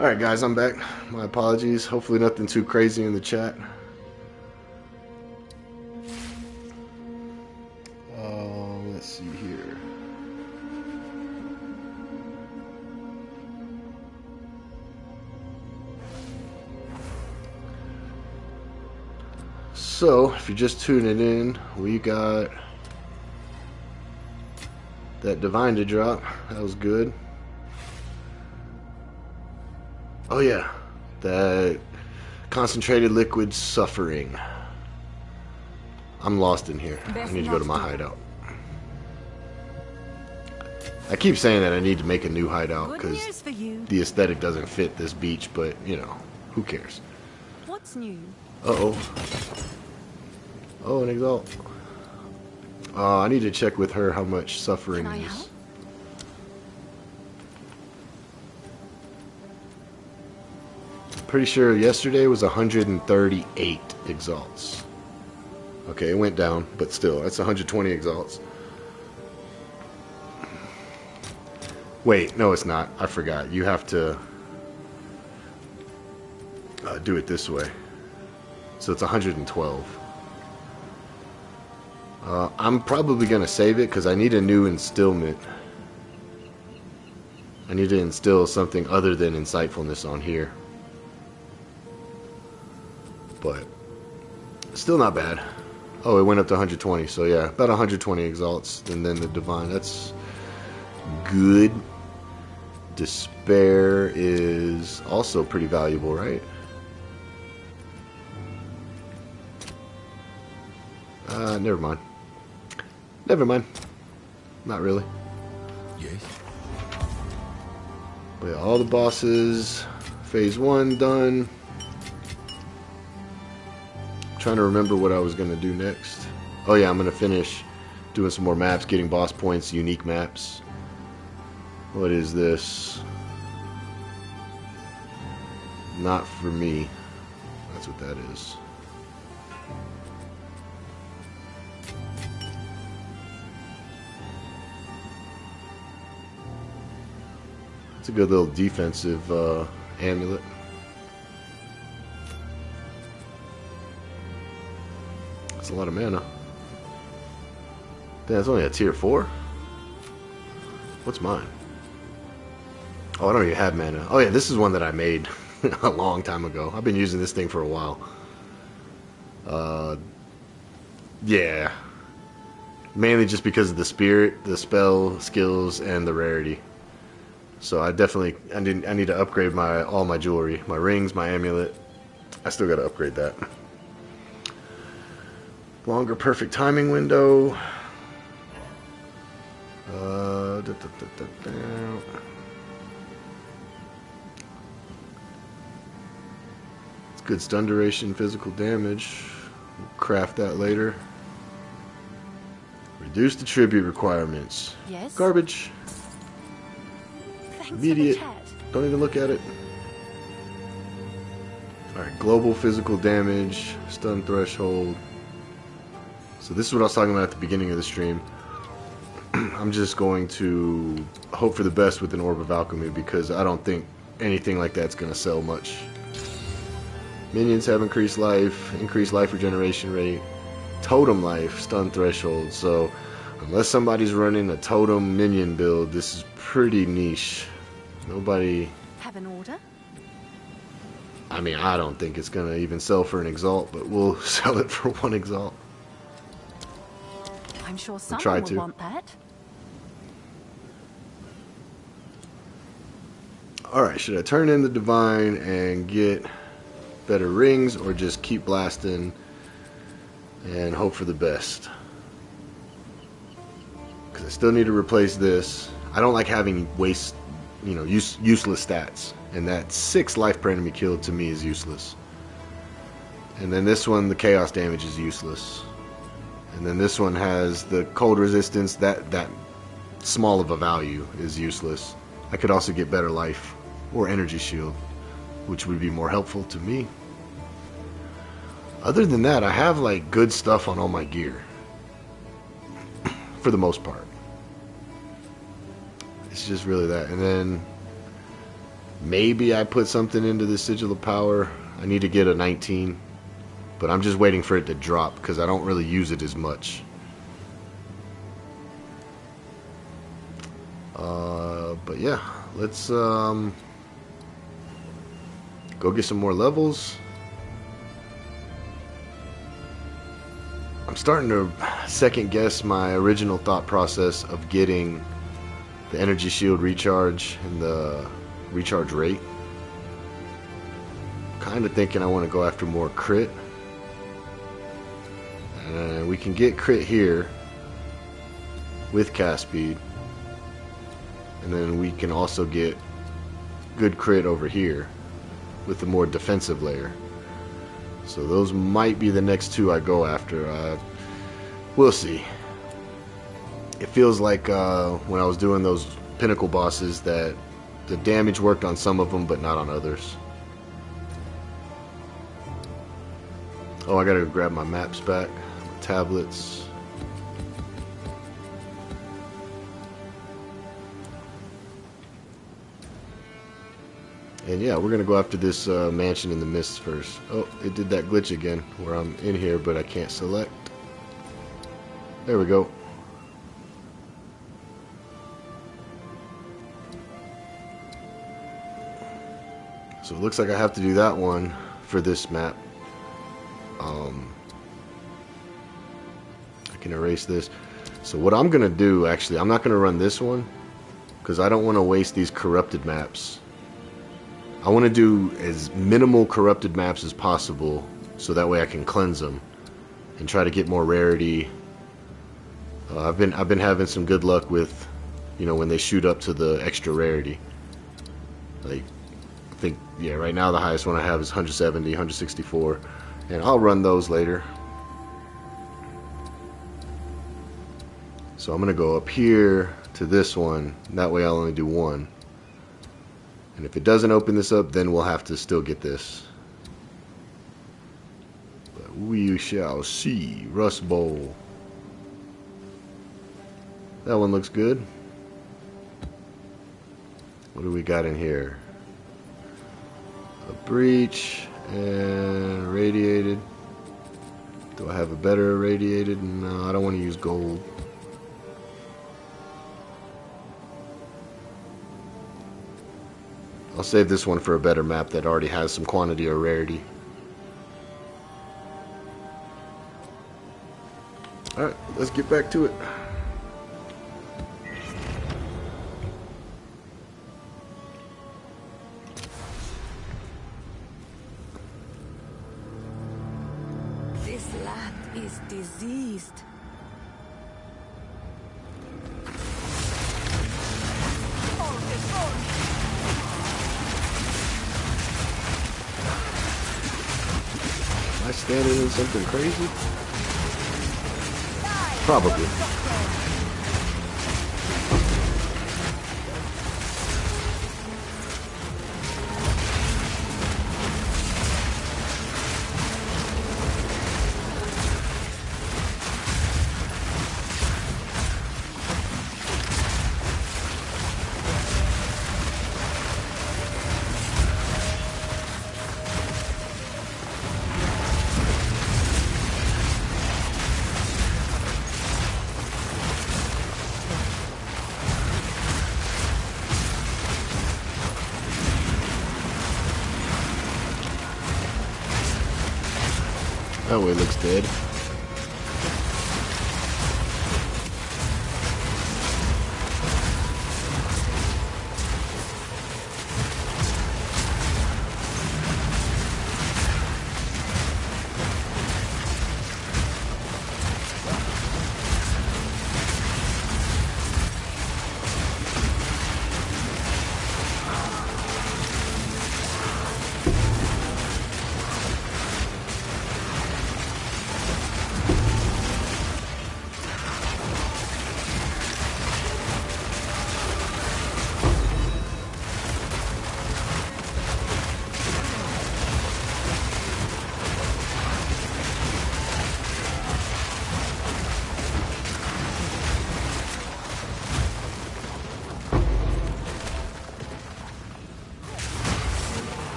Alright guys, I'm back. My apologies. Hopefully nothing too crazy in the chat. Let's see here. So, if you're just tuning in, we got that Divine to drop. That was good. Oh yeah, that Concentrated Liquid Suffering. I'm lost in here. I need to go to my hideout. I keep saying that I need to make a new hideout because the aesthetic doesn't fit this beach, but you know, who cares? What's new? Uh-oh. Oh, an Exile. I need to check with her how much suffering Can I is. help? Pretty sure yesterday was 138 exalts. Okay, it went down, but still, that's 120 exalts. Wait, no it's not. I forgot. You have to do it this way. So it's 112. I'm probably going to save it because I need a new instillment. I need to instill something other than insightfulness on here. But still not bad. Oh, it went up to 120. So yeah, about 120 exalts. And then the divine. That's good. Despair is also pretty valuable, right? Never mind. Never mind. Not really. Yes. But yeah, all the bosses. Phase 1 done. Trying to remember what I was going to do next. Oh yeah, I'm going to finish doing some more maps, getting boss points, unique maps. What is this? Not for me. That's what that is. It's a good little defensive amulet. That's a lot of mana. Damn, it's only a tier 4? What's mine? Oh, I don't even have mana. Oh yeah, this is one that I made a long time ago. I've been using this thing for a while. Yeah. Mainly just because of the spirit, the spell, skills, and the rarity. So I need to upgrade all my jewelry. My rings, my amulet. I still gotta upgrade that. Longer perfect timing window. It's good stun duration, physical damage. We'll craft that later. Reduce the tribute requirements. Yes. Garbage. Thanks Immediate. for the chat. Don't even look at it. Alright, global physical damage, stun threshold. So this is what I was talking about at the beginning of the stream. I'm just going to hope for the best with an Orb of Alchemy because I don't think anything like that's going to sell much. Minions have increased life regeneration rate, totem life, stun threshold. So unless somebody's running a totem minion build, this is pretty niche. Nobody... Have an order? I mean, I don't think it's going to even sell for an Exalt, but we'll sell it for 1 Exalt. I'm sure try someone will to. want that. Alright, should I turn in the Divine and get better rings, or just keep blasting and hope for the best? Because I still need to replace this. I don't like having useless stats. And that 6 life per enemy killed to me is useless. And then this one, the chaos damage is useless. And then this one has the cold resistance. That small of a value is useless. I could also get better life or energy shield, which would be more helpful to me. Other than that, I have like good stuff on all my gear. For the most part. It's just really that. And then Maybe I put something into the Sigil of Power. I need to get a 19. But I'm just waiting for it to drop because I don't really use it as much. But yeah, let's go get some more levels. I'm starting to second guess my original thought process of getting the energy shield recharge and the recharge rate. Kind of thinking I want to go after more crit. We can get crit here with cast speed. And then we can also get good crit over here with the more defensive layer. So those might be the next two I go after. We'll see. It feels like when I was doing those pinnacle bosses that the damage worked on some of them but not on others. Oh, I gotta go grab my maps back. Tablets. And yeah, we're gonna go after this mansion in the mist first. Oh, it did that glitch again where I'm in here but I can't select. There we go. So it looks like I have to do that one for this map. I can erase this. So what I'm gonna do, actually, I'm not gonna run this one because I don't want to waste these corrupted maps. I want to do as minimal corrupted maps as possible so that way I can cleanse them and try to get more rarity. I've been having some good luck with, you know, when they shoot up to the extra rarity. Like, I think, yeah, right now the highest one I have is 170, 164, and I'll run those later. So I'm gonna go up here to this one. That way I'll only do one. And if it doesn't open this up, then we'll have to still get this. But we shall see. Rust Bowl. That one looks good. What do we got in here? A breach and radiated. Do I have a better irradiated? No, I don't want to use gold. I'll save this one for a better map that already has some quantity or rarity. Alright, let's get back to it. This land is diseased. Am I standing in something crazy? Probably. That way looks dead.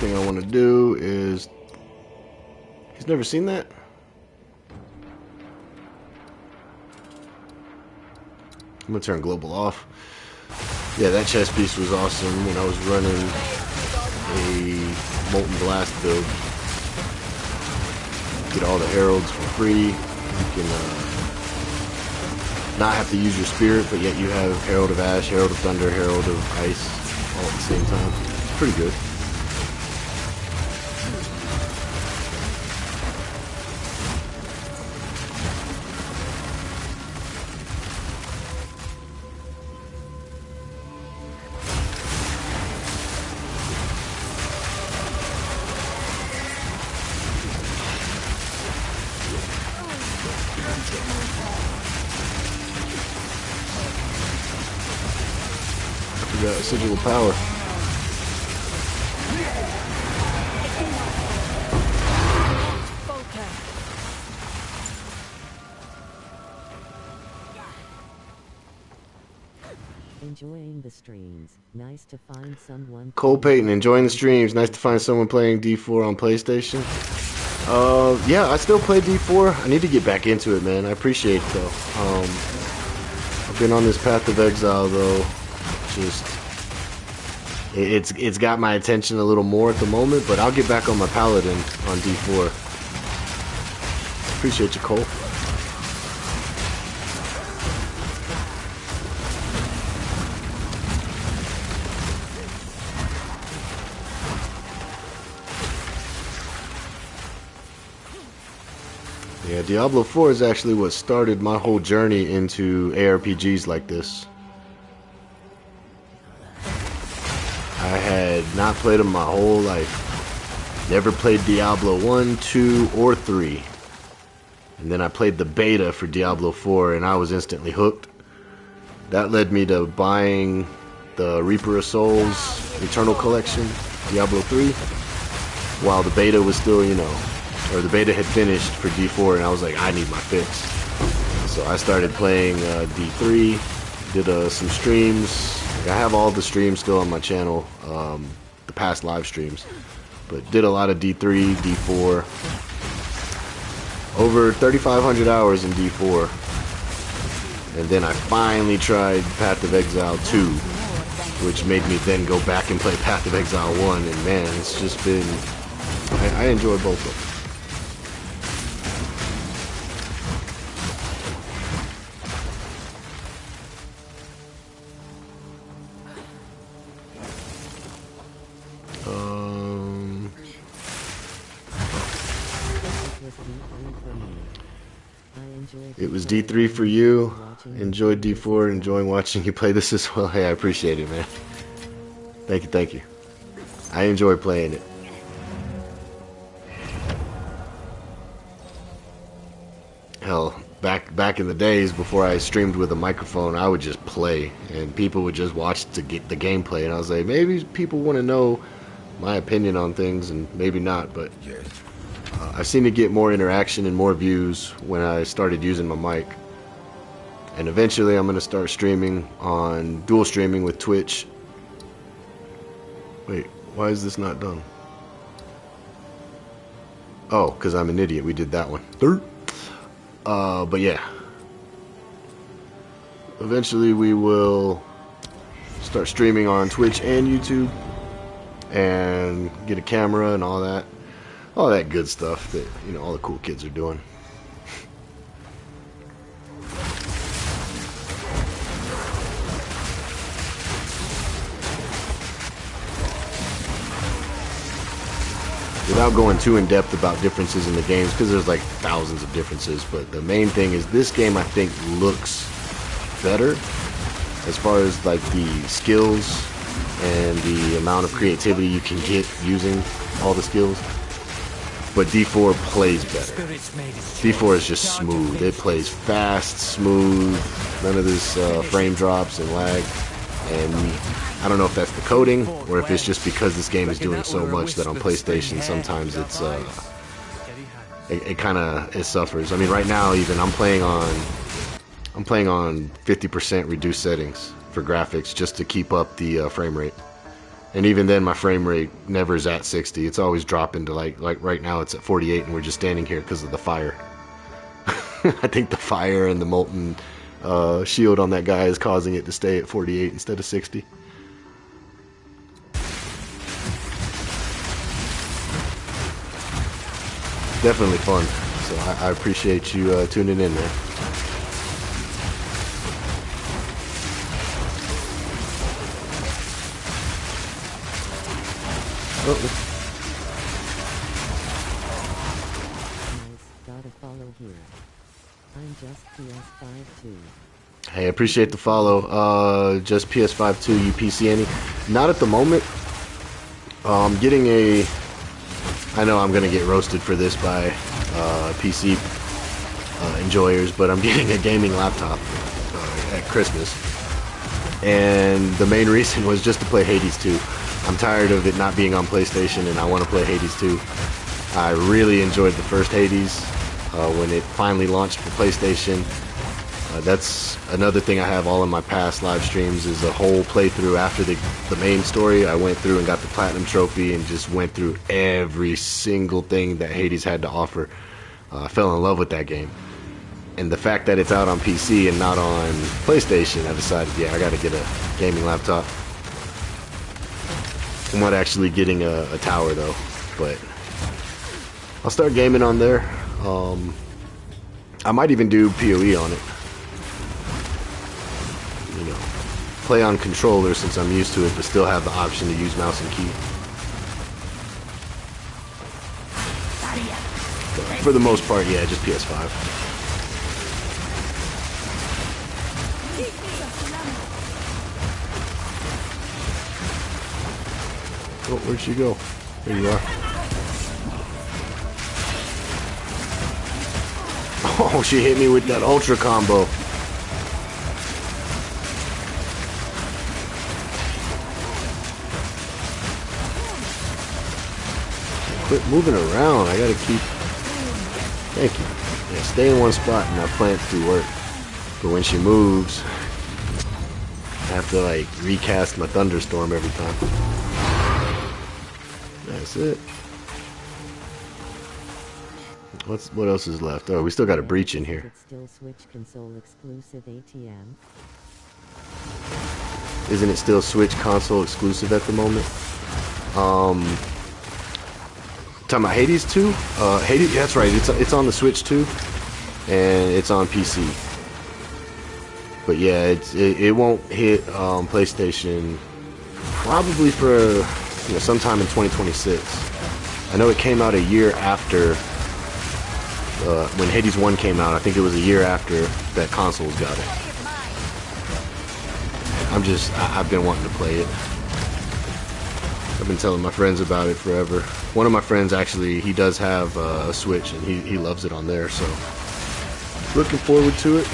thing I want to do is... He's never seen that? I'm gonna turn global off. Yeah, that chest piece was awesome when I was running a Molten Blast build. Get all the heralds for free. You can not have to use your spirit, but yet you have Herald of Ash, Herald of Thunder, Herald of Ice all at the same time. It's pretty good. Sigil of power. Enjoying the streams. Nice to find someone. Cole Payton, enjoying the streams. Nice to find someone playing D4 on PlayStation. Yeah, I still play D4. I need to get back into it, man. I appreciate it though. I've been on this path of exile though. Just it's got my attention a little more at the moment, but I'll get back on my paladin on D4. Appreciate you, Cole. Yeah, Diablo 4 is actually what started my whole journey into ARPGs like this. I had not played them my whole life. Never played Diablo 1, 2, or 3. And then I played the beta for Diablo 4 and I was instantly hooked. That led me to buying the Reaper of Souls Eternal Collection, Diablo 3, while the beta was still, you know, or the beta had finished for D4 and I was like, I need my fix. So I started playing D3, did some streams. I have all the streams still on my channel, the past live streams, but did a lot of D3, D4, over 3,500 hours in D4, and then I finally tried Path of Exile 2, which made me then go back and play Path of Exile 1, and man, it's just been, I enjoy both of them. It was D3 for you. Enjoyed D4, enjoying watching you play this as well. Hey, I appreciate it, man. Thank you, thank you. I enjoy playing it. Hell, back in the days before I streamed with a microphone, I would just play, and people would just watch to get the gameplay, and I was like, maybe people want to know my opinion on things, and maybe not, but I seem to get more interaction and more views when I started using my mic. And eventually I'm going to start streaming on dual streaming with Twitch. Wait, why is this not done? Oh, because I'm an idiot. We did that one. But yeah. Eventually we will start streaming on Twitch and YouTube. And get a camera and all that. All that good stuff that, you know, all the cool kids are doing. Without going too in depth about differences in the games, because there's like thousands of differences, but the main thing is this game I think looks better as far as like the skills and the amount of creativity you can get using all the skills. But D4 plays better. D4 is just smooth. It plays fast, smooth, none of this frame drops and lag. And I don't know if that's the coding or if it's just because this game is doing so much that on PlayStation sometimes it's it suffers. I mean, right now even I'm playing on 50% reduced settings for graphics just to keep up the frame rate. And even then, my frame rate never is at 60. It's always dropping to like right now it's at 48, and we're just standing here because of the fire. I think the fire and the molten shield on that guy is causing it to stay at 48 instead of 60. Definitely fun. So I appreciate you tuning in, man. Oh. Nice, gotta follow here. I'm just PS5 too. Hey, I appreciate the follow. Just PS5 too, you PC any? Not at the moment. Getting a... I know I'm gonna get roasted for this by PC enjoyers, but I'm getting a gaming laptop at Christmas. And the main reason was just to play Hades 2. I'm tired of it not being on PlayStation, and I want to play Hades 2. I really enjoyed the first Hades when it finally launched for PlayStation. That's another thing I have all in my past live streams is a whole playthrough after the main story. I went through and got the Platinum Trophy and just went through every single thing that Hades had to offer. I fell in love with that game. And the fact that it's out on PC and not on PlayStation, I decided, yeah, I gotta get a gaming laptop. I'm not actually getting a tower though, but I'll start gaming on there. I might even do PoE on it. You know, play on controller since I'm used to it, but still have the option to use mouse and key. But for the most part, yeah, just PS5. Oh, where'd she go? There you are. Oh, she hit me with that ultra combo. Quit moving around. I gotta keep... Thank you. Yeah, stay in one spot and our plants do work. But when she moves, I have to like recast my thunderstorm every time. That's it. What else is left? Oh, we still got a breach in here. It's still Switch console exclusive ATM. Isn't it still Switch console exclusive at the moment? Talking about Hades 2? Hades, that's right. It's on the Switch too, and it's on PC. But yeah, it won't hit PlayStation probably for sometime in 2026. I know it came out a year after when Hades 1 came out. I think it was a year after that consoles got it. I've been wanting to play it. I've been telling my friends about it forever. One of my friends actually, he does have a Switch and he loves it on there, so looking forward to it.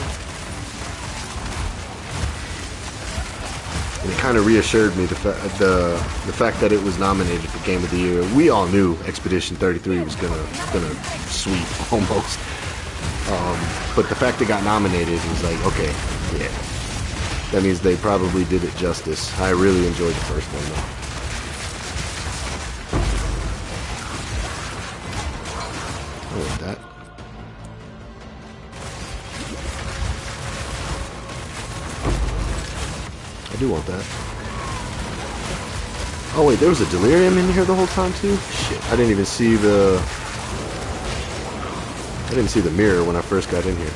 And it kind of reassured me the fact that it was nominated for Game of the Year. We all knew Expedition 33 was gonna sweep almost, but the fact it got nominated was like, okay, yeah, that means they probably did it justice. I really enjoyed the first one though. I want that. I do want that. Oh wait, there was a delirium in here the whole time too? Shit, I didn't even see the mirror when I first got in here.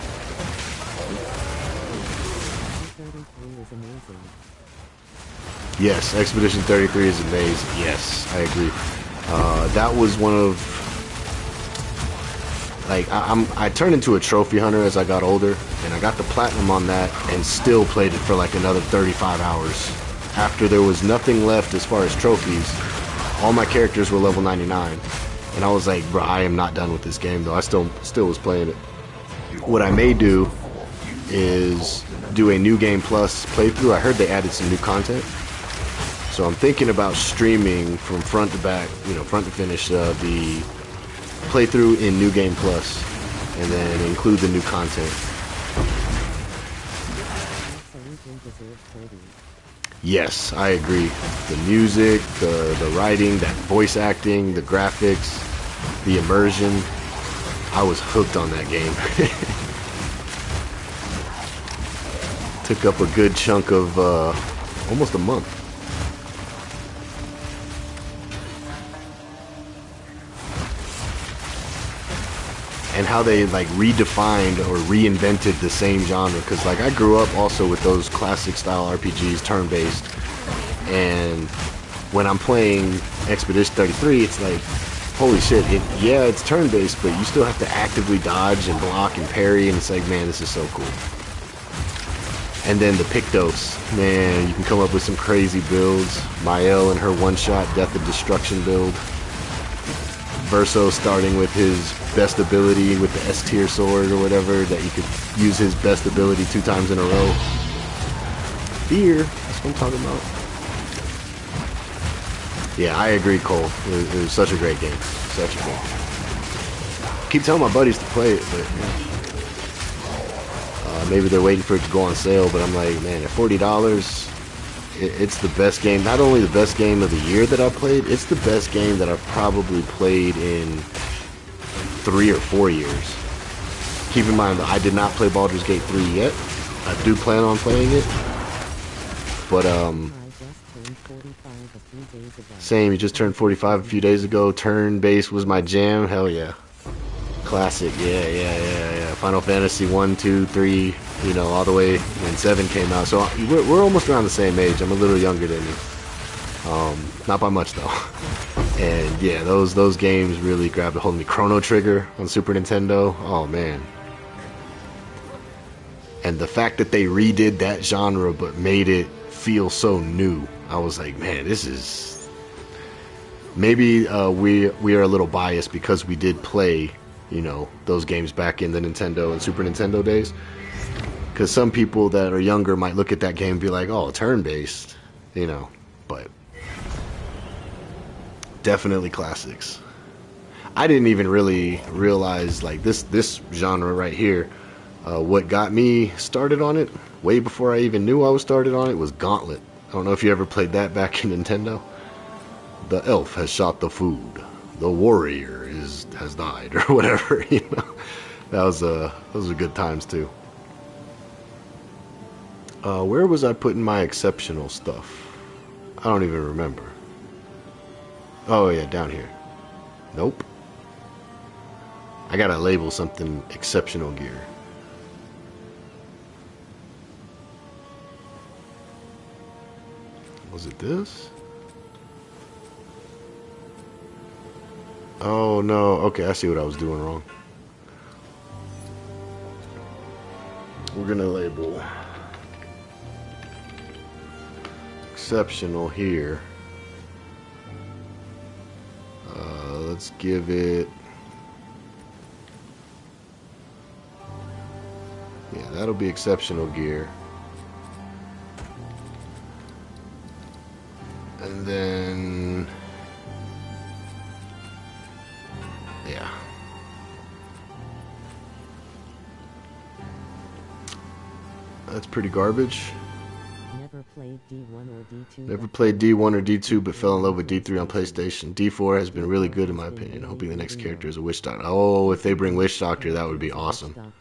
33 is amazing. Yes, Expedition 33 is amazing. Yes, I agree. That was one of... Like, I turned into a trophy hunter as I got older, and I got the platinum on that and still played it for like another 35 hours. After there was nothing left as far as trophies, all my characters were level 99. And I was like, bro, I am not done with this game though. I still was playing it. What I may do is do a New Game Plus playthrough. I heard they added some new content. So I'm thinking about streaming from front to back, front to finish, the playthrough in New Game Plus, and then include the new content. Yes, I agree. The music, the writing, that voice acting, the graphics, the immersion. I was hooked on that game. Took up a good chunk of almost a month. And how they like redefined or reinvented the same genre, because like I grew up also with those classic style RPGs, turn-based, and when I'm playing Expedition 33, it's like, holy shit, yeah, it's turn-based, but you still have to actively dodge and block and parry, and it's like, man, this is so cool. And then the Pictos, man, you can come up with some crazy builds. Mael and her one-shot Death of Destruction build. Verso starting with his best ability with the S tier sword or whatever, that you could use his best ability 2 times in a row. Fear, that's what I'm talking about. Yeah, I agree, Cole. It was such a great game. Such a great game. Keep telling my buddies to play it, but yeah. Maybe they're waiting for it to go on sale, but I'm like, man, at $40, it's the best game. Not only the best game of the year that I played, it's the best game that I've probably played in 3 or 4 years. Keep in mind that I did not play Baldur's Gate 3 yet. I do plan on playing it. But, same, you just turned 45 a few days ago. Turn-based was my jam. Hell yeah. Classic, yeah. Final Fantasy 1, 2, 3, you know, all the way when 7 came out. So we're almost around the same age. I'm a little younger than you. Not by much though. And yeah, those games really grabbed a hold of me. Chrono Trigger on Super Nintendo. Oh man. And the fact that they redid that genre but made it feel so new. I was like, man, this is... Maybe we are a little biased because we did play, you know, those games back in the Nintendo and Super Nintendo days. Because some people that are younger might look at that game and be like, oh, turn-based, you know. But definitely classics. I didn't even really realize, like, this genre right here, what got me started on it, way before I even knew I was started on it, was Gauntlet. I don't know if you ever played that back in Nintendo. The elf has shot the food. The warrior has died, or whatever, you know. Those are good times too. Where was I putting my exceptional stuff? I don't even remember. Oh yeah, down here. Nope. I gotta label something exceptional gear. Was it this? Oh no, okay, I see what I was doing wrong. We're gonna label exceptional here. Let's give it... Yeah, that'll be exceptional gear. And then... Yeah. That's pretty garbage. Never played D1 or D2. Never played D1 or D2, but fell in love with D3 on PlayStation. D4 has been really good in my opinion. Hoping the next character is a Witch Doctor. Oh, if they bring Witch Doctor, that would be awesome.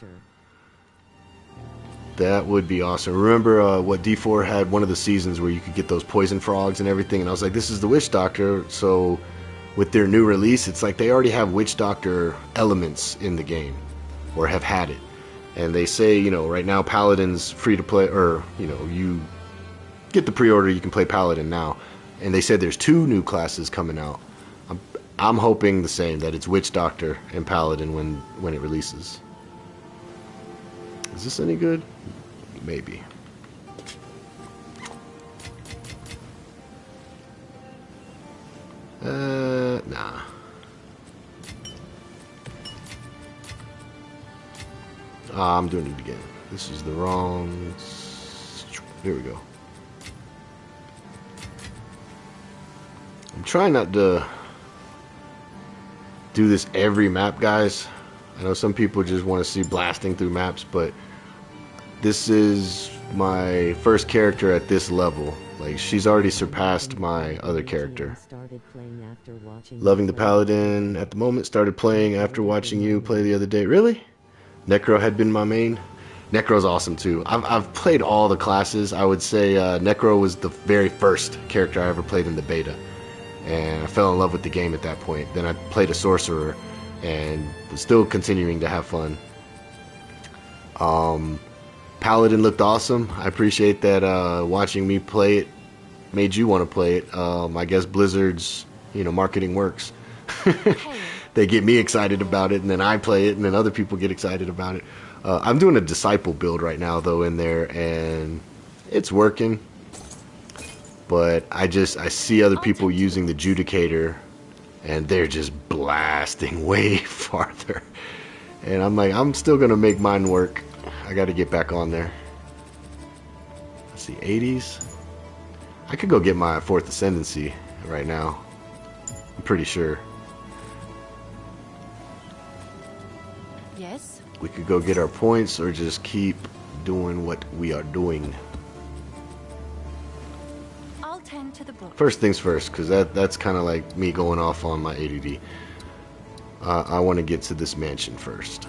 That would be awesome. Remember what D4 had one of the seasons where you could get those poison frogs and everything, and I was like, this is the Witch Doctor. So with their new release, it's like they already have Witch Doctor elements in the game, or have had it. And they say, you know, right now Paladin's free to play, or, you know, you get the pre-order, you can play Paladin now. And they said there's 2 new classes coming out. I'm hoping the same, that it's Witch Doctor and Paladin when it releases. Is this any good? Maybe. Nah. I'm doing it again. This is the wrong... Here we go. I'm trying not to do this every map, guys. I know some people just want to see blasting through maps, but this is my first character at this level. Like, she's already surpassed my other character. Loving the Paladin at the moment, started playing after watching you play the other day. Really? Necro had been my main. Necro's awesome too. I've played all the classes. I would say Necro was the very first character I ever played in the beta. And I fell in love with the game at that point. Then I played a Sorcerer and was still continuing to have fun. Paladin looked awesome. I appreciate that watching me play it made you want to play it. I guess Blizzard's, marketing works. They get me excited about it, and then I play it, and then other people get excited about it. I'm doing a Disciple build right now, though, in there, and it's working. But I see other people using the Judicator, and they're just blasting way farther. And I'm like, I'm still going to make mine work. I got to get back on there. Let's see, 80s. I could go get my 4th Ascendancy right now. I'm pretty sure. Yes? We could go get our points or just keep doing what we are doing. I'll tend to the book. First things first, because that's kind of like me going off on my ADD. I want to get to this mansion first.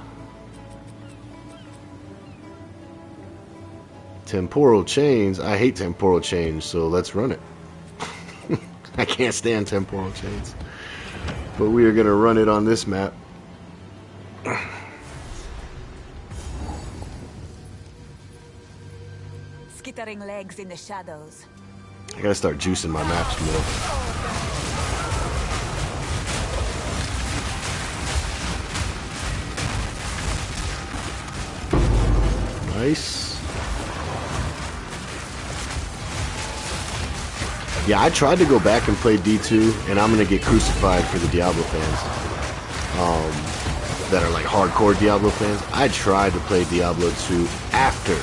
Temporal chains. I hate temporal chains, so let's run it. I can't stand temporal chains. But we are going to run it on this map. Skittering legs in the shadows. I gotta start juicing my maps more. Nice. Yeah, I tried to go back and play D2, and I'm gonna get crucified for the Diablo fans that are like hardcore Diablo fans. I tried to play Diablo 2 after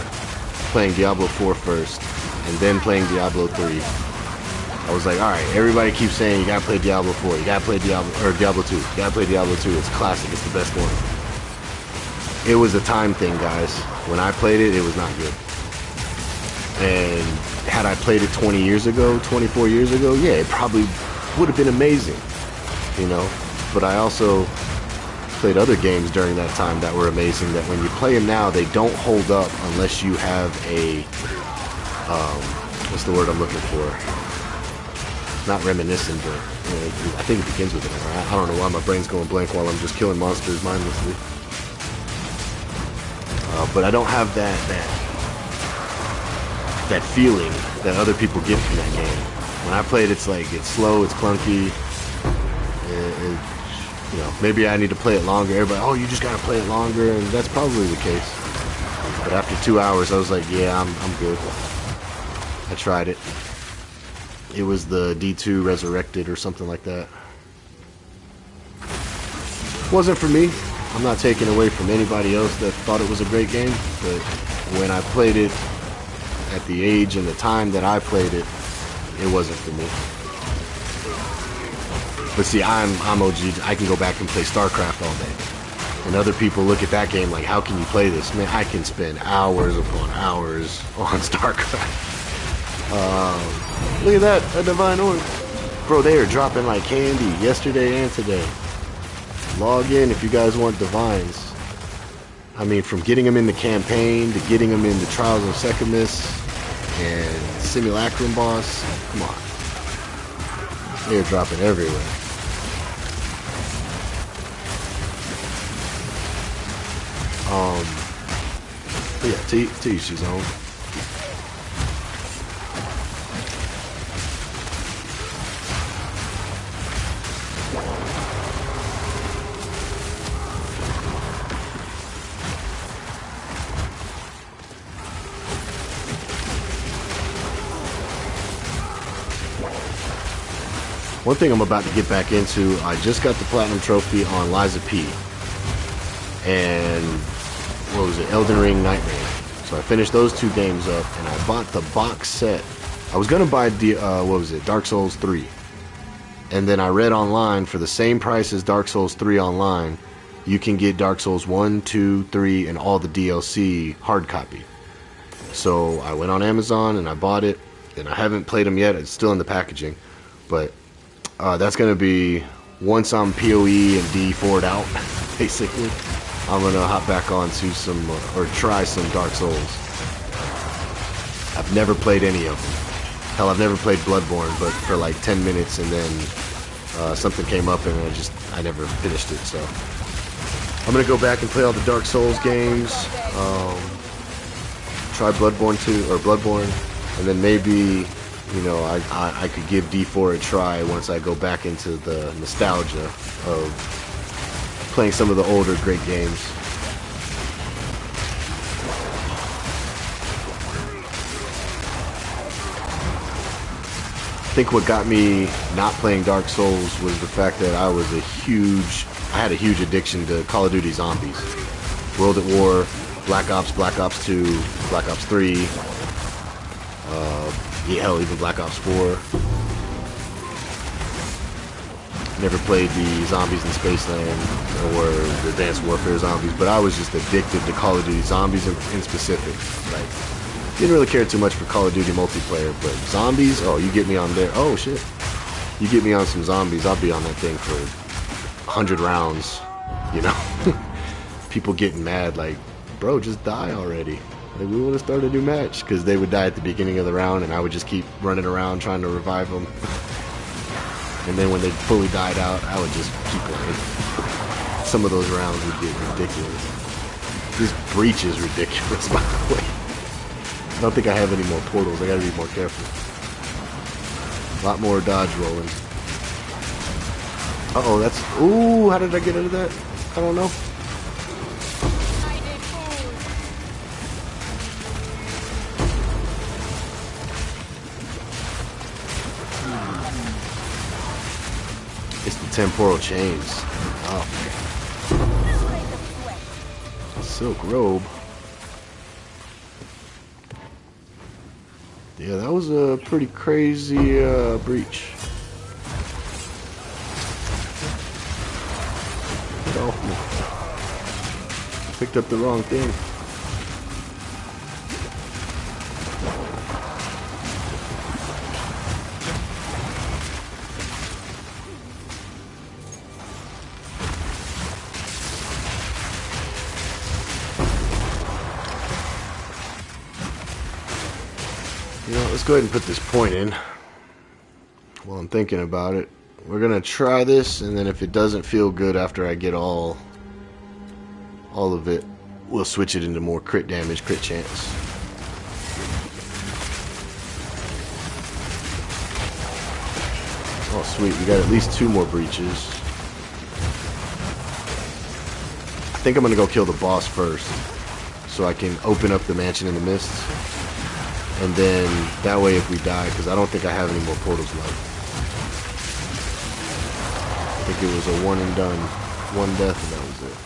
playing Diablo 4 first, and then playing Diablo 3. I was like, alright, everybody keeps saying you gotta play Diablo 4, you gotta play Diablo 2, you gotta play Diablo 2, it's classic, it's the best one. It was a time thing, guys. When I played it, it was not good. And had I played it 20 years ago, 24 years ago, yeah, it probably would have been amazing, But I also played other games during that time that were amazing, that when you play them now, they don't hold up unless you have a, what's the word I'm looking for? Not reminiscent, but I think it begins with it. I don't know why my brain's going blank while I'm just killing monsters mindlessly. But I don't have that feeling that other people get from that game. When I play it, it's like, it's slow, it's clunky. Maybe I need to play it longer. Everybody, oh, you just gotta play it longer, and that's probably the case. But after 2 hours, I was like, yeah, I'm good. I tried it. It was the D2 Resurrected or something like that. Wasn't for me. I'm not taking away from anybody else that thought it was a great game, but when I played it at the age and the time that I played it, it wasn't for me. But see, I'm OG. I can go back and play StarCraft all day. And other people look at that game like, how can you play this? Man, I can spend hours upon hours on StarCraft. Look at that, a Divine Orb. Bro, they are dropping like candy yesterday and today. Log in if you guys want Divines. I mean, from getting them in the campaign to getting them in the Trials of Sekhmet and Simulacrum boss. Come on. They're dropping everywhere. Yeah, to each his own. One thing I'm about to get back into, I just got the Platinum Trophy on Liza P. And, what was it, Elden Ring Night Rain. So I finished those 2 games up, and I bought the box set. I was going to buy, Dark Souls 3. And then I read online, for the same price as Dark Souls 3 online, you can get Dark Souls 1, 2, 3, and all the DLC hard copy. So I went on Amazon and I bought it, and I haven't played them yet. It's still in the packaging, but that's gonna be once I'm PoE and D4'd out, basically. I'm gonna hop back onto some or try some Dark Souls. I've never played any of them. Hell, I've never played Bloodborne, but for like 10 minutes, and then something came up and I never finished it. So I'm gonna go back and play all the Dark Souls games. Try Bloodborne 2 or Bloodborne, and then maybe, you know, I could give D4 a try once I go back into the nostalgia of playing some of the older great games. I think what got me not playing Dark Souls was the fact that I had a huge addiction to Call of Duty Zombies. World at War, Black Ops 2, Black Ops 3, yeah, hell, even Black Ops 4. Never played the Zombies in Spaceland or the Advanced Warfare Zombies, but I was just addicted to Call of Duty Zombies in specific. Like, didn't really care too much for Call of Duty multiplayer, but Zombies, oh, you get me on there. Oh, shit. You get me on some Zombies, I'll be on that thing for 100 rounds, you know? People getting mad, like, bro, just die already. Like, we want to start a new match, because they would die at the beginning of the round, and I would just keep running around trying to revive them. And then when they fully died out, I would just keep playing. Some of those rounds would get ridiculous. This breach is ridiculous, by the way. I don't think I have any more portals. I gotta be more careful. A lot more dodge rolling. Uh-oh, that's... Ooh, how did I get out of that? I don't know. It's the temporal chains. Oh. Silk robe. Yeah, that was a pretty crazy breach. Oh, picked up the wrong thing. You know, let's go ahead and put this point in while I'm thinking about it. We're gonna try this, and then if it doesn't feel good after I get all of it, we'll switch it into more crit damage, crit chance. Oh sweet, we got at least 2 more breaches. I think I'm gonna go kill the boss first, so I can open up the Mansion in the Mists. And then, that way if we die, because I don't think I have any more portals left. I think it was a one and done. One death and that was it.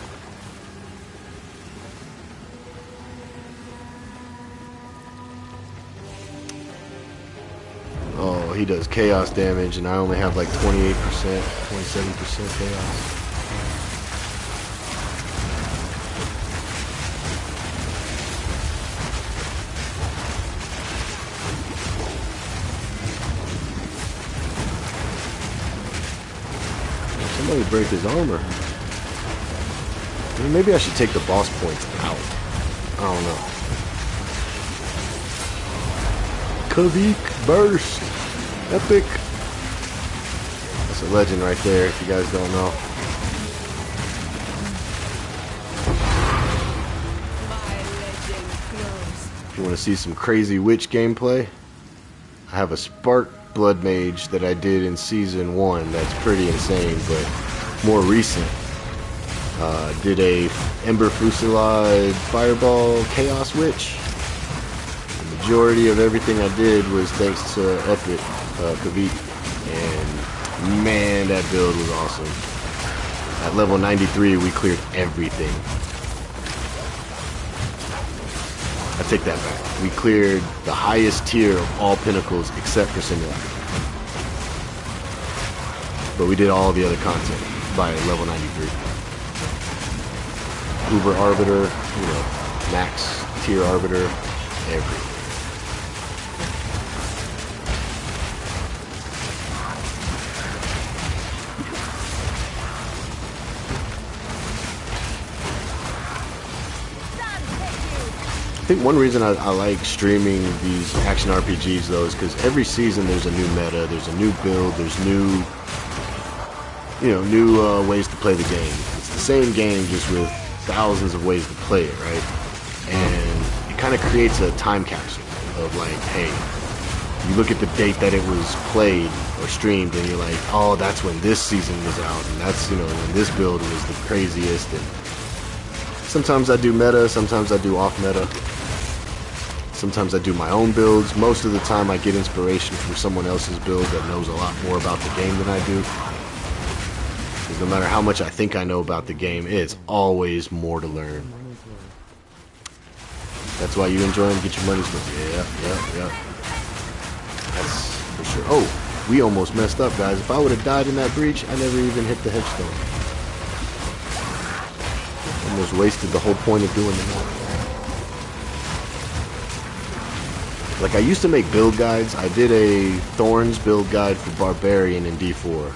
Oh, he does chaos damage, and I only have like 28%, 27% chaos. Somebody break his armor. Maybe I should take the boss points out. I don't know. Kavik burst. Epic. That's a legend right there, if you guys don't know. If you want to see some crazy witch gameplay, I have a Spark Blood Mage that I did in Season 1 that's pretty insane, but more recent. Did a Ember Fusillade Fireball Chaos Witch. The majority of everything I did was thanks to Epic Kavik, and man, that build was awesome. At level 93 we cleared everything. I take that back. We cleared the highest tier of all pinnacles except for Simulator. But we did all the other content by level 93. Uber Arbiter, you know, max tier Arbiter, everywhere. I think one reason I like streaming these action RPGs though is because every season there's a new meta, there's a new build, there's new, new ways to play the game. It's the same game just with thousands of ways to play it, right? And it kind of creates a time capsule of like, hey, you look at the date that it was played or streamed and you're like, oh, that's when this season was out, and that's, when this build was the craziest. And sometimes I do meta, sometimes I do off meta. Sometimes I do my own builds. Most of the time I get inspiration from someone else's build that knows a lot more about the game than I do. Because no matter how much I think I know about the game, it's always more to learn. That's why you enjoy them, get your money's worth. Yeah. That's for sure. Oh, we almost messed up, guys. If I would have died in that breach, I never even hit the headstone. Almost wasted the whole point of doing the map. Like, I used to make build guides. I did a Thorns build guide for Barbarian in D4.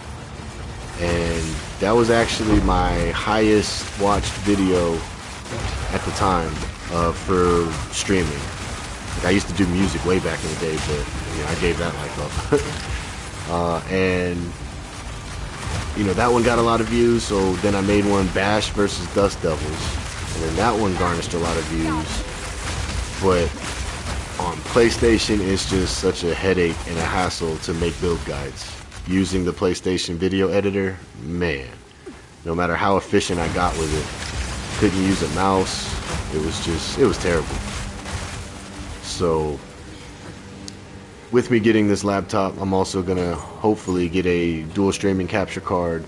And that was actually my highest watched video at the time for streaming. Like, I used to do music way back in the day, but I gave that life up. And that one got a lot of views, so then I made one Bash versus Dust Devils. And then that one garnished a lot of views. But on PlayStation, it's just such a headache and a hassle to make build guides. Using the PlayStation video editor, man, no matter how efficient I got with it, couldn't use a mouse. It was terrible. So, with me getting this laptop, I'm also gonna hopefully get a dual streaming capture card.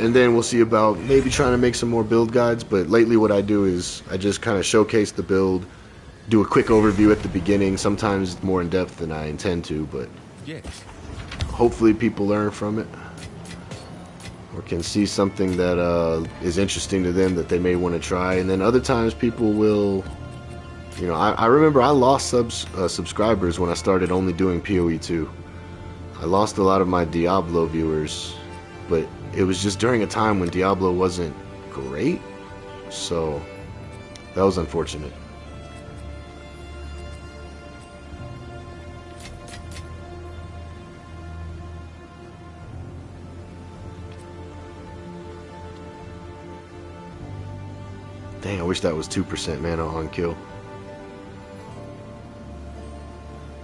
And then we'll see about maybe trying to make some more build guides. But lately what I do is I just kind of showcase the build, do a quick overview at the beginning, sometimes more in depth than I intend to, but Yes. hopefully people learn from it or can see something that is interesting to them that they may want to try. And then other times people will, I remember I lost subscribers when I started only doing PoE 2. I lost a lot of my Diablo viewers, but it was just during a time when Diablo wasn't great, so that was unfortunate. Dang, I wish that was 2% mana on kill.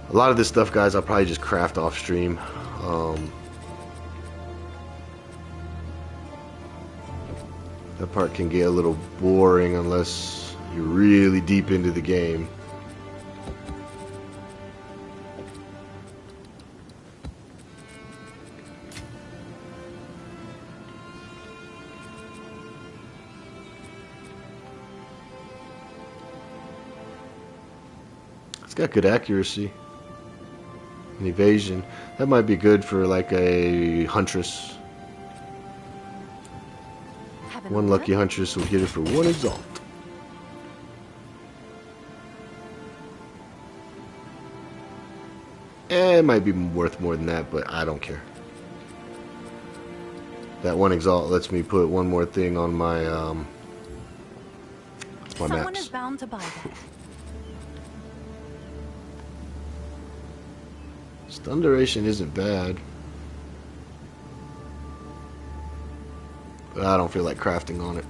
A lot of this stuff, guys, I'll probably just craft off stream. That part can get a little boring unless you're really deep into the game. It's got good accuracy and evasion. That might be good for like a huntress. One lucky huntress will get it for 1 exalt. It might be worth more than that, but I don't care. That 1 exalt lets me put one more thing on my Someone maps. is bound to buy that. Stun duration isn't bad, but I don't feel like crafting on it.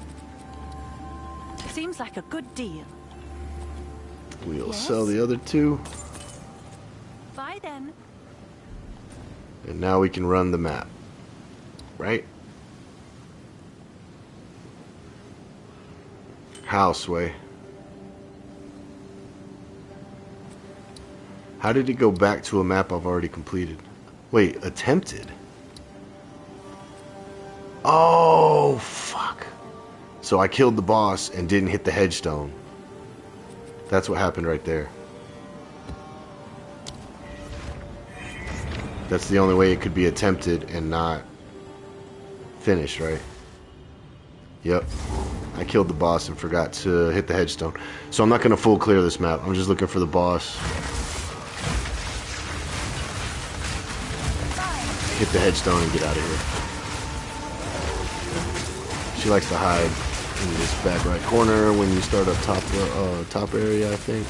Seems like a good deal. We'll Yes? sell the other 2, Buy then. and now we can run the map, right? Houseway. How did it go back to a map I've already completed? Wait, attempted? Oh, fuck. So I killed the boss and didn't hit the headstone. That's what happened right there. That's the only way it could be attempted and not finished, right? Yep. I killed the boss and forgot to hit the headstone. So I'm not going to full clear this map. I'm just looking for the boss. Hit the headstone and get out of here. She likes to hide in this back right corner when you start up top area, I think.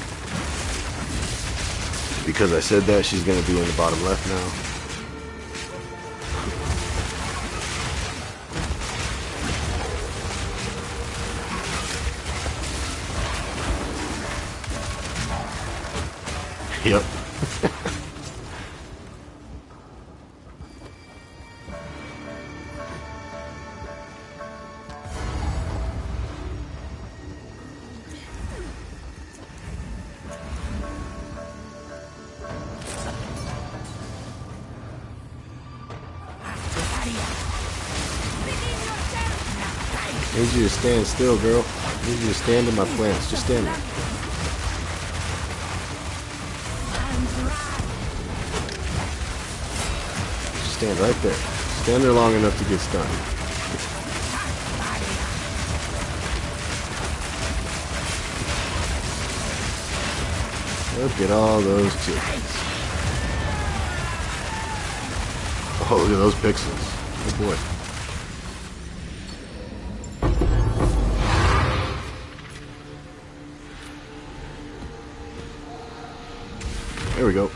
Because I said that, she's going to be in the bottom left now. Yep. I need you to stand still, girl. I need you to stand in my plants. Just stand there. Just stand right there. Stand there long enough to get stunned. Look at all those chickens. Oh, look at those pixels. Oh boy. There we go.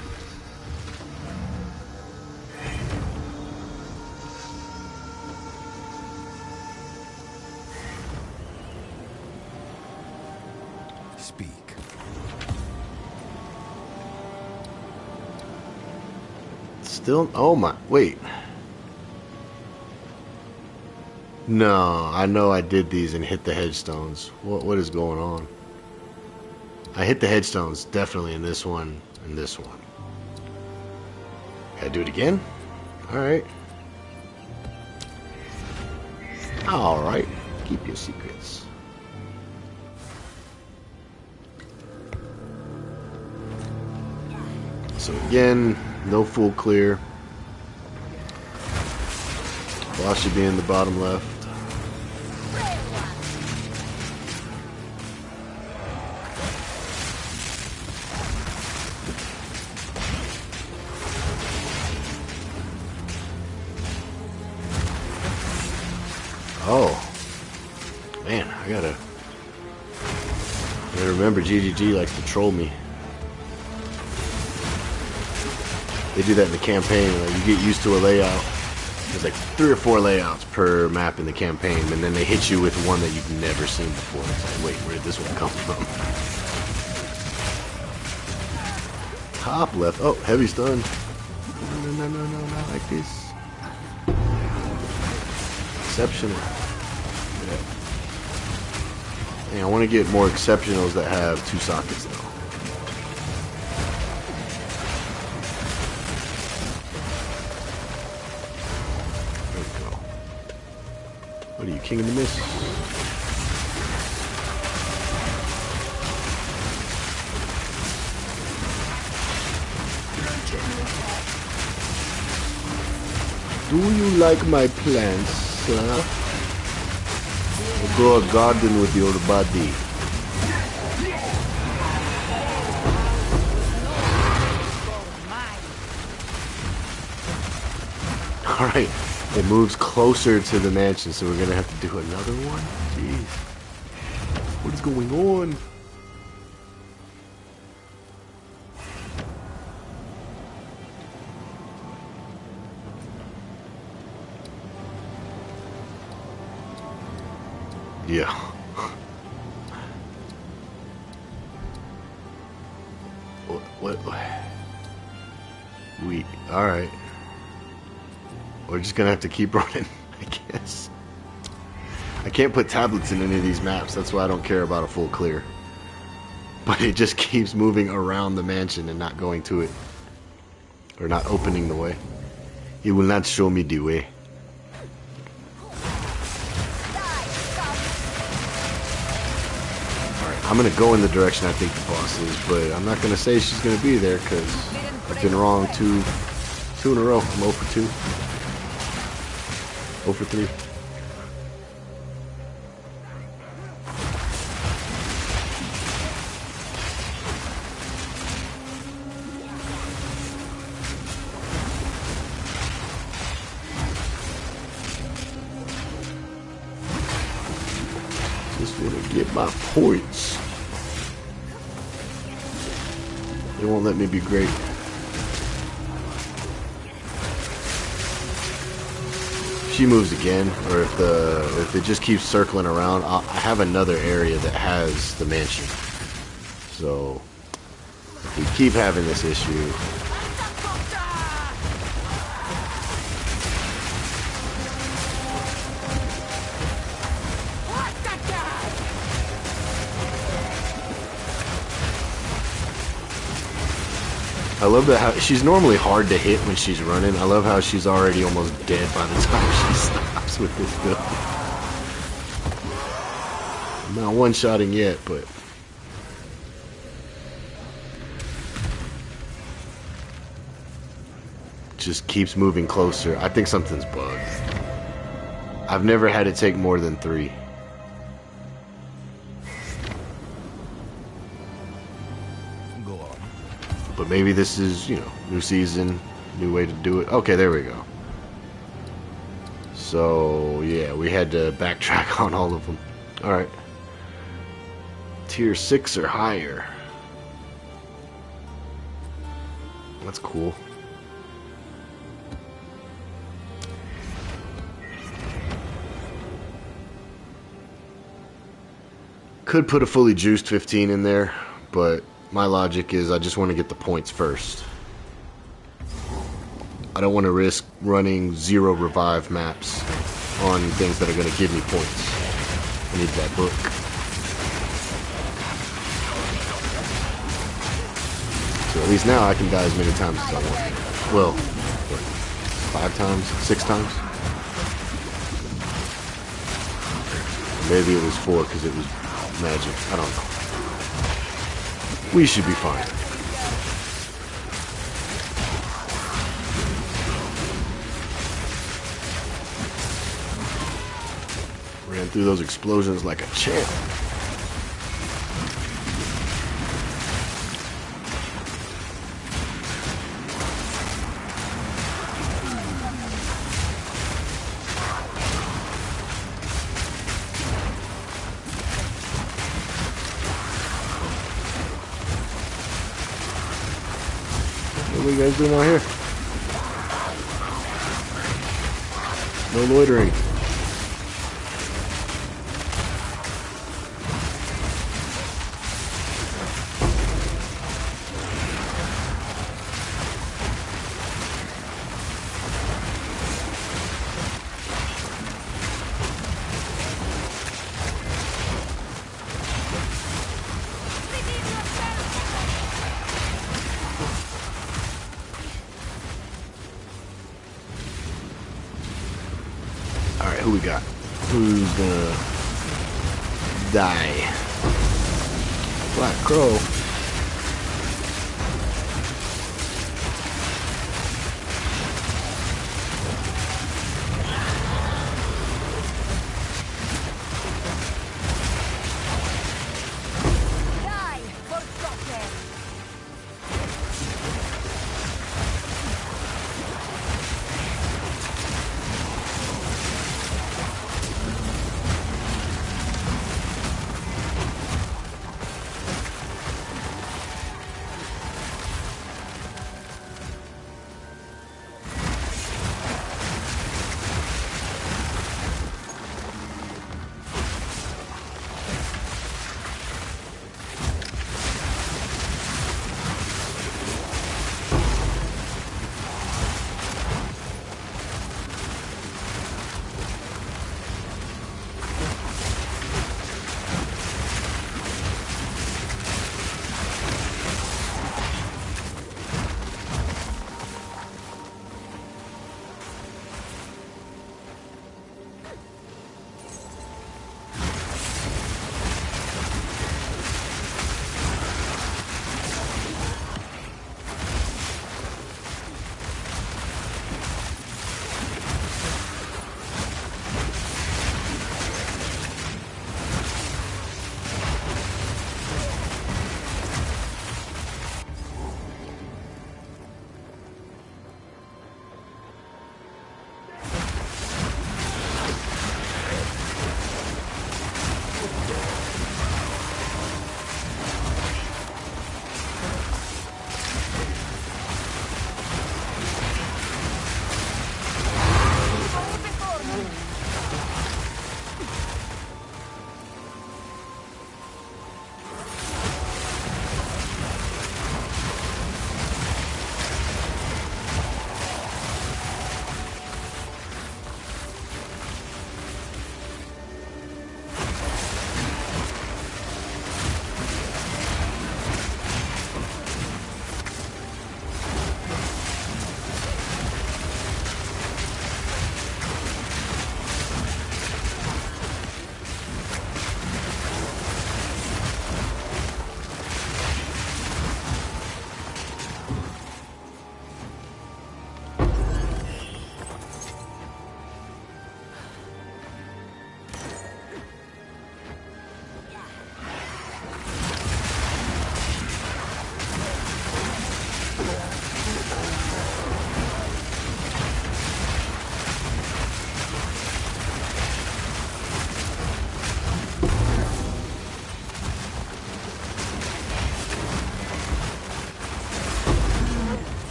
Speak. Still, oh my, wait. No, I know I did these and hit the headstones. What is going on? I hit the headstones definitely in this one and this one. Gotta do it again? Alright. Alright. Keep your secrets. So again, no full clear. Boss should be in the bottom left. Oh, man, I gotta remember GGG likes to troll me. They do that in the campaign. Like, you get used to a layout. There's like 3 or 4 layouts per map in the campaign, and then they hit you with one that you've never seen before. It's like, wait, where did this one come from? Top left. Oh, heavy stun. No, not like this. Exceptional. Yeah. I want to get more exceptionals that have 2 sockets though. There we go. What are you, king of the mist? Do you like my plants? Grow a garden with your body. Alright, it moves closer to the mansion, so we're gonna have to do another one? Jeez. What is going on? Yeah. What? Alright. We're just gonna have to keep running, I guess. I can't put tablets in any of these maps, that's why I don't care about a full clear. But it just keeps moving around the mansion and not going to it. Or not opening the way. It will not show me the way. I'm gonna go in the direction I think the boss is, but I'm not gonna say she's gonna be there because I've been wrong two in a row. I'm 0 for 2. 0 for 3. Get my points. They won't let me be great. If she moves again, or if it just keeps circling around, I have another area that has the mansion. So if we keep having this issue, I love that how she's normally hard to hit when she's running. I love how she's already almost dead by the time she stops with this build. I'm not one-shotting yet, but just keeps moving closer. I think something's bugged. I've never had it take more than 3. But maybe this is, you know, new season, new way to do it. Okay, there we go. So, yeah, we had to backtrack on all of them. Alright. Tier 6 or higher. That's cool. Could put a fully juiced 15 in there, but my logic is I just want to get the points first. I don't want to risk running 0 revive maps on things that are going to give me points. I need that book. So at least now I can die as many times as I want. Well, what, 5 times? 6 times? Maybe it was 4 because it was magic. I don't know. We should be fine. Ran through those explosions like a champ. What are you guys doing out here? No loitering. Who we got? Who's gonna die? Black Crow.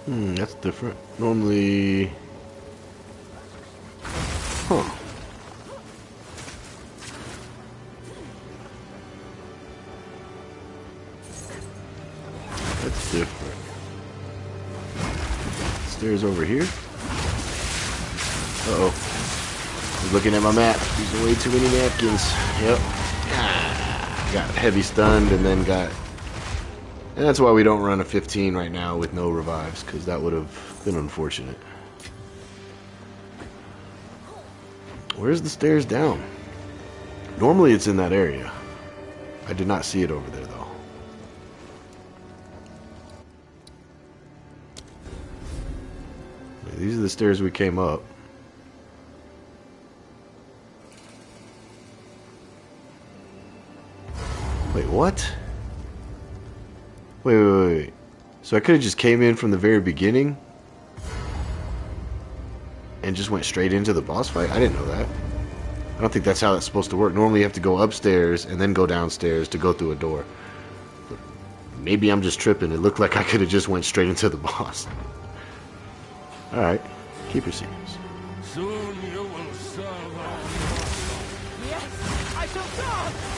That's different. Normally... Huh. That's different. Stairs over here? Uh-oh. I was looking at my map. Using way too many napkins. Yep. Got heavy stunned and then got... And that's why we don't run a 15 right now with no revives, because that would have been unfortunate. Where's the stairs down? Normally it's in that area. I did not see it over there, though. These are the stairs we came up. Wait, what? Wait. So I could have just came in from the very beginning and just went straight into the boss fight? I didn't know that. I don't think that's how that's supposed to work. Normally you have to go upstairs and then go downstairs to go through a door. But maybe I'm just tripping. It looked like I could have just went straight into the boss. Alright. Keep your secrets. Soon you will serve our Yes, I shall serve!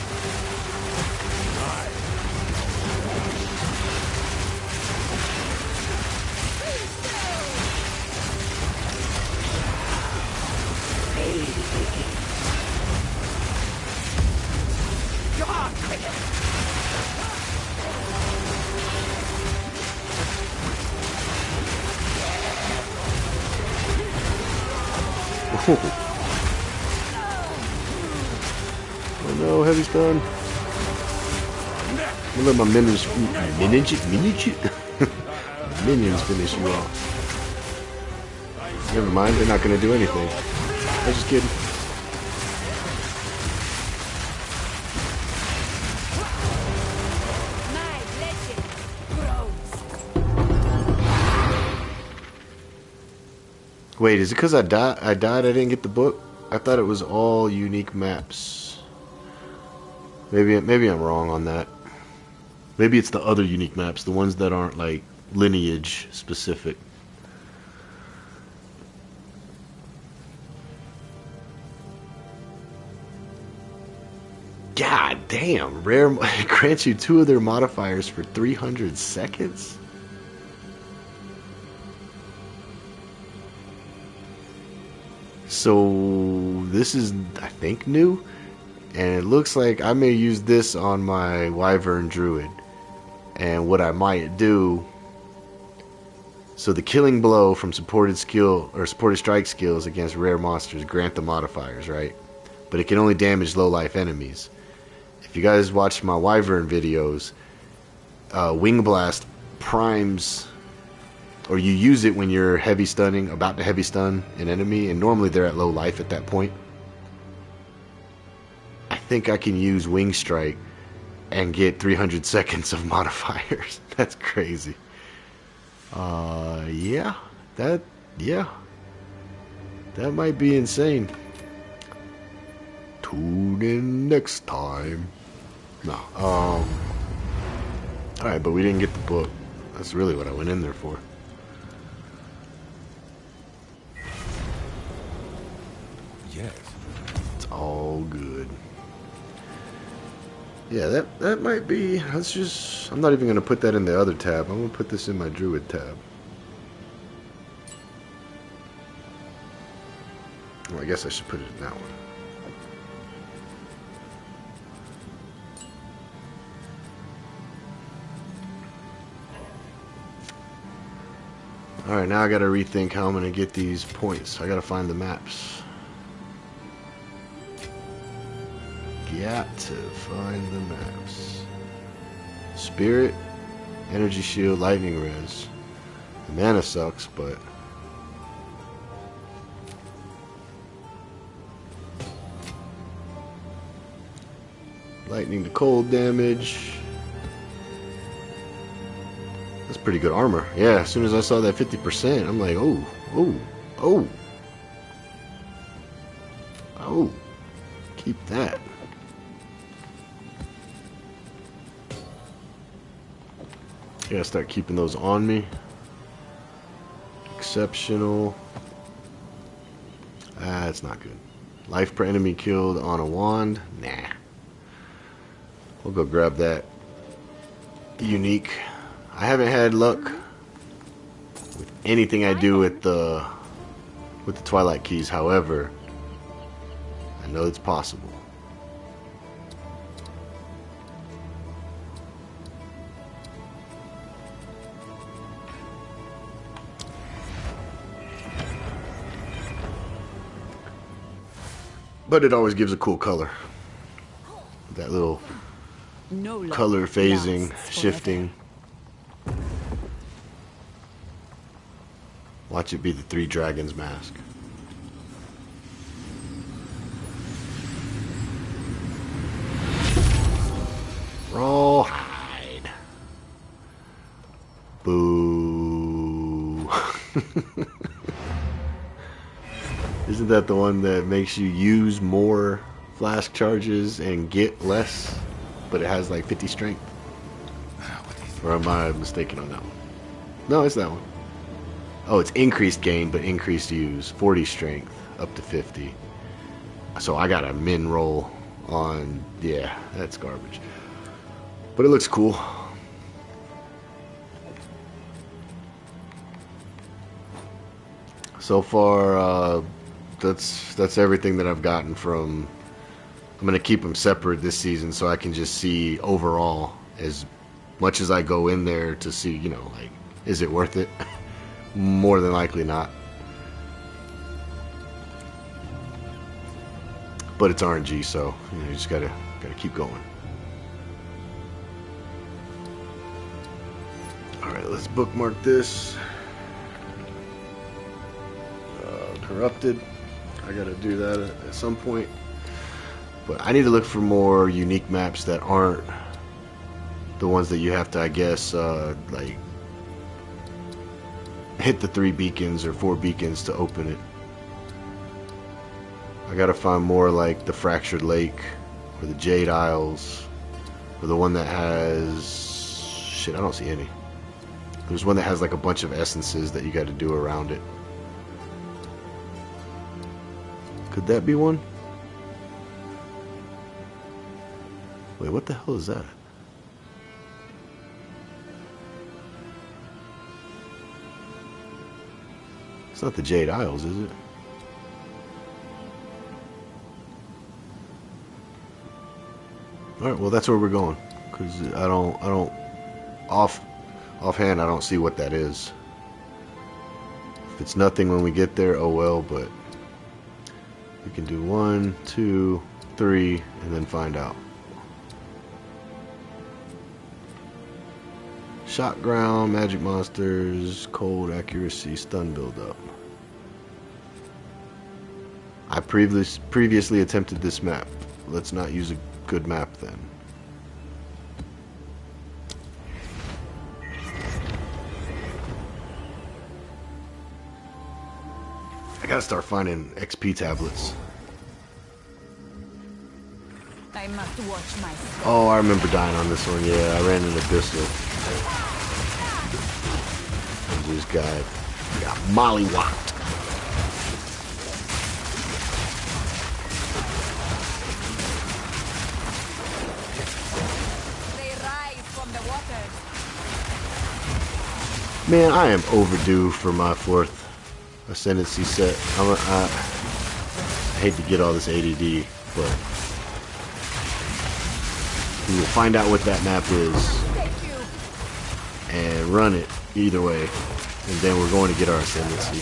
Oh no, heavy stun. I'm gonna let my minions minions finish you off. Never mind, they're not gonna do anything. I'm just kidding. Wait, is it because I died? I didn't get the book? I thought it was all unique maps. Maybe I'm wrong on that. Maybe it's the other unique maps, the ones that aren't like lineage specific. God damn, rare grants you 2 of their modifiers for 300 seconds? So this is, I think, new, and it looks like I may use this on my Wyvern Druid. And what I might do, so the killing blow from supported skill or supported strike skills against rare monsters grant the modifiers, right? But it can only damage low life enemies. If you guys watch my Wyvern videos, Wing Blast primes, or you use it when you're heavy stunning, about to heavy stun an enemy, and normally they're at low life at that point. I think I can use Wing Strike and get 300 seconds of modifiers. That's crazy. Yeah, that might be insane. Tune in next time. No, alright, but we didn't get the book. That's really what I went in there for. Yes. It's all good. Yeah, that might be. Let's just. I'm not even gonna put that in the other tab. I'm gonna put this in my Druid tab. Well, I guess I should put it in that one. Alright, now I gotta rethink how I'm gonna get these points. I gotta find the maps. Got to find the maps. Spirit, Energy Shield, Lightning Res. The mana sucks, but... Lightning to cold damage. That's pretty good armor. Yeah, as soon as I saw that 50%, I'm like, oh. Keep that. Gotta start keeping those on me. Exceptional. Ah, it's not good. Life per enemy killed on a wand. Nah. We'll go grab that. Unique. I haven't had luck with anything I do with the Twilight Keys. However, I know it's possible. But it always gives a cool color. That little color phasing, shifting. Watch it be the Three Dragons mask. Rawhide. Boo. Isn't that the one that makes you use more flask charges and get less, but it has like 50 strength? Or am I mistaken on that one? No, it's that one. Oh, it's increased gain, but increased use. 40 strength, up to 50. So I got a min roll on... Yeah, that's garbage. But it looks cool. So far, that's everything that I've gotten from... I'm going to keep them separate this season so I can just see overall as much as I go in there to see, you know, like, is it worth it? More than likely not. But it's RNG, so you know, you just gotta keep going. Alright, let's bookmark this. Corrupted. I gotta do that at some point. But I need to look for more unique maps that aren't the ones that you have to, I guess, like hit the 3 beacons or 4 beacons to open it. I gotta find more like the Fractured Lake or the Jade Isles or the one that has... Shit, I don't see any. There's one that has like a bunch of essences that you gotta do around it. Could that be one? Wait, what the hell is that? It's not the Jade Isles, is it? Alright, well that's where we're going. Because I don't offhand I don't see what that is. If it's nothing when we get there, oh well, but we can do 1, 2, 3, and then find out. Shot ground, magic monsters, cold accuracy, stun buildup. I previously attempted this map. Let's not use a good map then. I gotta start finding XP tablets. I must watch myself. Oh, I remember dying on this one. Yeah, I ran into Abyssal. And just got mollywopped. They rise from the waters. Man, I am overdue for my 4th Ascendancy set. I hate to get all this ADD, but we will find out what that map is and run it either way, and then we're going to get our Ascendancy.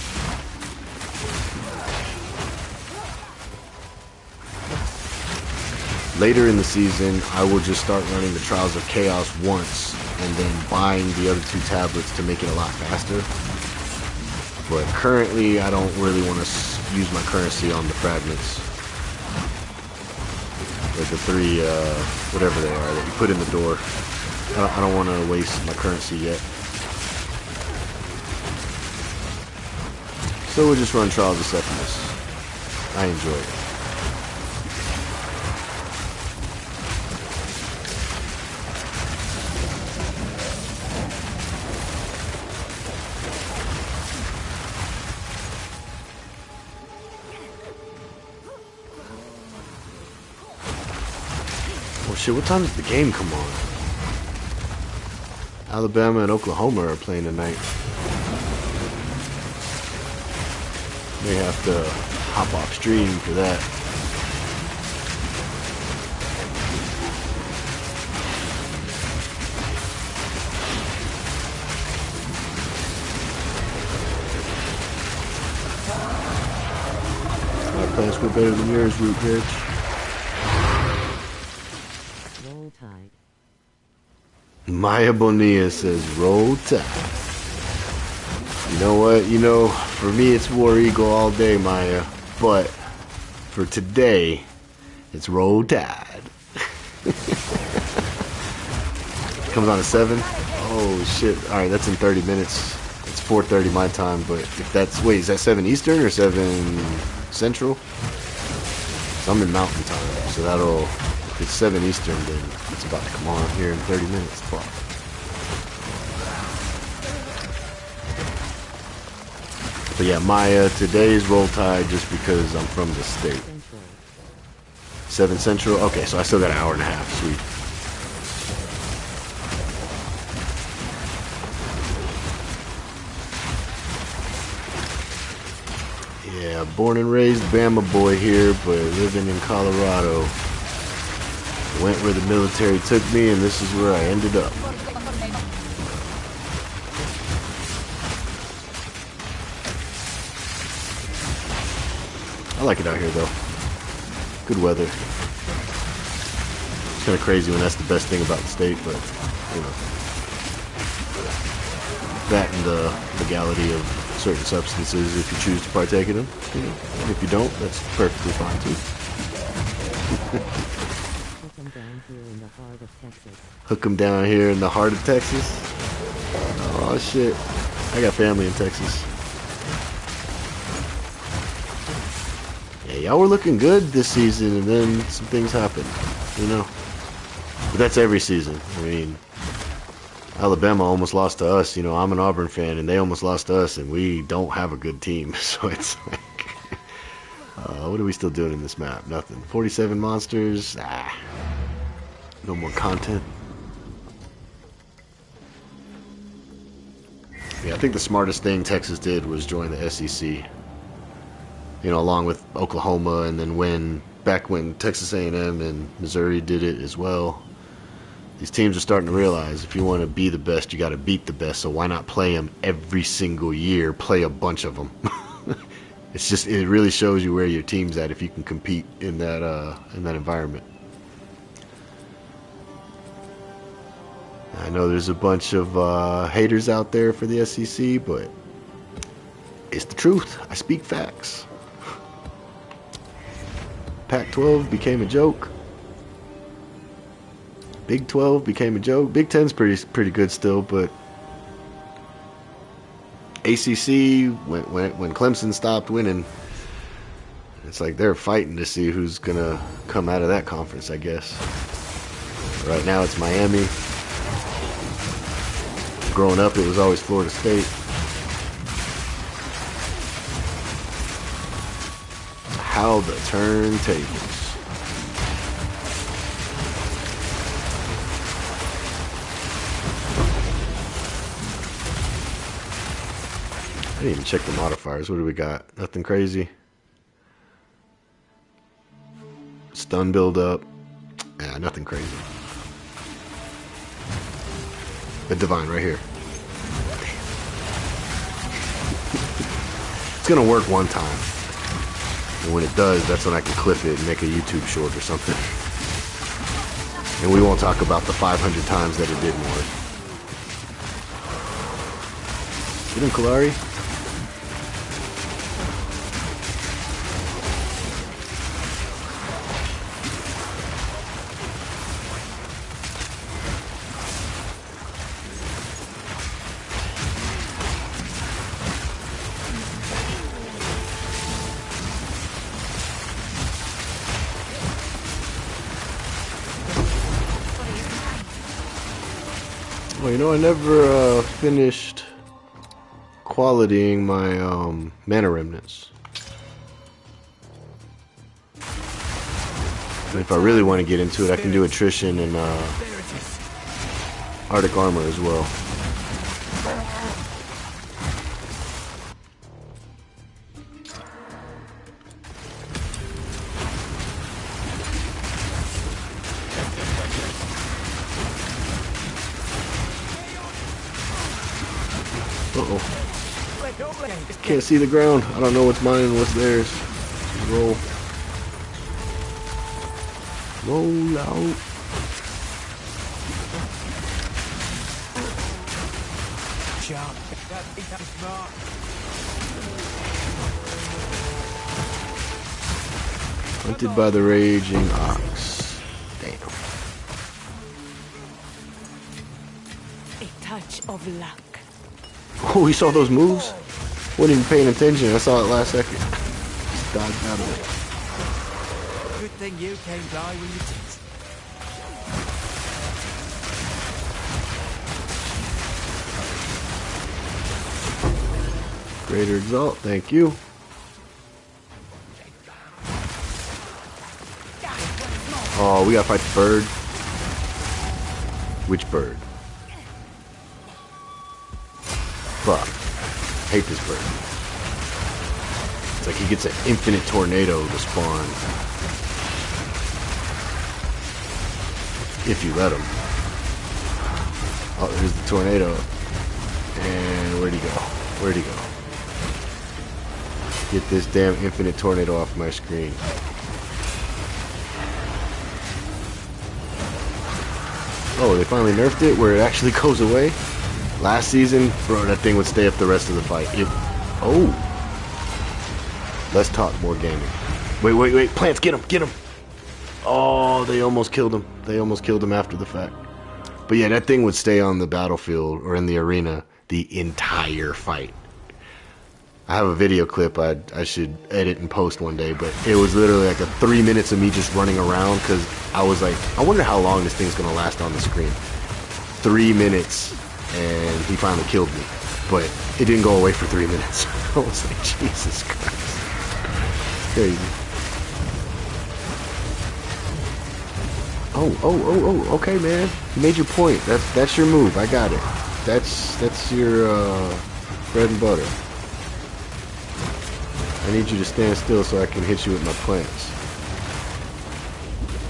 Later in the season, I will just start running the Trials of Chaos once and then buying the other 2 tablets to make it a lot faster. But currently, I don't really want to use my currency on the fragments. Or the 3, whatever they are, that you put in the door. I don't want to waste my currency yet. So we'll just run Trials of Septimus. I enjoy it. Oh shit, what time does the game come on? Alabama and Oklahoma are playing tonight. May have to hop off stream for that. My plans were better than yours, Root Bitch. Roll Tide. Maya Bonilla says, roll tide. You know what? You know, for me it's War Eagle all day, Maya. But for today, it's roll tide. Comes on at 7? Oh shit. Alright, that's in 30 minutes. It's 4:30 my time, but if that's... Wait, is that 7 Eastern or 7 Central? So I'm in Mountain Time, so that'll... If it's 7 Eastern, then it's about to come on here in 30 minutes. Fuck. But yeah, Maya, today's roll tide just because I'm from the state. 7 Central? Okay, so I still got an hour and a half. Sweet. Yeah, born and raised Bama boy here, but living in Colorado. Went where the military took me, and this is where I ended up. I like it out here, though. Good weather. It's kind of crazy when that's the best thing about the state, but, you know. That and the legality of certain substances if you choose to partake in them. You know. If you don't, that's perfectly fine, too. Hook 'em down here in the heart of Texas. Oh shit. I got family in Texas. Yeah, y'all were looking good this season and then some things happened, you know. But that's every season. I mean, Alabama almost lost to us, you know. I'm an Auburn fan and they almost lost to us and we don't have a good team. So it's like, what are we still doing in this map? Nothing. 47 monsters. No more content. Yeah, I think the smartest thing Texas did was join the SEC. You know, along with Oklahoma, and then back when Texas A&M and Missouri did it as well. These teams are starting to realize if you want to be the best, you got to beat the best. So why not play them every single year? Play a bunch of them. It's just, it really shows you where your team's at if you can compete in that environment. I know there's a bunch of haters out there for the SEC, but it's the truth. I speak facts. Pac-12 became a joke. Big 12 became a joke. Big 10's pretty good still, but ACC, when Clemson stopped winning, it's like they're fighting to see who's gonna come out of that conference, I guess. Right now it's Miami. Growing up, it was always Florida State. How the turntables. I didn't even check the modifiers. What do we got? Nothing crazy. Stun build up. Yeah, nothing crazy. The Divine right here. It's gonna work one time. And when it does, that's when I can clip it and make a YouTube short or something. And we won't talk about the 500 times that it didn't work. Get him, Kalari. Well, you know, I never finished qualitying my mana remnants. And if I really want to get into it, I can do attrition and Arctic armor as well. Uh-oh. Can't see the ground. I don't know what's mine and what's theirs. Roll. Roll out. Hunted by the raging ox. Damn. A touch of luck. Oh, you saw those moves? Wasn't even paying attention. I saw it last second. Just dodged out of it. Good thing you came by when you did. Greater Exalt, thank you. Oh, we gotta fight the bird. Which bird? Fuck. Hate this bird. It's like he gets an infinite tornado to spawn. If you let him. Oh, here's the tornado. And where'd he go? Where'd he go? Get this damn infinite tornado off my screen. Oh, they finally nerfed it where it actually goes away? Last season, bro, that thing would stay up the rest of the fight. Oh. Let's talk more gaming. Wait. Plants, get him, get him. Oh, they almost killed him. They almost killed him after the fact. But yeah, that thing would stay on the battlefield or in the arena the entire fight. I have a video clip I should edit and post one day, but it was literally like 3 minutes of me just running around because I was like, I wonder how long this thing's going to last on the screen. 3 minutes, and he finally killed me. But it didn't go away for 3 minutes. I was like, Jesus Christ. Crazy. Oh, okay, man. You made your point. That's your move. I got it. That's your bread and butter. I need you to stand still so I can hit you with my plants.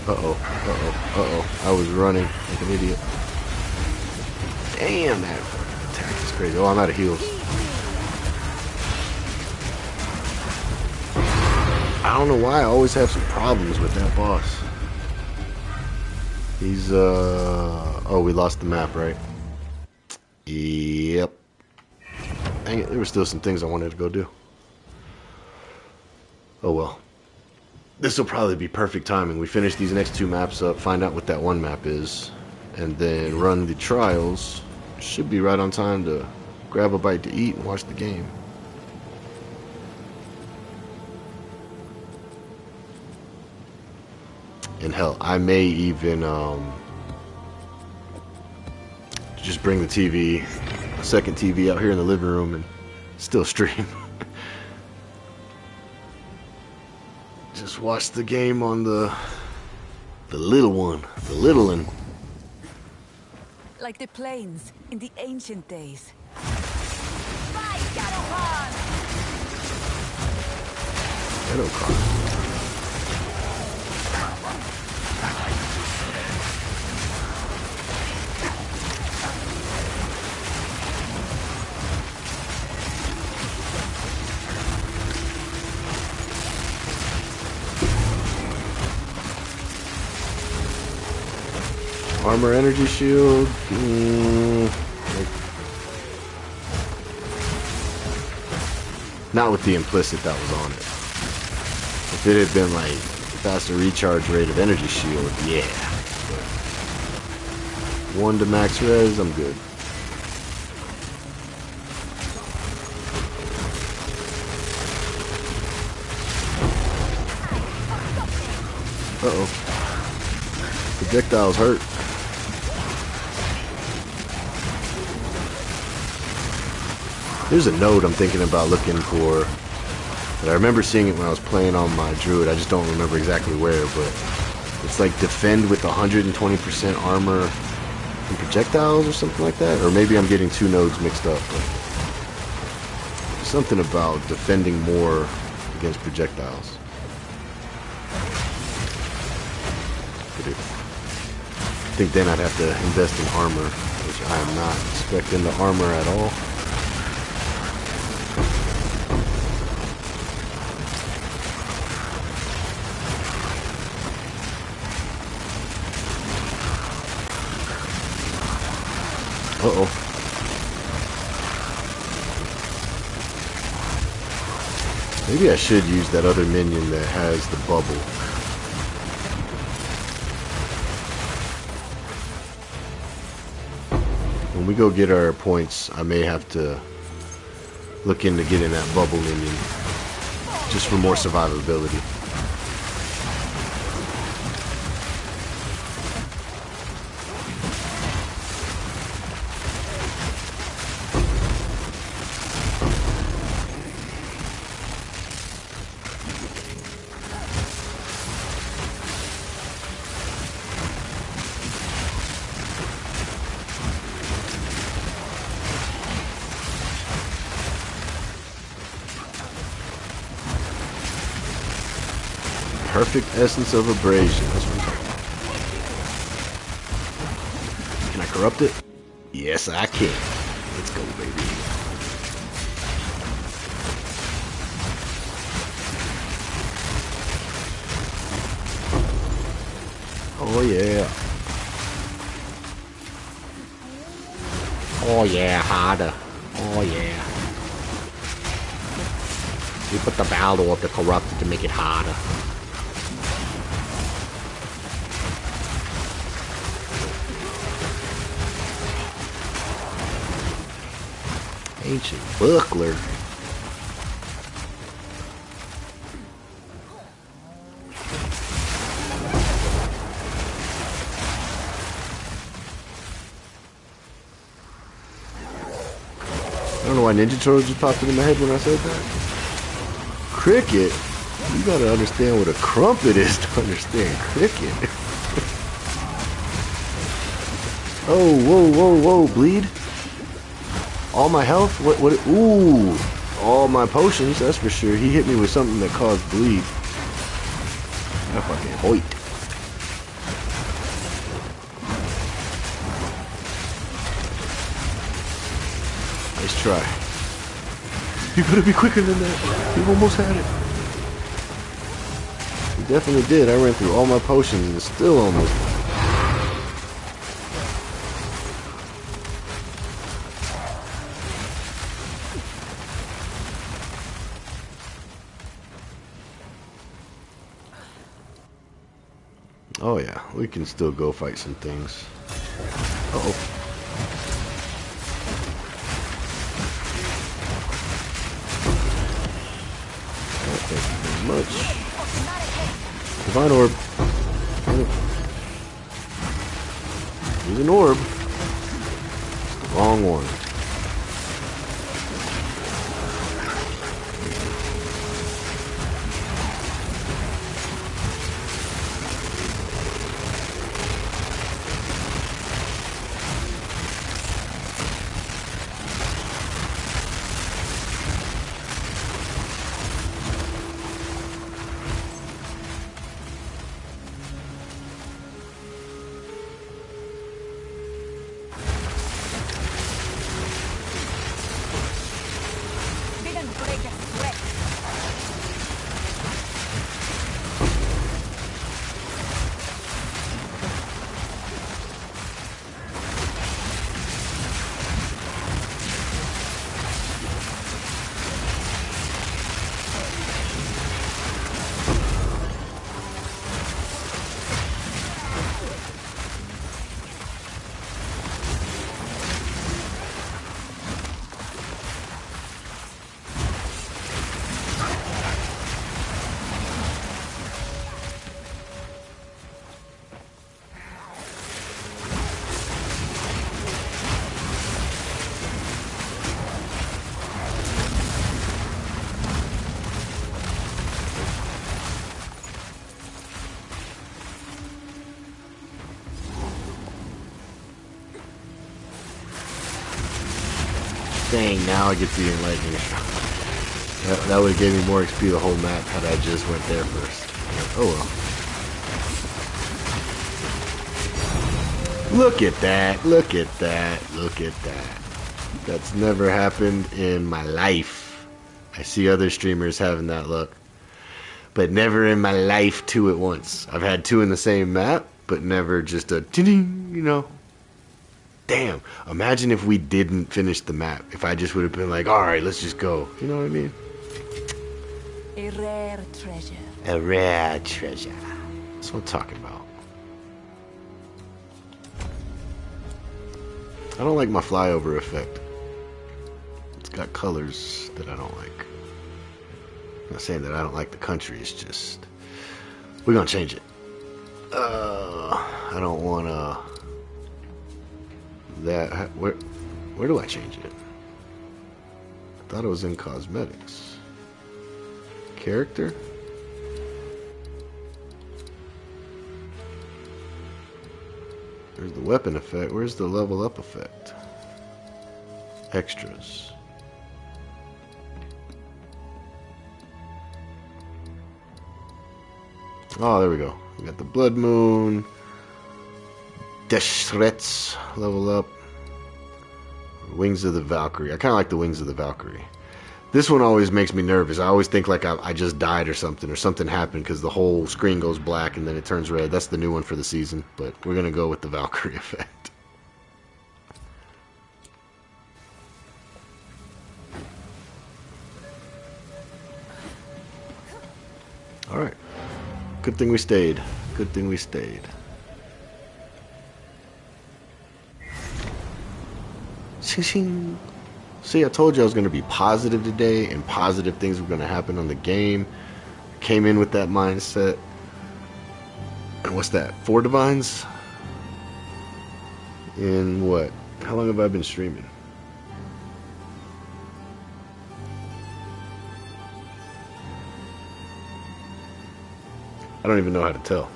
Uh-oh. I was running like an idiot. Damn, that attack is crazy. Oh, I'm out of heals. I don't know why I always have some problems with that boss. He's, oh, we lost the map, right? Yep. Dang it, there were still some things I wanted to go do. Oh well. This will probably be perfect timing. We finish these next 2 maps up, find out what that one map is, and then run the trials. Should be right on time to grab a bite to eat and watch the game. And hell, I may even just bring the TV, a second TV out here in the living room and still stream. Just watch the game on the little one, the little one. Like the plains in the ancient days. Shadowcon. Armor energy shield. Not with the implicit that was on it. If it had been like faster recharge rate of energy shield, yeah. But 1 to max res, I'm good. Uh-oh. Projectiles hurt. There's a node I'm thinking about looking for. But I remember seeing it when I was playing on my druid. I just don't remember exactly where, but It's like defend with 120% armor and projectiles or something like that. Or maybe I'm getting two nodes mixed up. But something about defending more against projectiles. But I think then I'd have to invest in armor, which I am not expecting the armor at all. Uh-oh. Maybe I should use that other minion that has the bubble. When we go get our points, I may have to look into getting that bubble minion just for more survivability. Perfect essence of abrasion. That's what I'm talking about. Can I corrupt it? Yes, I can. Let's go, baby. Oh, yeah. Oh, yeah, harder. Oh, yeah. We put the value of the corrupted to make it harder. Ancient buckler. I don't know why Ninja Turtles just popped in my head when I said that. Cricket? You gotta understand what a crumpet is to understand cricket. Oh, whoa, whoa, whoa, bleed. All my health? What? Ooh. All my potions, that's for sure. He hit me with something that caused bleed. I fucking hoit. Nice try. You gotta be quicker than that. You almost had it. You definitely did. I ran through all my potions and still almost. Oh yeah, we can still go fight some things. Uh-oh. Oh, thank you very much. Divine Orb. Use an orb. It's the wrong one. Dang, now I get the enlightening. That would have gave me more XP the whole map had I just went there first. Oh well. Look at that. Look at that. Look at that. That's never happened in my life. I see other streamers having that luck. But never in my life 2 at once. I've had 2 in the same map, but never just a ding, you know. Damn, imagine if we didn't finish the map. If I just would have been like, alright, let's just go. You know what I mean? A rare treasure. A rare treasure. That's what I'm talking about. I don't like my flyover effect. It's got colors that I don't like. I'm not saying that I don't like the country, it's just we're gonna change it. I don't wanna where do I change it? I thought it was in cosmetics. Character? There's the weapon effect. Where's the level up effect? Extras. Oh, there we go. We got the Blood Moon. Sorceress level up. Wings of the Valkyrie. I kind of like the Wings of the Valkyrie. This one always makes me nervous. I always think like I just died or something happened because the whole screen goes black and then it turns red. That's the new one for the season, but we're going to go with the Valkyrie effect. Alright. Good thing we stayed. Good thing we stayed. Shing. See, I told you I was going to be positive today, and positive things were going to happen on the game. Came in with that mindset. And what's that? 4 divines? In what? How long have I been streaming? I don't even know how to tell.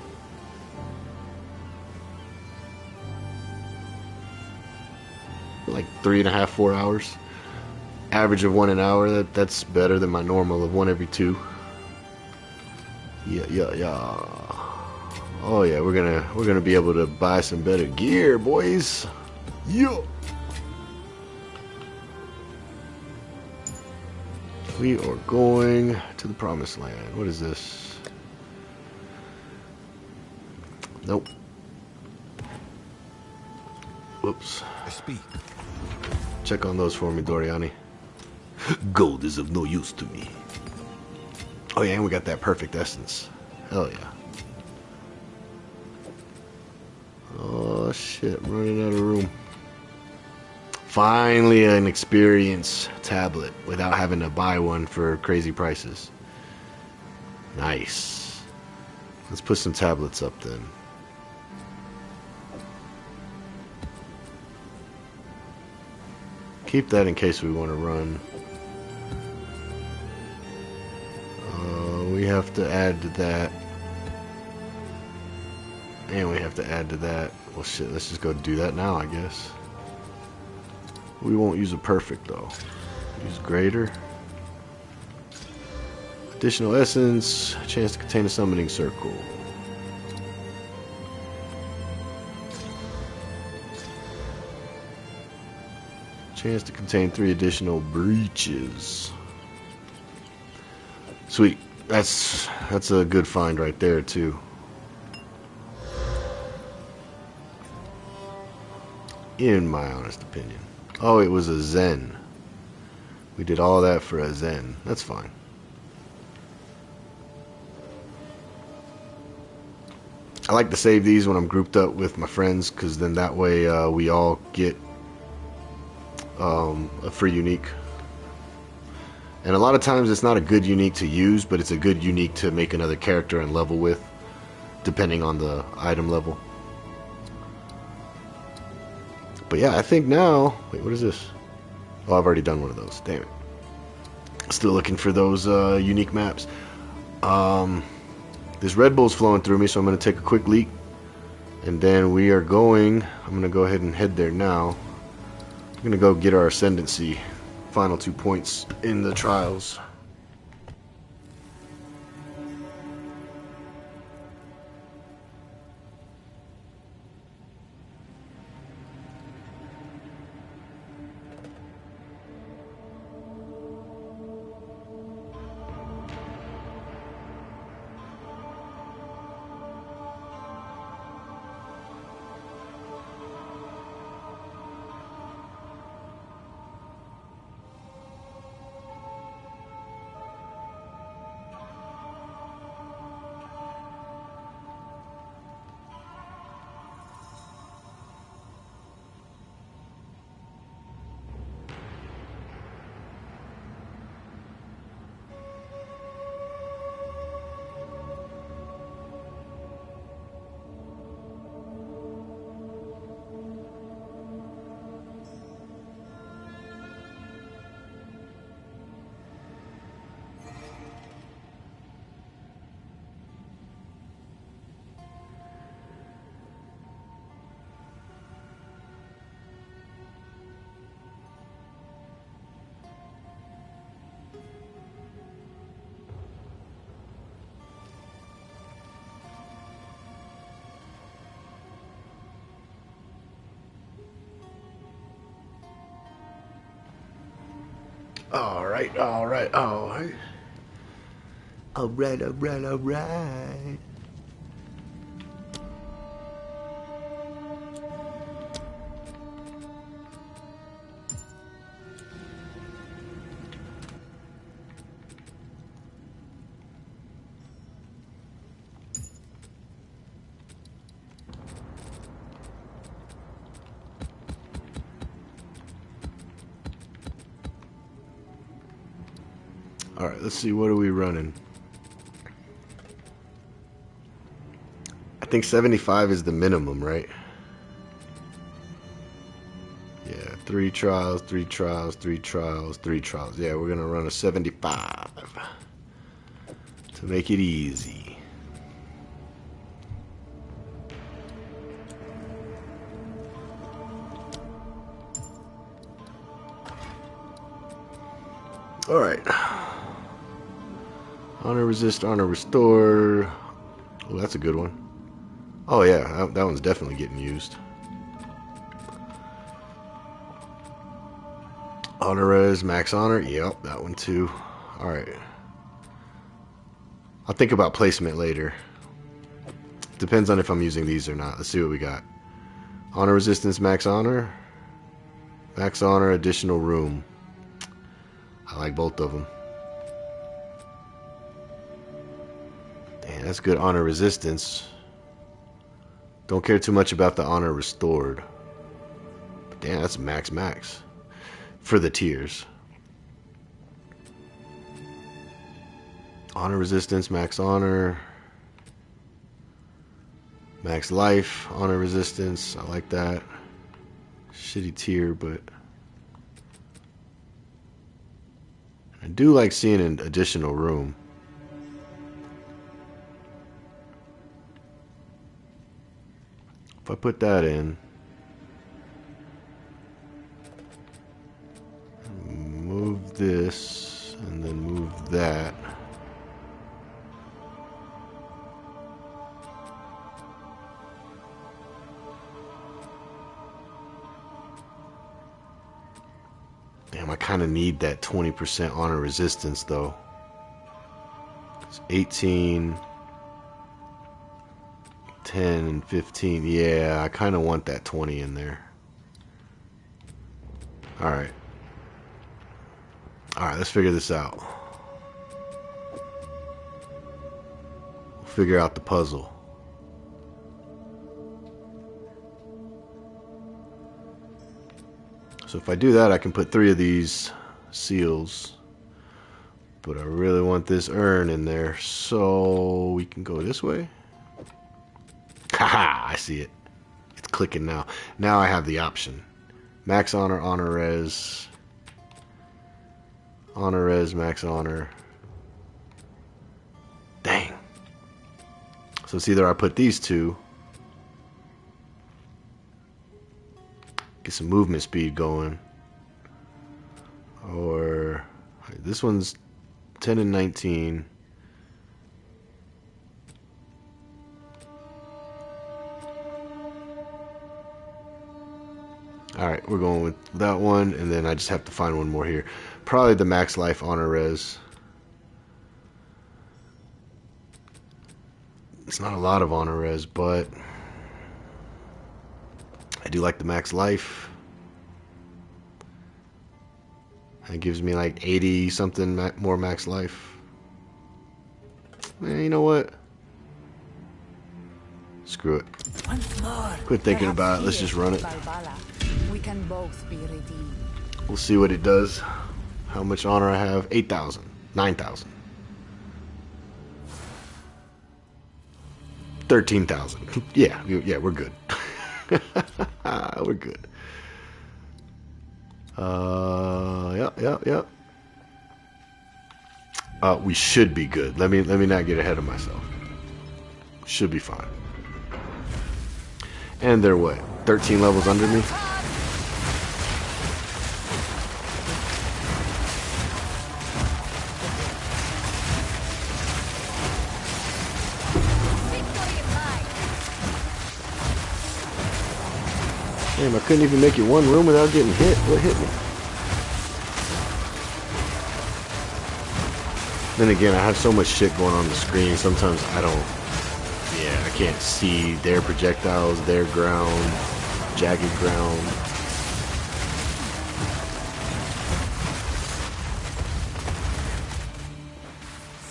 Like 3.5, 4 hours. Average of 1 an hour. That's better than my normal of 1 every 2. Yeah. Oh yeah, we're gonna be able to buy some better gear, boys. Yeah. We are going to the promised land. What is this? Nope. Whoops. I speak. Check on those for me, Doriani. Gold is of no use to me. Oh yeah, and we got that perfect essence. Hell yeah. Oh shit, I'm running out of room. Finally an experience tablet without having to buy one for crazy prices. Nice. Let's put some tablets up then. Keep that in case we want to run. We have to add to that. And we have to add to that. Well shit, let's just go do that now, I guess. We won't use a perfect though. Use greater. Additional essence. Chance to contain a summoning circle. Chance to contain 3 additional breaches. Sweet. That's a good find right there too. In my honest opinion. Oh, it was a Zen. We did all that for a Zen. That's fine. I like to save these when I'm grouped up with my friends, because then that way we all get a free unique. And a lot of times it's not a good unique to use, but it's a good unique to make another character and level with, depending on the item level. But yeah, I think now... Wait, what is this? Oh, I've already done one of those. Damn it. Still looking for those unique maps. This Red Bull's flowing through me, so I'm going to take a quick leak. And then we are going... I'm going to go ahead and head there now. I'm going to go get our Ascendancy final 2 points in the trials. Alright. Alright. Alright, let's see, what are we running? I think 75 is the minimum, right? Yeah, 3 trials, 3 trials, 3 trials, 3 trials. Yeah, we're gonna run a 75 to make it easy. Alright. Honor resist, honor restore. Oh, that's a good one. Oh yeah, that one's definitely getting used. Honor res, max honor. Yep, that one too. Alright. I'll think about placement later. Depends on if I'm using these or not. Let's see what we got. Honor resistance, max honor. Max honor, additional room. I like both of them. Damn, that's good honor resistance. Don't care too much about the honor restored. But damn, that's max for the tiers. Honor resistance, max honor. Max life, honor resistance. I like that. Shitty tier, but I do like seeing an additional room. If I put that in, move this, and then move that. Damn, I kind of need that 20% honor resistance though. It's 18, 10, and 15. Yeah, I kind of want that 20 in there. Alright. Alright, let's figure this out. We'll figure out the puzzle. So if I do that, I can put 3 of these seals. But I really want this urn in there, so we can go this way. Haha, I see it. It's clicking now. Now I have the option. Max honor, honor res. Honor res, max honor. Dang. So it's either I put these 2. Get some movement speed going. this one's 10 and 19. Alright, we're going with that one, and then I just have to find one more here. Probably the max life honor res. It's not a lot of honor res, but I do like the max life. It gives me like 80 something more max life. Man, you know what? Screw it. Quit thinking about it. Let's just run it. We can both be redeemed. We'll see what it does. How much honor I have? 8,000. 9,000. 13,000. Yeah, we're good. We're good. Yep. We should be good. Let me not get ahead of myself. Should be fine. And they're what? 13 levels under me? Damn, I couldn't even make it one room without getting hit. What hit me? Then again, I have so much shit going on the screen, sometimes I don't... Yeah, I can't see their projectiles, their ground, jagged ground.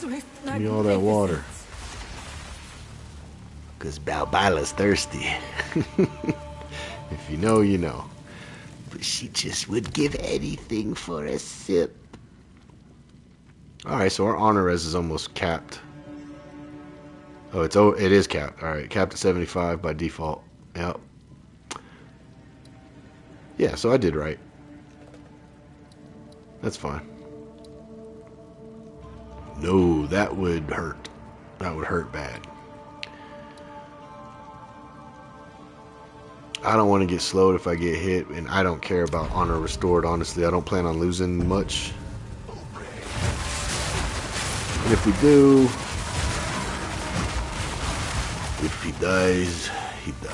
Give me all that water. Because Balbila's thirsty. If you know, you know. But she just would give anything for a sip. Alright, so our honor res is almost capped. Oh, it is capped. Alright, capped at 75 by default. Yep. Yeah, so I did right. That's fine. No, that would hurt. That would hurt bad. I don't want to get slowed if I get hit, and I don't care about honor restored, honestly. I don't plan on losing much. And if we do, if he dies, he dies.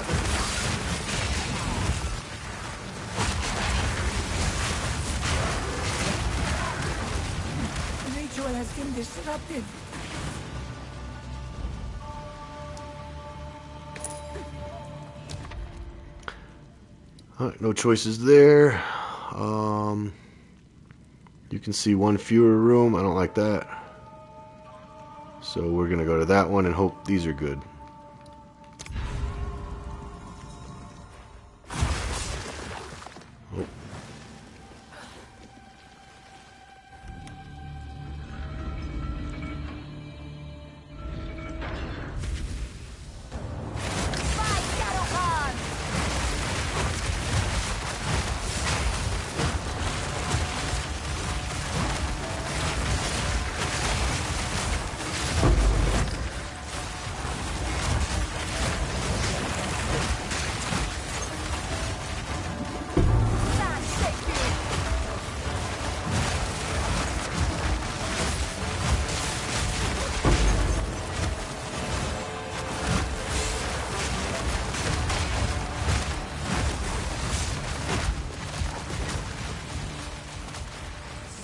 Ritual has been disrupted. Alright, no choices there. You can see one fewer room. I don't like that. So we're going to go to that one and hope these are good. Oh.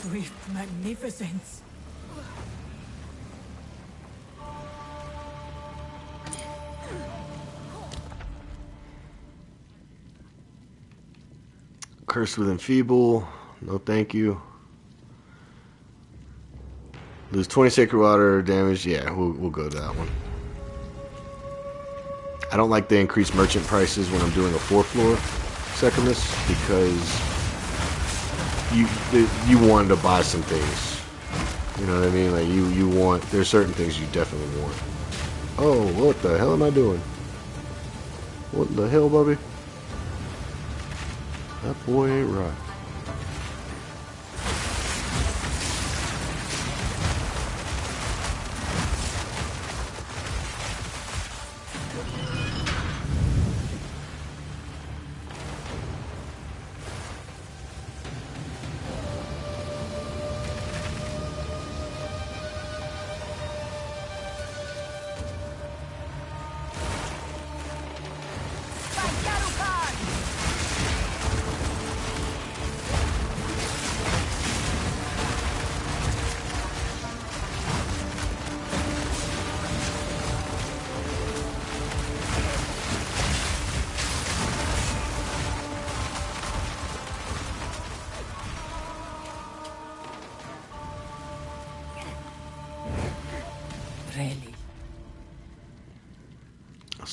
Swift magnificence. Cursed with Enfeeble. No thank you. Lose 20 sacred water damage. Yeah, we'll go to that one. I don't like the increased merchant prices when I'm doing a 4th floor Secremus because you wanted to buy some things. You know what I mean? Like you want, there's certain things you definitely want. Oh, what the hell am I doing? What the hell, Bubby? That boy ain't right.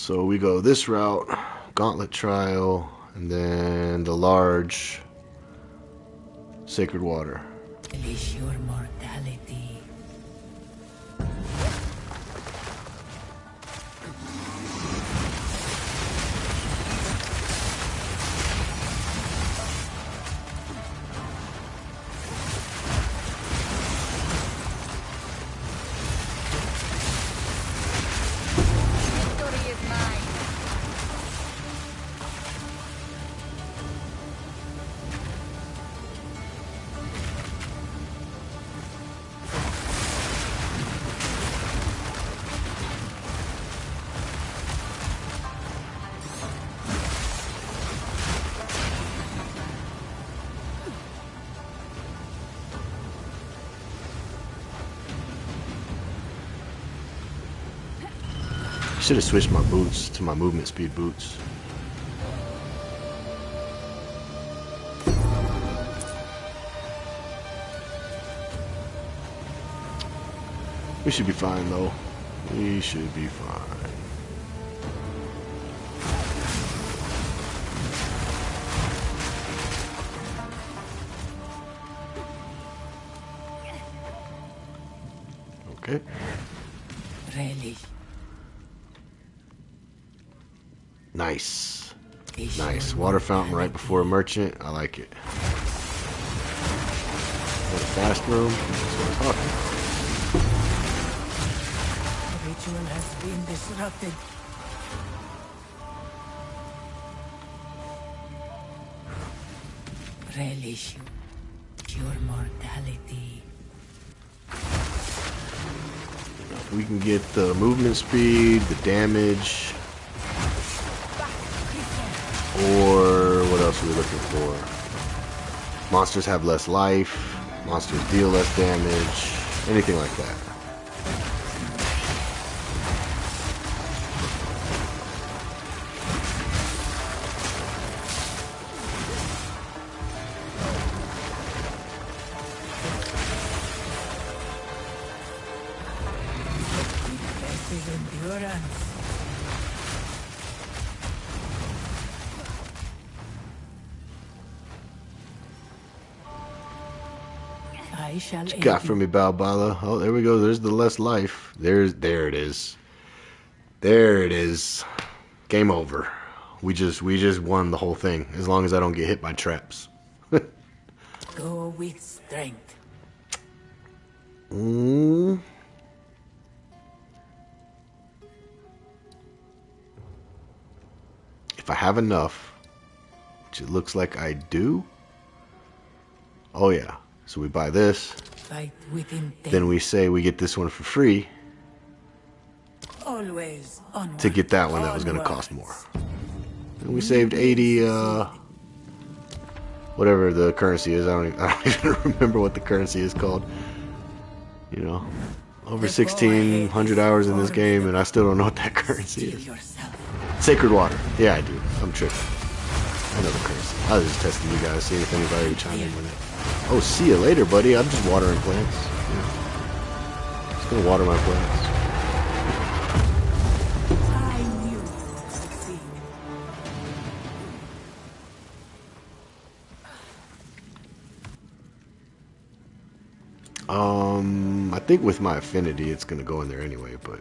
So we go this route, Gauntlet Trial, and then the large Sacred Water. Relish your mortality. Victory is mine. Should have switched my boots to my movement speed boots. We should be fine though. We should be fine. Okay. Relish. Nice. Nice. Water fountain right before a merchant. I like it. What a fast room. That's what I'm talking about. The ritual has been disrupted. Relish your mortality. We can get the movement speed, the damage, or what else are we looking for? Monsters have less life, monsters deal less damage, anything like that. This is endurance. I shall What you got for me, Balbala? Oh, there we go. There's the less life. There it is. There it is. Game over. We just won the whole thing. As long as I don't get hit by traps. Go with strength. If I have enough, which it looks like I do. Oh yeah. So we buy this. Fight with intent. Then we say we get this one for free Always onward. to get that one that was going to cost more. And we saved 80, whatever the currency is. I don't even remember what the currency is called. You know, over 1,600 hours in this game, and I still don't know what that currency is. Sacred Water. Yeah, I do. I'm tripping. I know the currency. I was just testing you guys, seeing if anybody would chime in with it. Oh, see you later, buddy. I'm just watering plants. Yeah. Just gonna water my plants. I knew you would succeed. I think with my affinity, it's gonna go in there anyway, but.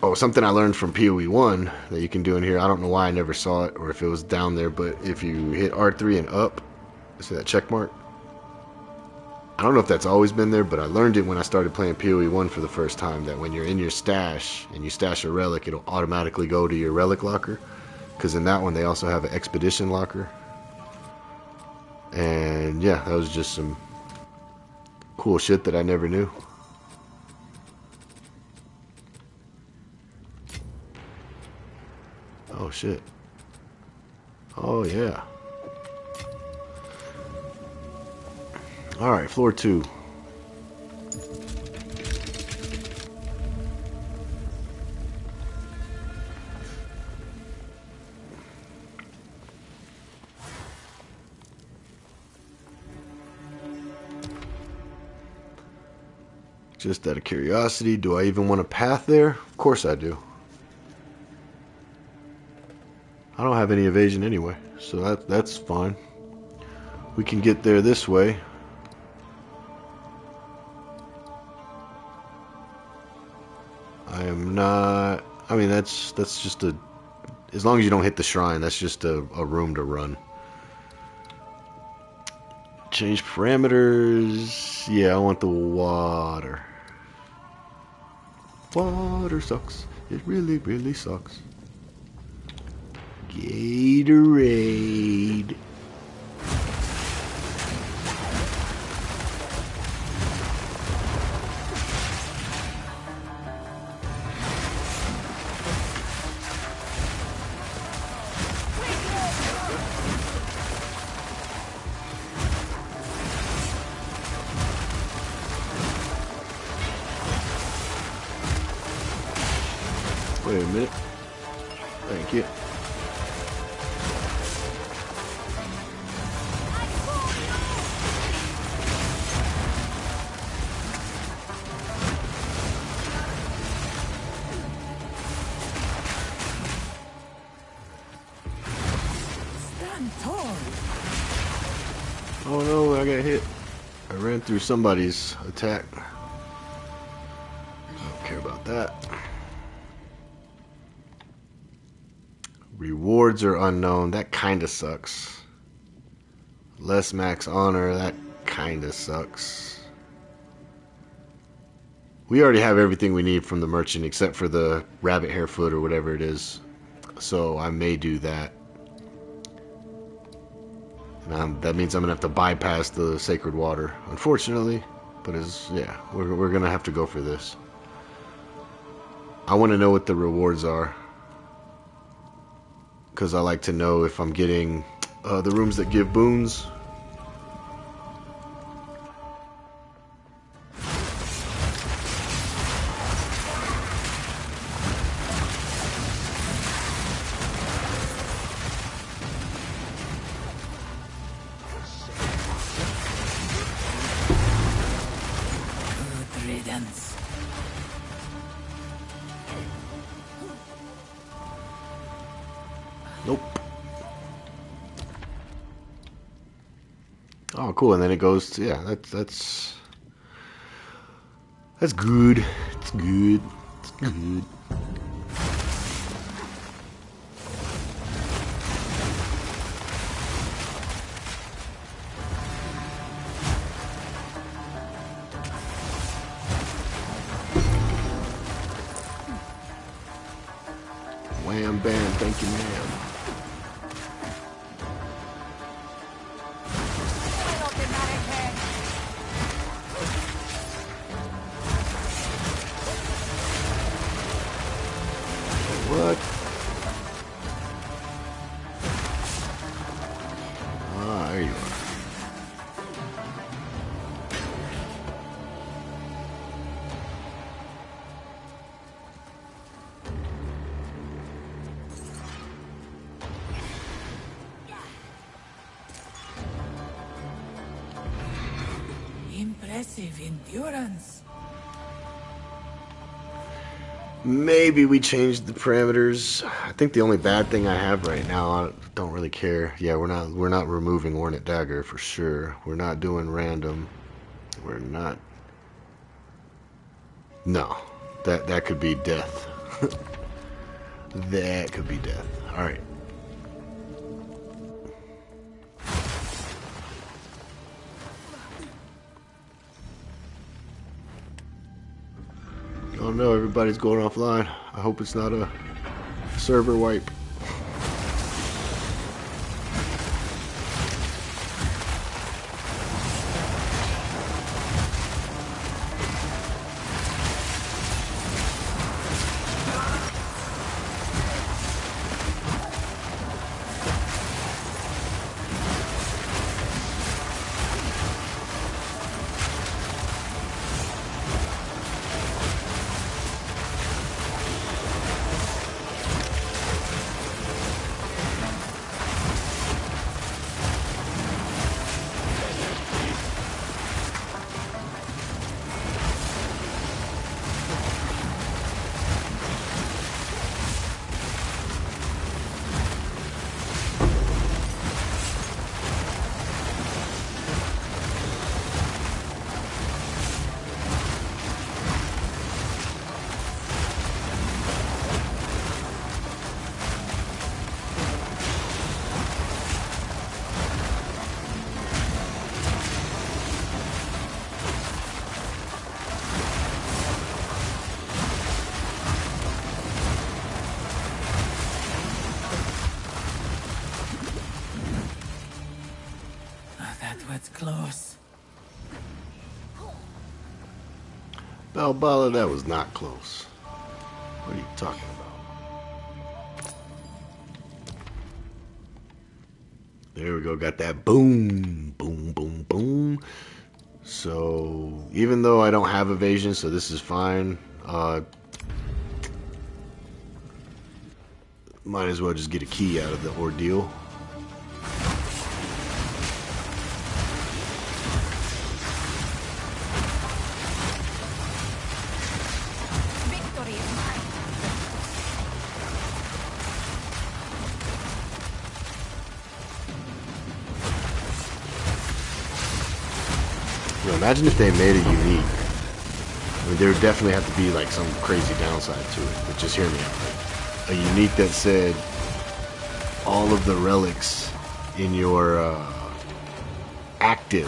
Oh, something I learned from PoE 1 that you can do in here. I don't know why I never saw it or if it was down there, but if you hit R3 and up, see that check mark? I don't know if that's always been there, but I learned it when I started playing PoE 1 for the first time, that when you're in your stash and you stash a relic, it'll automatically go to your relic locker. Because in that one, they also have an expedition locker. And yeah, that was just some cool shit that I never knew. Oh shit. Oh yeah. Alright, floor 2. Just out of curiosity, do I even want a path there? Of course I do. I don't have any evasion anyway, so that's fine. We can get there this way. I am not... I mean, that's just a... As long as you don't hit the shrine, that's just a room to run. Change parameters. Yeah, I want the water. Water sucks. It really, really sucks. Gatorade. Wait a minute. Thank you. Stand tall. Oh no, I got hit. I ran through somebody's attack. I don't care about that. Rewards are unknown. That kinda sucks. Less max honor. That kinda sucks. We already have everything we need from the merchant except for the rabbit hair foot or whatever it is. So I may do that. That means I'm gonna have to bypass the sacred water, unfortunately. But yeah, we're gonna have to go for this. I want to know what the rewards are, because I like to know if I'm getting the rooms that give boons. Nope. Oh, cool. And then it goes to, yeah, that's good. It's good. It's good. Wham bam, thank you, ma'am. What? Ah, there you are. Impressive endurance. Maybe we changed the parameters. I think the only bad thing I have right now, I don't really care. Yeah, we're not removing Ornate Dagger for sure. We're not doing random. We're not. No, that could be death. That could be death. All right. Oh no, everybody's going offline. I hope it's not a server wipe. That's close. Balbala, that was not close. What are you talking about? There we go. Got that boom, boom, boom, boom. So even though I don't have evasion, so this is fine. Might as well just get a key out of the ordeal. Victory is mine. You know, imagine if they made it unique. I mean, there would definitely have to be like some crazy downside to it. But just hear me out. Like, a unique that said all of the relics in your active,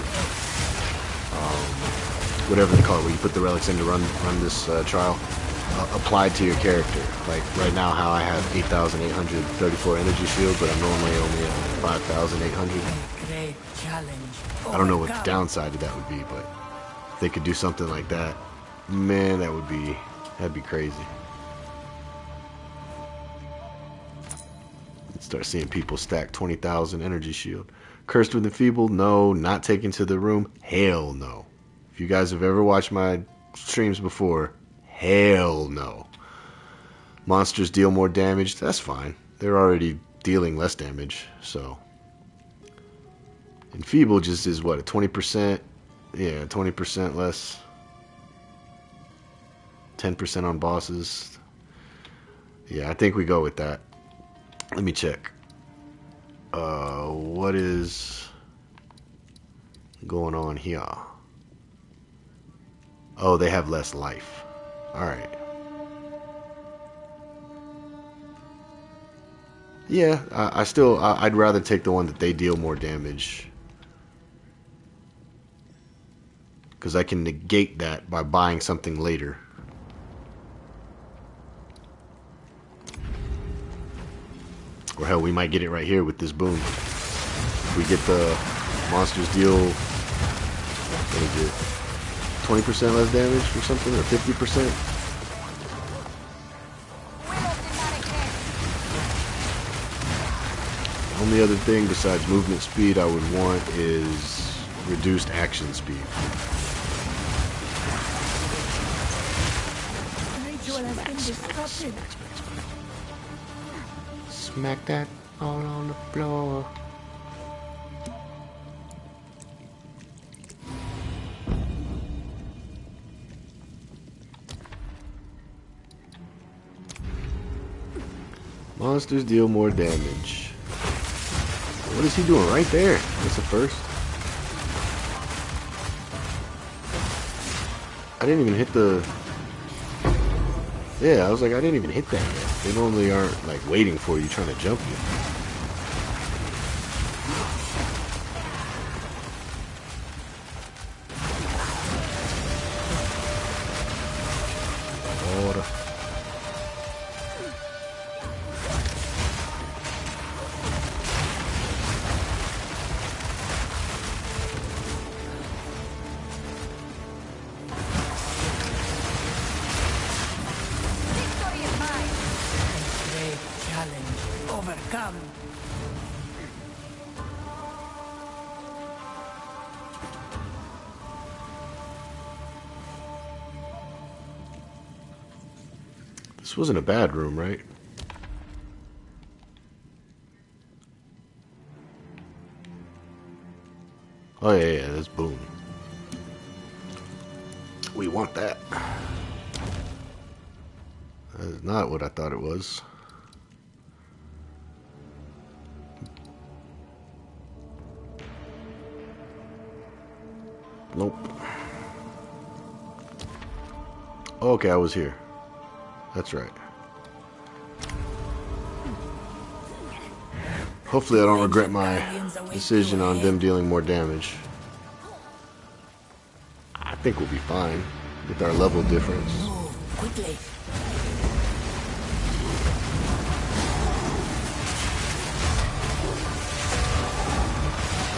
whatever they call it, where you put the relics in to run this trial, applied to your character. Like right now, how I have 8,834 energy shield, but I'm normally only at 5,800. Great challenge. I don't know what the downside to that would be, but if they could do something like that, man, that'd be crazy. Start seeing people stack 20,000 energy shield. Cursed with Enfeebled? No. Not taken to the room? Hell no. If you guys have ever watched my streams before, hell no. Monsters deal more damage? That's fine. They're already dealing less damage, so. Enfeebled just is what, a 20%? Yeah, 20% less. 10% on bosses. Yeah, I think we go with that. Let me check. What is going on here? Oh, they have less life. Alright. Yeah, I'd rather take the one that they deal more damage. Because I can negate that by buying something later. Or hell, we might get it right here with this boom. If we get the monsters deal, what is it, 20% less damage or something, or 50%? The only other thing besides movement speed I would want is reduced action speed. Smack that all on the floor. Monsters deal more damage. What is he doing right there? That's the first. I didn't even hit the... Yeah, I was like, I didn't even hit that yet. They normally aren't like waiting for you trying to jump you. Water. Overcome. This wasn't a bad room, right? Oh yeah, that's boom. We want that. That is not what I thought it was. Nope. Okay, I was here. That's right. Hopefully I don't regret my decision on them dealing more damage. I think we'll be fine with our level difference. Quickly.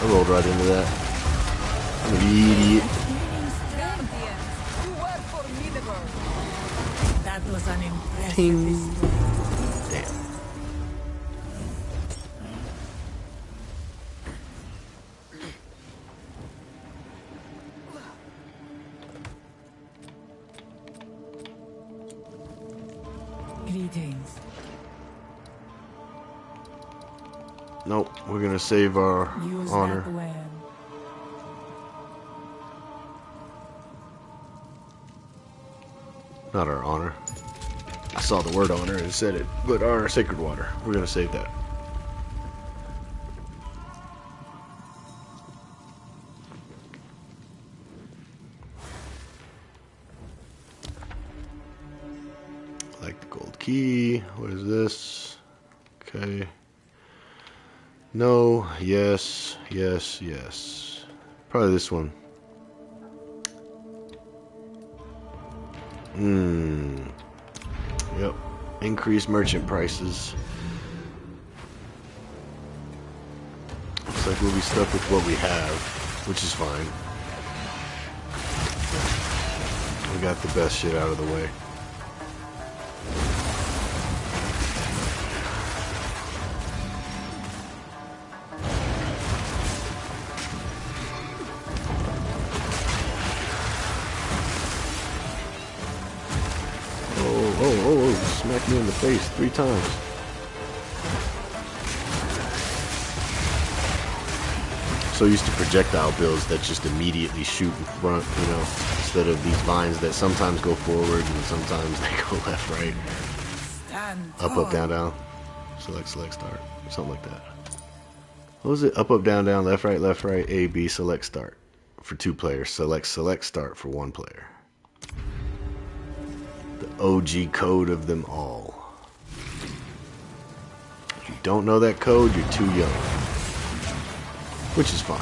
I rolled right into that. Idiot. You were formidable. That was an impressive Ting. display. Damn. Greetings. Nope, we're gonna save our Use honor. that well. Not our honor. I saw the word honor and said it, but our sacred water. We're gonna save that. Like the gold key. What is this? Okay. No, yes, yes, yes. Probably this one. Yep. Increased merchant prices. Looks like we'll be stuck with what we have, which is fine. We got the best shit out of the way. Oh, smacked me in the face 3 times. So used to projectile builds that just immediately shoot in front, you know, instead of these vines that sometimes go forward and sometimes they go left, right. Up, down, down. Select, start. Something like that. What was it? Up, down, down, left, right, A, B, select, start. For 2 players. Select, start for 1 player. The OG code of them all. If you don't know that code, you're too young. Which is fine.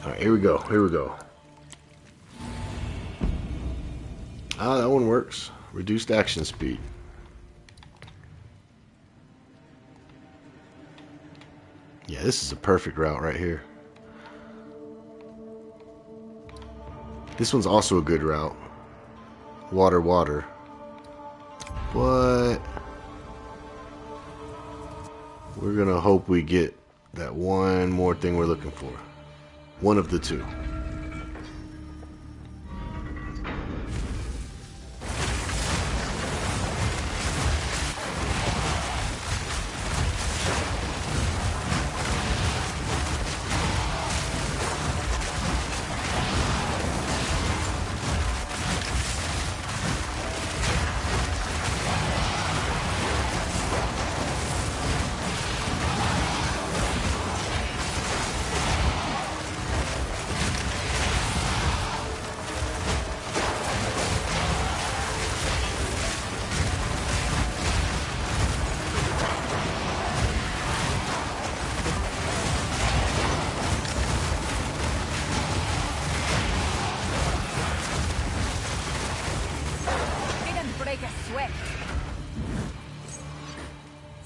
Alright, here we go. Ah, that one works. Reduced action speed. Yeah, this is a perfect route right here. This one's also a good route. Water. But we're gonna hope we get that one more thing we're looking for. One of the 2.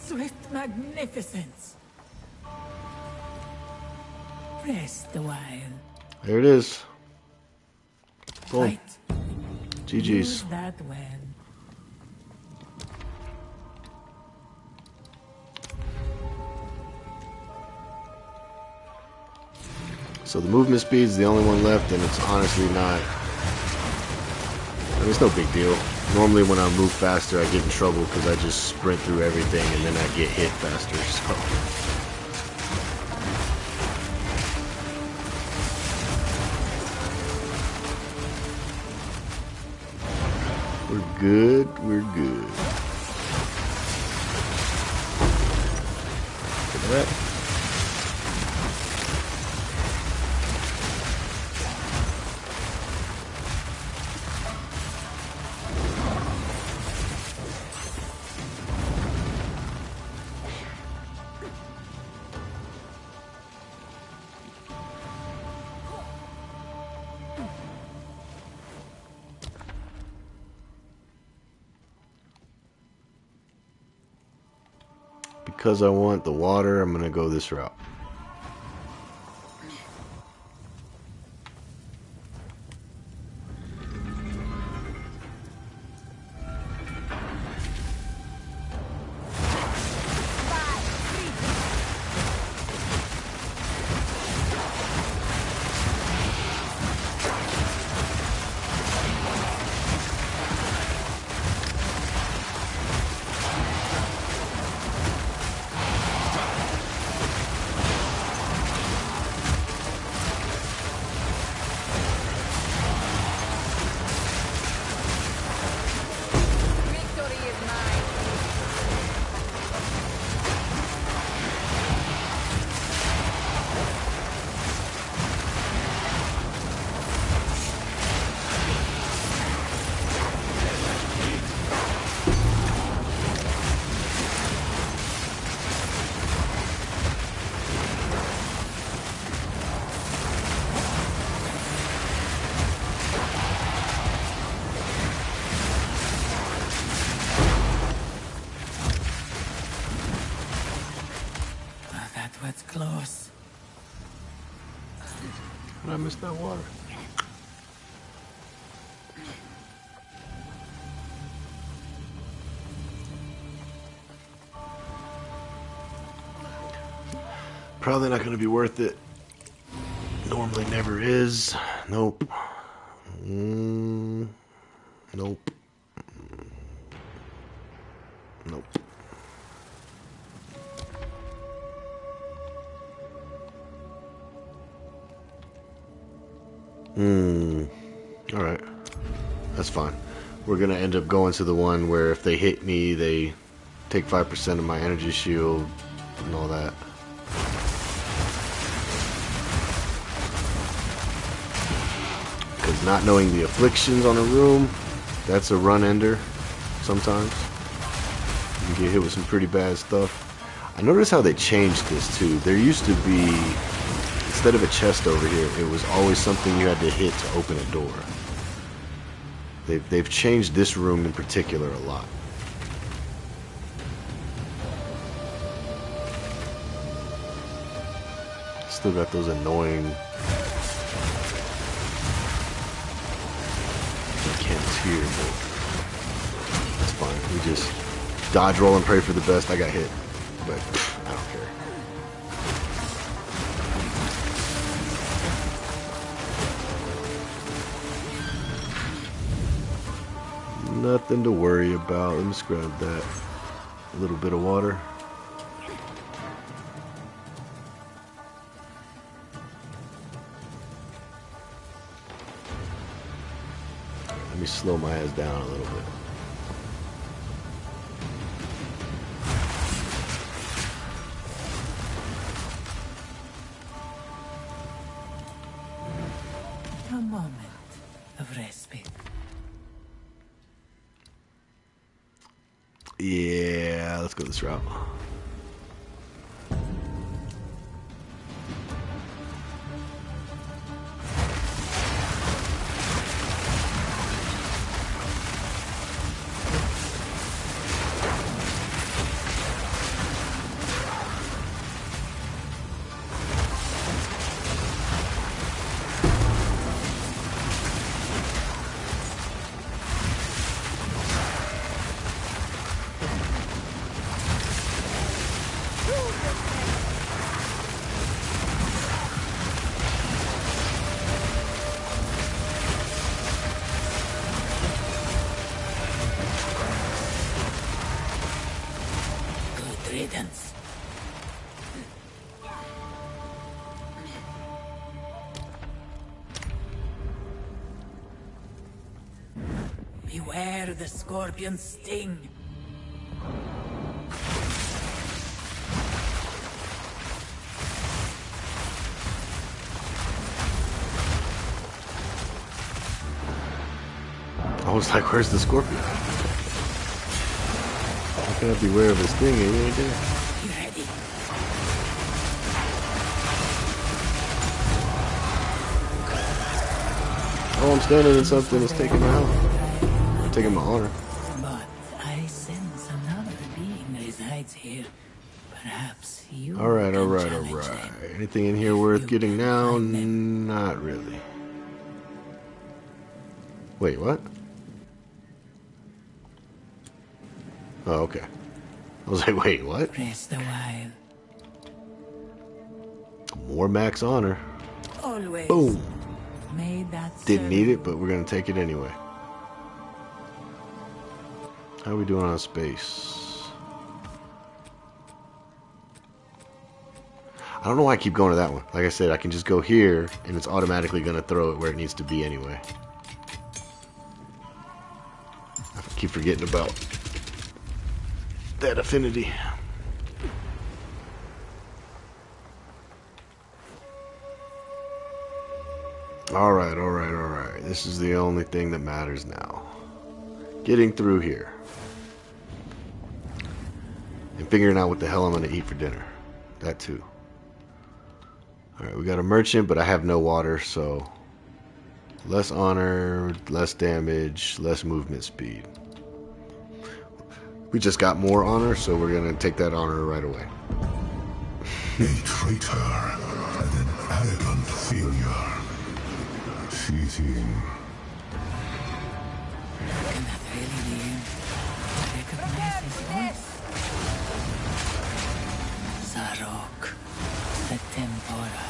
Swift magnificence. Rest a while. There it is. Boom. Right. GG's. Use that well. So the movement speed's the only one left, and it's honestly not. I mean, it's no big deal. Normally when I move faster, I get in trouble because I just sprint through everything and then I get hit faster. So We're good. We're good. Look at that. Because I want the water, I'm gonna go this route. That's close. I missed that water. Probably not going to be worth it. Normally never is. Nope. Nope. Nope. Alright. That's fine. We're going to end up going to the one where if they hit me, they take 5% of my energy shield and all that. Because not knowing the afflictions on a room, that's a run ender sometimes. You can get hit with some pretty bad stuff. I noticed how they changed this too. There used to be, instead of a chest over here, it was always something you had to hit to open a door. They've changed this room in particular a lot. Still got those annoying camps here, but that's fine. We just dodge, roll, and pray for the best. I got hit, but I don't care. Nothing to worry about. Let me just grab that little bit of water. Let me slow my ass down a little bit. A moment of respite. Yeah, let's go this route. Riddance. Beware bear the scorpion's sting. I was like, where's the scorpion? How can I be aware of his thing? He ain't there. You ready? Oh, I'm standing in something that's taking my health. Taking my honor. But I sense another being resides here. Perhaps you. Alright, can alright, challenge alright. them. Anything in here worth You getting can now? find them. Not really. Wait, what? Oh, okay. I was like, wait, what? Rest a while. More max honor. Always. Boom. May that Didn't serve need it, but we're gonna take it anyway. How are we doing on space? I don't know why I keep going to that one. Like I said, I can just go here, and it's automatically gonna throw it where it needs to be anyway. I keep forgetting about that affinity. Alright, alright, alright. This is the only thing that matters now. Getting through here. And figuring out what the hell I'm going to eat for dinner. That too. Alright, we got a merchant, but I have no water, so... less honor, less damage, less movement speed. We just got more honor, so we're going to take that honor right away. A traitor and an arrogant failure. Cheating. Can that really be him? Recognize his voice? Zarok, the Temporal.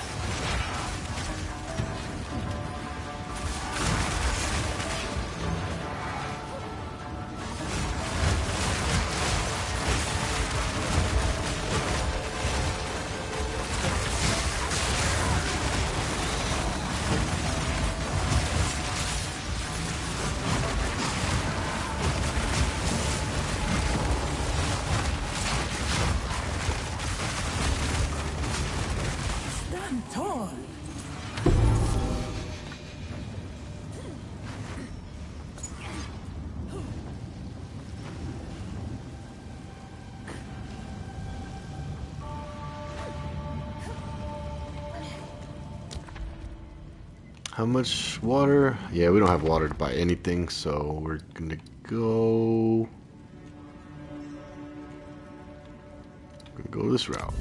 Stand tall. How much water? Yeah, we don't have water to buy anything, so we're gonna go... this route.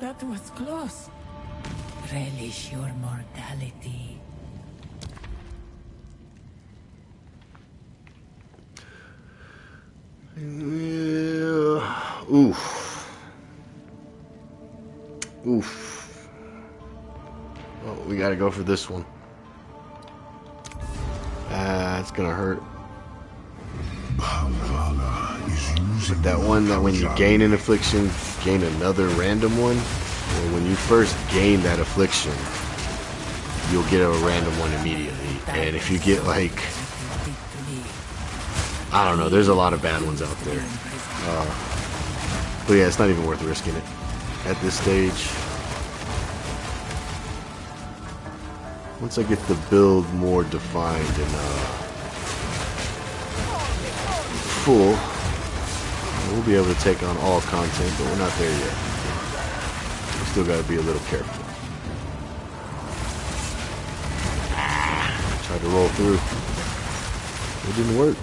That was close. Relish your mortality. Yeah. Oof. Oof. Oh, we gotta go for this one. It's gonna hurt. But that one that when you gain an affliction, gain another random one. Well, when you first gain that affliction, you'll get a random one immediately. And if you get like I don't know. There's a lot of bad ones out there. But yeah, it's not even worth risking it at this stage. Once I get the build more defined and full, we'll be able to take on all content, but we're not there yet. We still got to be a little careful. Tried to roll through. It didn't work.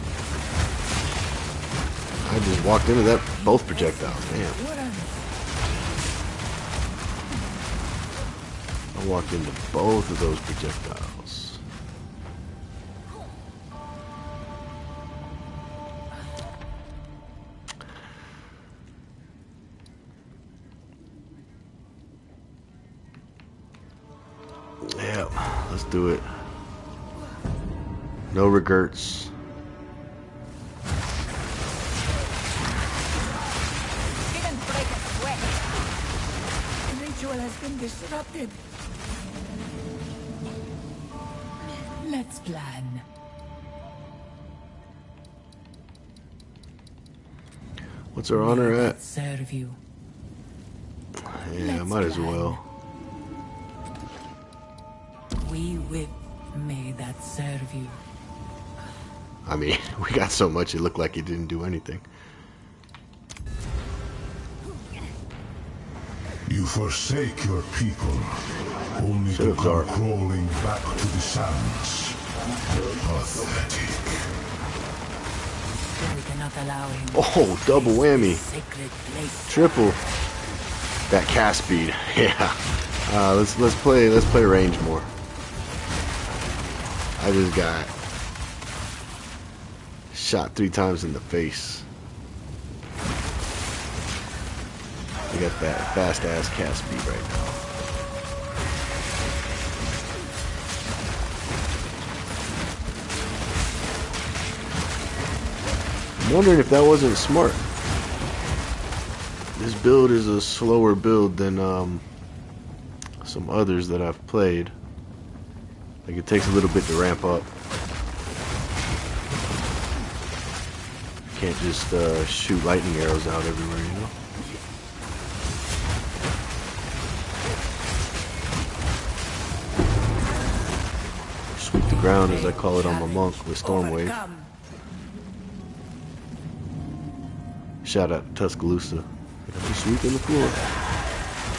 I just walked into that both projectiles. Damn. I walked into both of those projectiles. Yeah, let's do it. No regrets. Didn't break a sweat. The ritual has been disrupted. Let's plan. What's our honor at? Serve you. Yeah, might as well. We whip, may that serve you. I mean, we got so much it looked like it didn't do anything. You forsake your people, only to come crawling back to the sands. Pathetic. We cannot allow him. Oh, double whammy. Sacred place. Triple. That cast speed. Yeah. Let's play range more. I just got shot 3 times in the face. I got that fast ass cast speed right now. I'm wondering if that wasn't smart. This build is a slower build than some others that I've played. Like, it takes a little bit to ramp up. Can't just shoot lightning arrows out everywhere, you know? Sweep the ground, as I call it on my monk, with Storm Wave. Shout out to Tuscaloosa. I'll be sweeping the floor.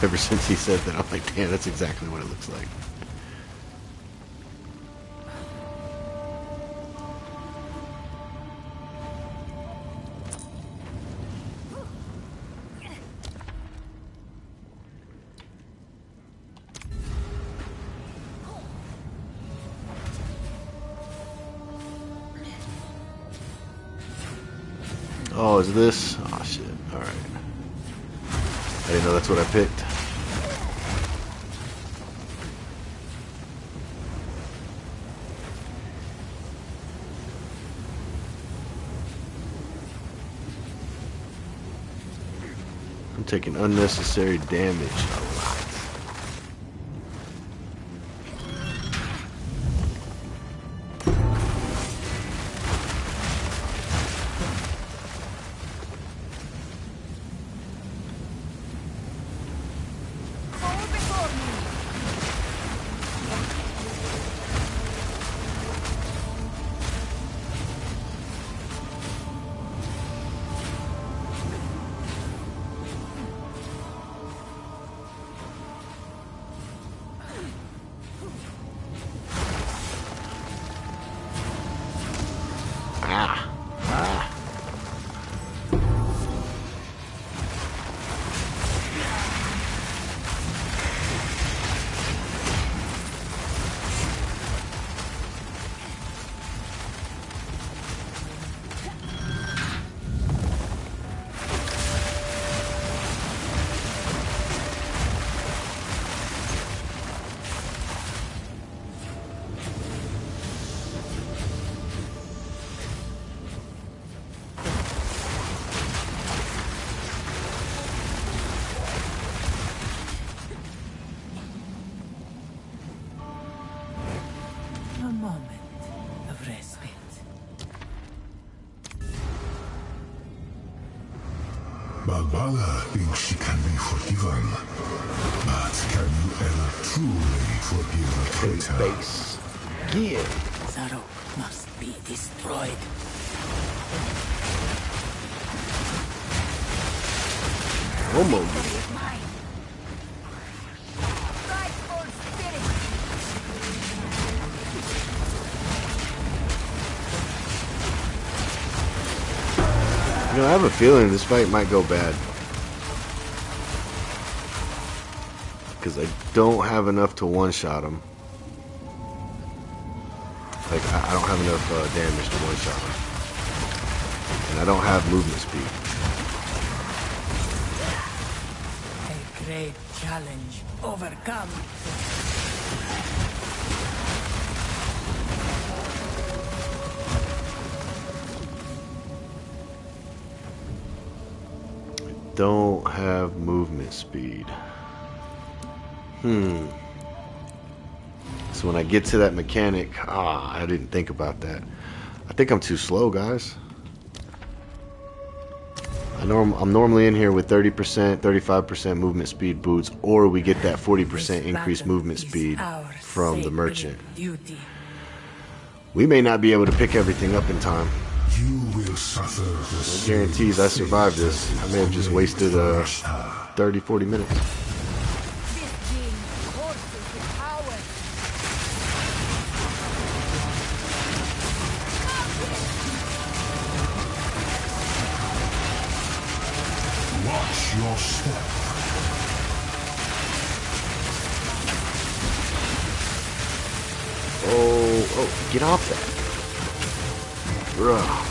Ever since he said that, I'm like, damn, that's exactly what it looks like. Oh, is this? Oh, shit. Alright. I didn't know that's what I picked. I'm taking unnecessary damage a lot. Balbala thinks she can be forgiven. But can you ever truly forgive a traitor? Base. Yeah. Zarok must be destroyed. Almost. You know, I have a feeling this fight might go bad. Because I don't have enough to one-shot him. Like, I don't have enough damage to one-shot him. And I don't have movement speed. A great challenge overcome. Don't have movement speed. So when I get to that mechanic, I didn't think about that. I think I'm too slow, guys. I'm normally in here with 30%, 35% movement speed boots, or we get that 40% increased movement speed from the merchant. We may not be able to pick everything up in time. You will suffer the No guarantees I survive this. I may have just wasted 30, 40 minutes. Watch your step. Oh, get off that. Bruh.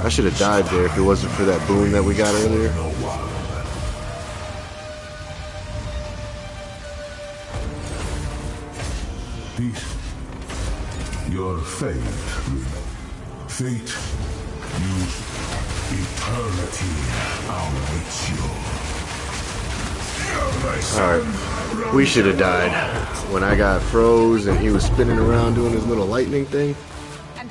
I should have died there if it wasn't for that boon that we got earlier. Your fate use eternity awaits you. Alright, we should have died when I got froze and he was spinning around doing his little lightning thing.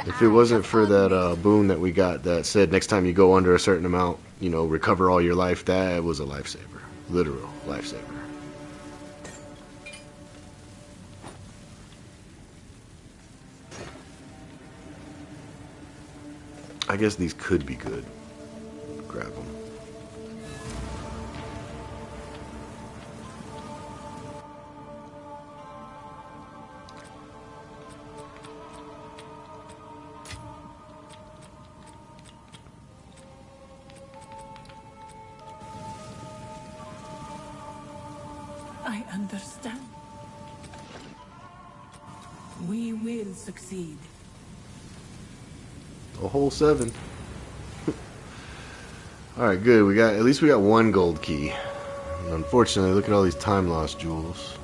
If it wasn't for that boon that we got that said next time you go under a certain amount, you know, recover all your life, that was a lifesaver. Literal lifesaver. I guess these could be good. Grab them. I understand. We will succeed. A whole 7. Alright, good. At least we got 1 gold key. And unfortunately, look at all these time lost jewels.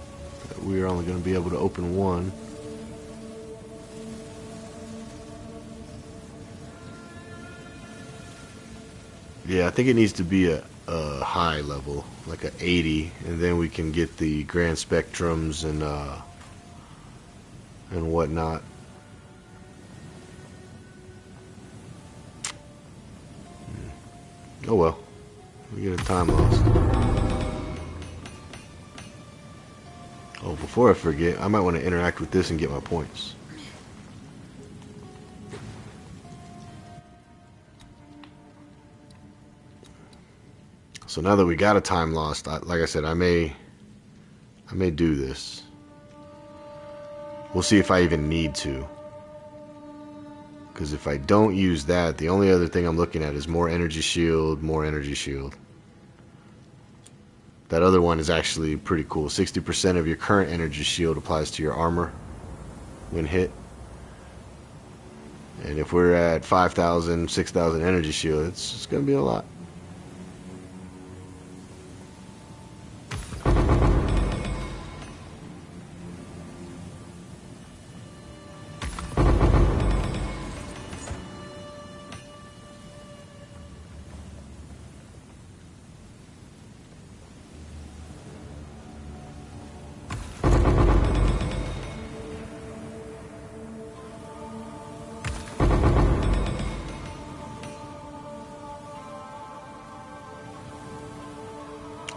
We are only going to be able to open 1. Yeah, I think it needs to be a high level, like a 80, and then we can get the grand spectrums and whatnot. Oh well, we get a time lost. Oh, before I forget, I might want to interact with this and get my points. So now that we got a time lost, like I said, I may do this. We'll see if I even need to. Because if I don't use that, the only other thing I'm looking at is more energy shield, more energy shield. That other one is actually pretty cool. 60% of your current energy shield applies to your armor when hit. And if we're at 5,000, 6,000 energy shield, it's going to be a lot.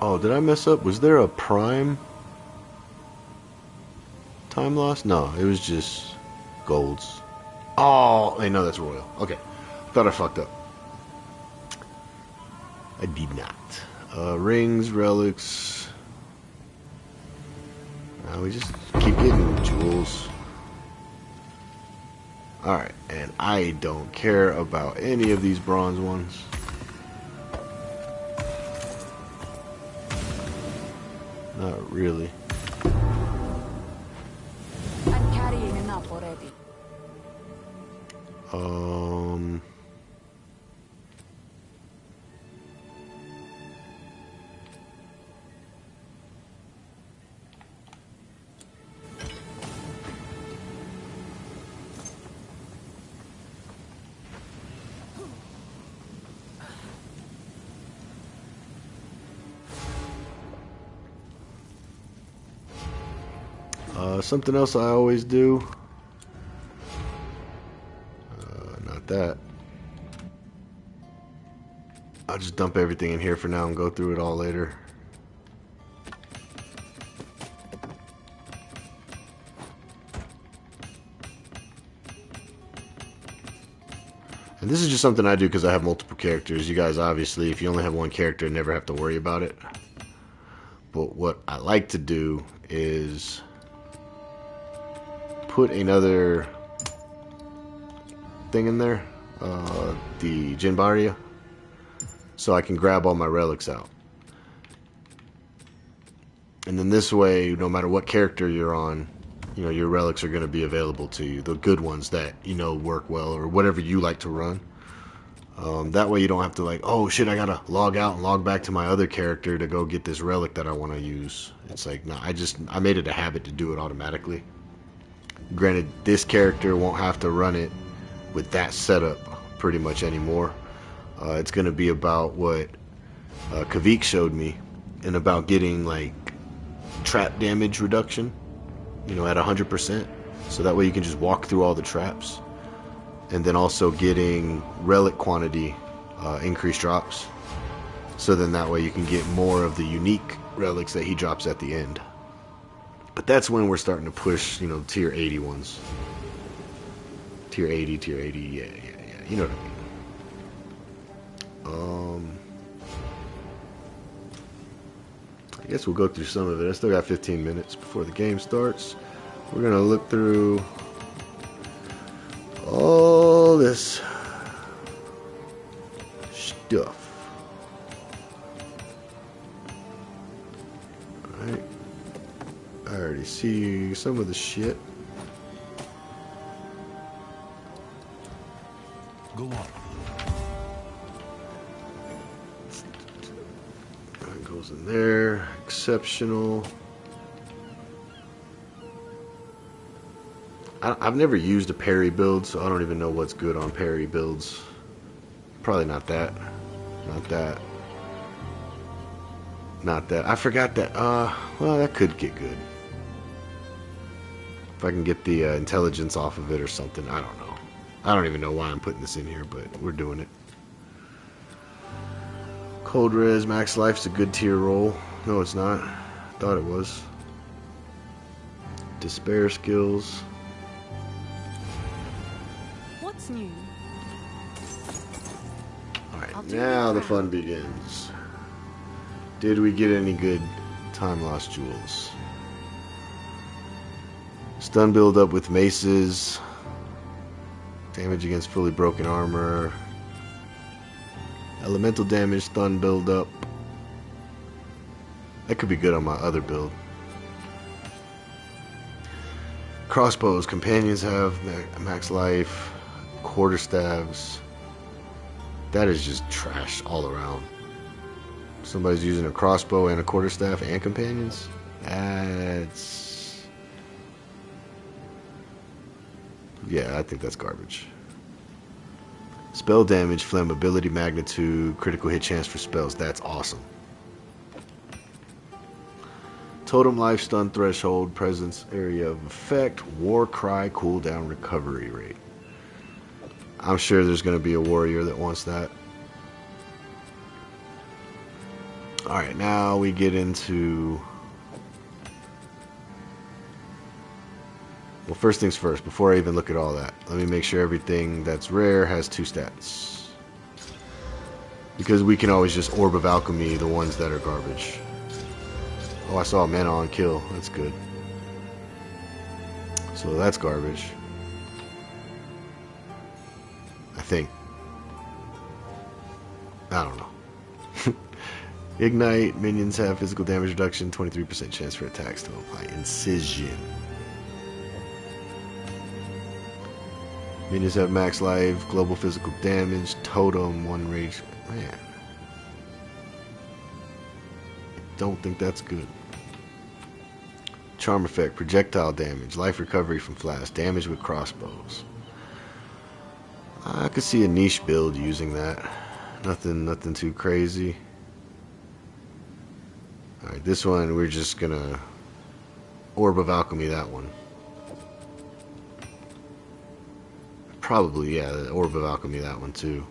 Oh, did I mess up? Was there a prime time loss? No, it was just golds. Oh, wait, no, that's royal. Okay. Thought I fucked up. I did not. Rings, relics. We just keep getting jewels. Alright, and I don't care about any of these bronze ones. Not really. I'm carrying enough already. Something else I always do. Not that. I'll just dump everything in here for now and go through it all later. And this is just something I do because I have multiple characters. You guys, obviously, if you only have one character, never have to worry about it. But what I like to do is put another thing in there, the Jinbaria, so I can grab all my relics out. And then this way, no matter what character you're on, you know, your relics are going to be available to you. The good ones that, you know, work well, or whatever you like to run. That way you don't have to like, oh shit, I gotta log out and log back to my other character to go get this relic that I want to use. It's like, no, I made it a habit to do it automatically. Granted, this character won't have to run it with that setup pretty much anymore. It's going to be about what Kavik showed me, and about getting like trap damage reduction, you know, at 100%. So that way you can just walk through all the traps. And then also getting relic quantity increased drops. So then that way you can get more of the unique relics that he drops at the end. But that's when we're starting to push, you know, tier 80 ones. Tier 80, yeah. You know what I mean. I guess we'll go through some of it. I still got 15 minutes before the game starts. We're going to look through all this stuff. Alright. I already see some of the shit. Go on. That goes in there. Exceptional. I've never used a parry build, so I don't even know what's good on parry builds. Probably not that. Not that. Not that. I forgot that. Well, that could get good. If I can get the intelligence off of it or something. I don't know. I don't even know why I'm putting this in here, but we're doing it. Cold Res, Max Life's a good tier roll. No, it's not. Thought it was. Despair skills. What's new? Alright, now the fun begins. Did we get any good time loss jewels? Stun build up with maces. Damage against fully broken armor. Elemental damage, stun build up. That could be good on my other build. Crossbows, companions have max life. Quarterstaves. That is just trash all around. Somebody's using a crossbow and a quarterstaff and companions. That's... yeah, I think that's garbage. Spell damage, flammability, magnitude, critical hit chance for spells. That's awesome. Totem life, stun threshold, presence area of effect, war cry, cooldown, recovery rate. I'm sure there's going to be a warrior that wants that. Alright, now we get into... Well, first things first, before I even look at all that, let me make sure everything that's rare has 2 stats. Because we can always just Orb of Alchemy the ones that are garbage. Oh, I saw a mana on kill. That's good. So that's garbage. I think. I don't know. Ignite. Minions have physical damage reduction. 23% chance for attacks to apply. Incision. Minions have max life. Global physical damage. Totem. 1 rage. Man. Don't think that's good. Charm effect. Projectile damage. Life recovery from flash. Damage with crossbows. I could see a niche build using that. Nothing too crazy. Alright, this one we're just gonna Orb of Alchemy that one. Probably, yeah, the Orb of Alchemy that one too.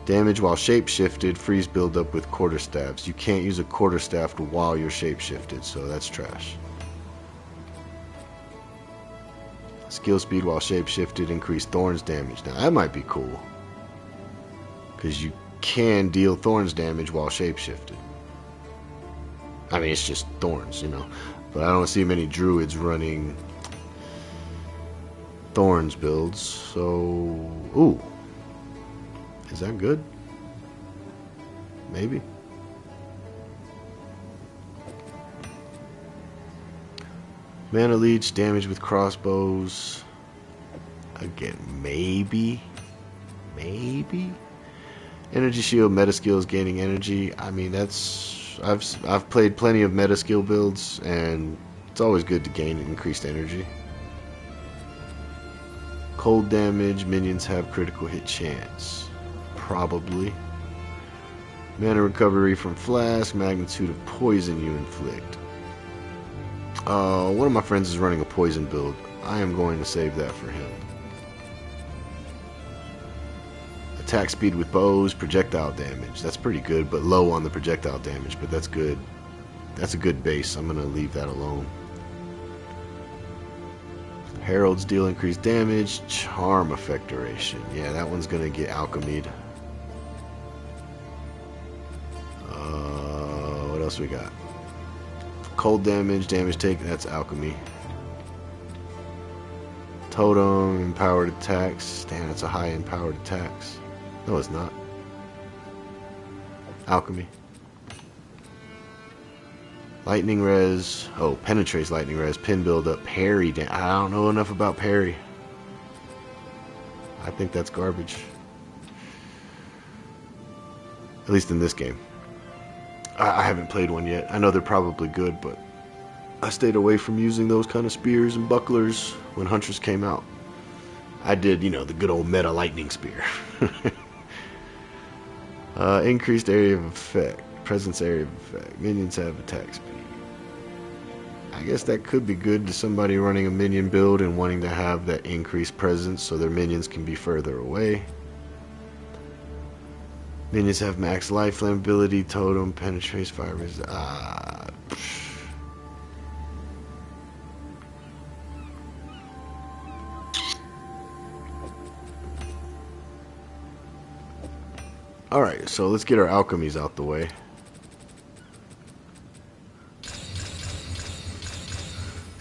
Damage while shape-shifted, freeze build-up with quarterstaffs. You can't use a quarterstaff while you're shape-shifted, so that's trash. Skill speed while shape-shifted, increase thorns damage. Now that might be cool. Because you can deal thorns damage while shape-shifted. I mean, it's just thorns, you know. But I don't see many druids running thorns builds, so... Ooh. Is that good? Maybe. Mana leech, damage with crossbows. Again, maybe. Maybe. Energy shield, meta skills, gaining energy. I mean, that's I've played plenty of meta skill builds, and it's always good to gain increased energy. Cold damage, minions have critical hit chance. Probably. Mana recovery from flask, magnitude of poison you inflict. One of my friends is running a poison build. I am going to save that for him. Attack speed with bows, projectile damage. That's pretty good, but low on the projectile damage, but that's good. That's a good base. I'm going to leave that alone. Heralds deal increased damage. Charm effect duration. Yeah, that one's going to get alchemied. What else we got? Cold damage, damage taken. That's alchemy. Totem, empowered attacks. Damn, that's a high empowered attacks. No, it's not. Alchemy. Lightning res. Oh, penetrates lightning res. Pin build up. Parry. I don't know enough about parry. I think that's garbage. At least in this game. I haven't played one yet. I know they're probably good, but I stayed away from using those kind of spears and bucklers when Huntress came out. I did, you know, the good old meta lightning spear. Increased area of effect. Presence area of effect. Minions have attack speed. I guess that could be good to somebody running a minion build and wanting to have that increased presence so their minions can be further away. Minions have max life, flammability, totem, penetrates, fire resist. Alright, so let's get our alchemies out the way.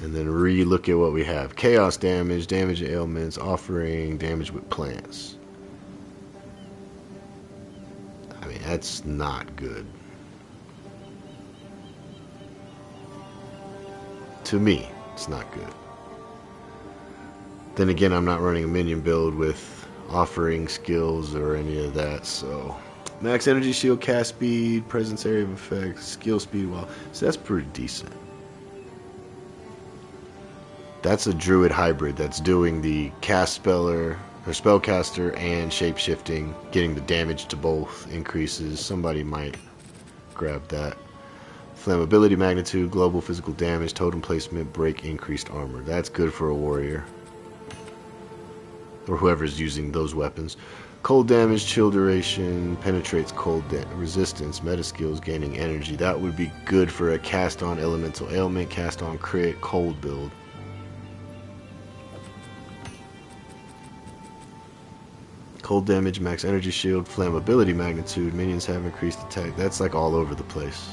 And then re-look at what we have. Chaos damage, damage ailments, offering, damage with plants. I mean, that's not good. To me, it's not good. Then again, I'm not running a minion build with offering skills or any of that, so... Max energy shield, cast speed, presence area of effect, skill speed, well, so that's pretty decent. That's a druid hybrid that's doing the cast speller or spellcaster and shapeshifting, getting the damage to both increases. Somebody might grab that. Flammability, magnitude, global physical damage, totem placement, break, increased armor. That's good for a warrior or whoever's using those weapons. Cold damage, chill duration, penetrates cold resistance, meta skills, gaining energy. That would be good for a cast on elemental ailment, cast on crit, cold build. Cold damage, max energy shield, flammability magnitude, minions have increased attack. That's like all over the place.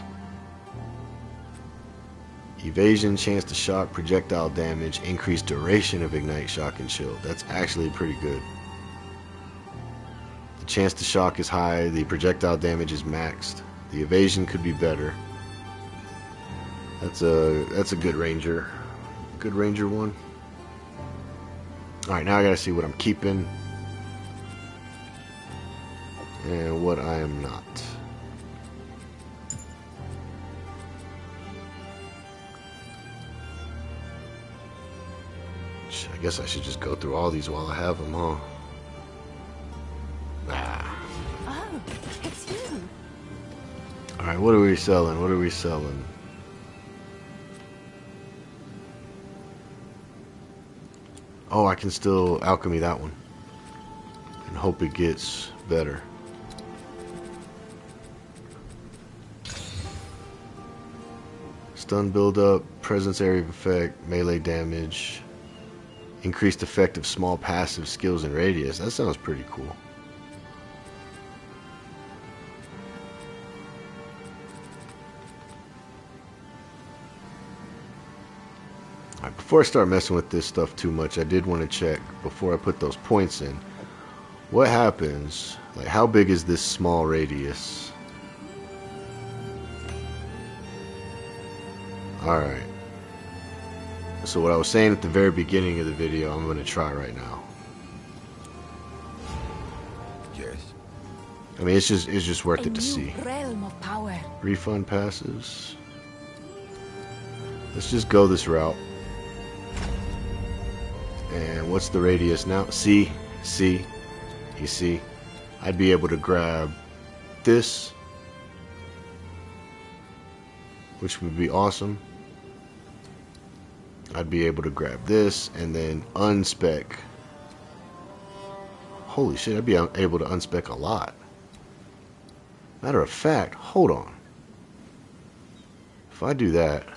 Evasion, chance to shock, projectile damage, increased duration of ignite, shock, and chill. That's actually pretty good. The chance to shock is high, the projectile damage is maxed. The evasion could be better. That's a good ranger. Good ranger one. Alright, now I gotta see what I'm keeping and what I am not. I guess I should just go through all these while I have them, huh? Oh, it's you. Alright, what are we selling? What are we selling? Oh, I can still alchemy that one. And hope it gets better. Stun buildup, presence area of effect, melee damage, increased effect of small passive skills and radius. That sounds pretty cool. Alright, before I start messing with this stuff too much, I did want to check before I put those points in. What happens? Like, how big is this small radius? Alright. So what I was saying at the very beginning of the video, I'm going to try right now. Yes. I mean, it's just worth it to see. Realm of power. Refund passes. Let's just go this route. And what's the radius now? See? You see? I'd be able to grab this, which would be awesome. I'd be able to grab this and then unspec. Holy shit, I'd be able to unspec a lot. Matter of fact, hold on. If I do that,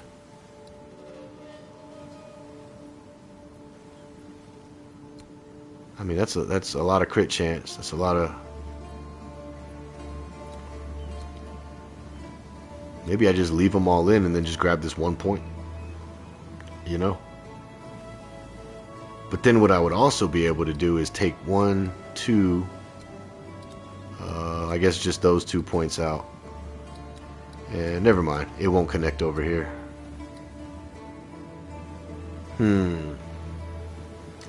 I mean, that's a lot of crit chance. That's a lot of... Maybe I just leave them all in and then just grab this 1 point. You know? But then what I would also be able to do is take 1, 2... I guess just those 2 points out. And never mind. It won't connect over here.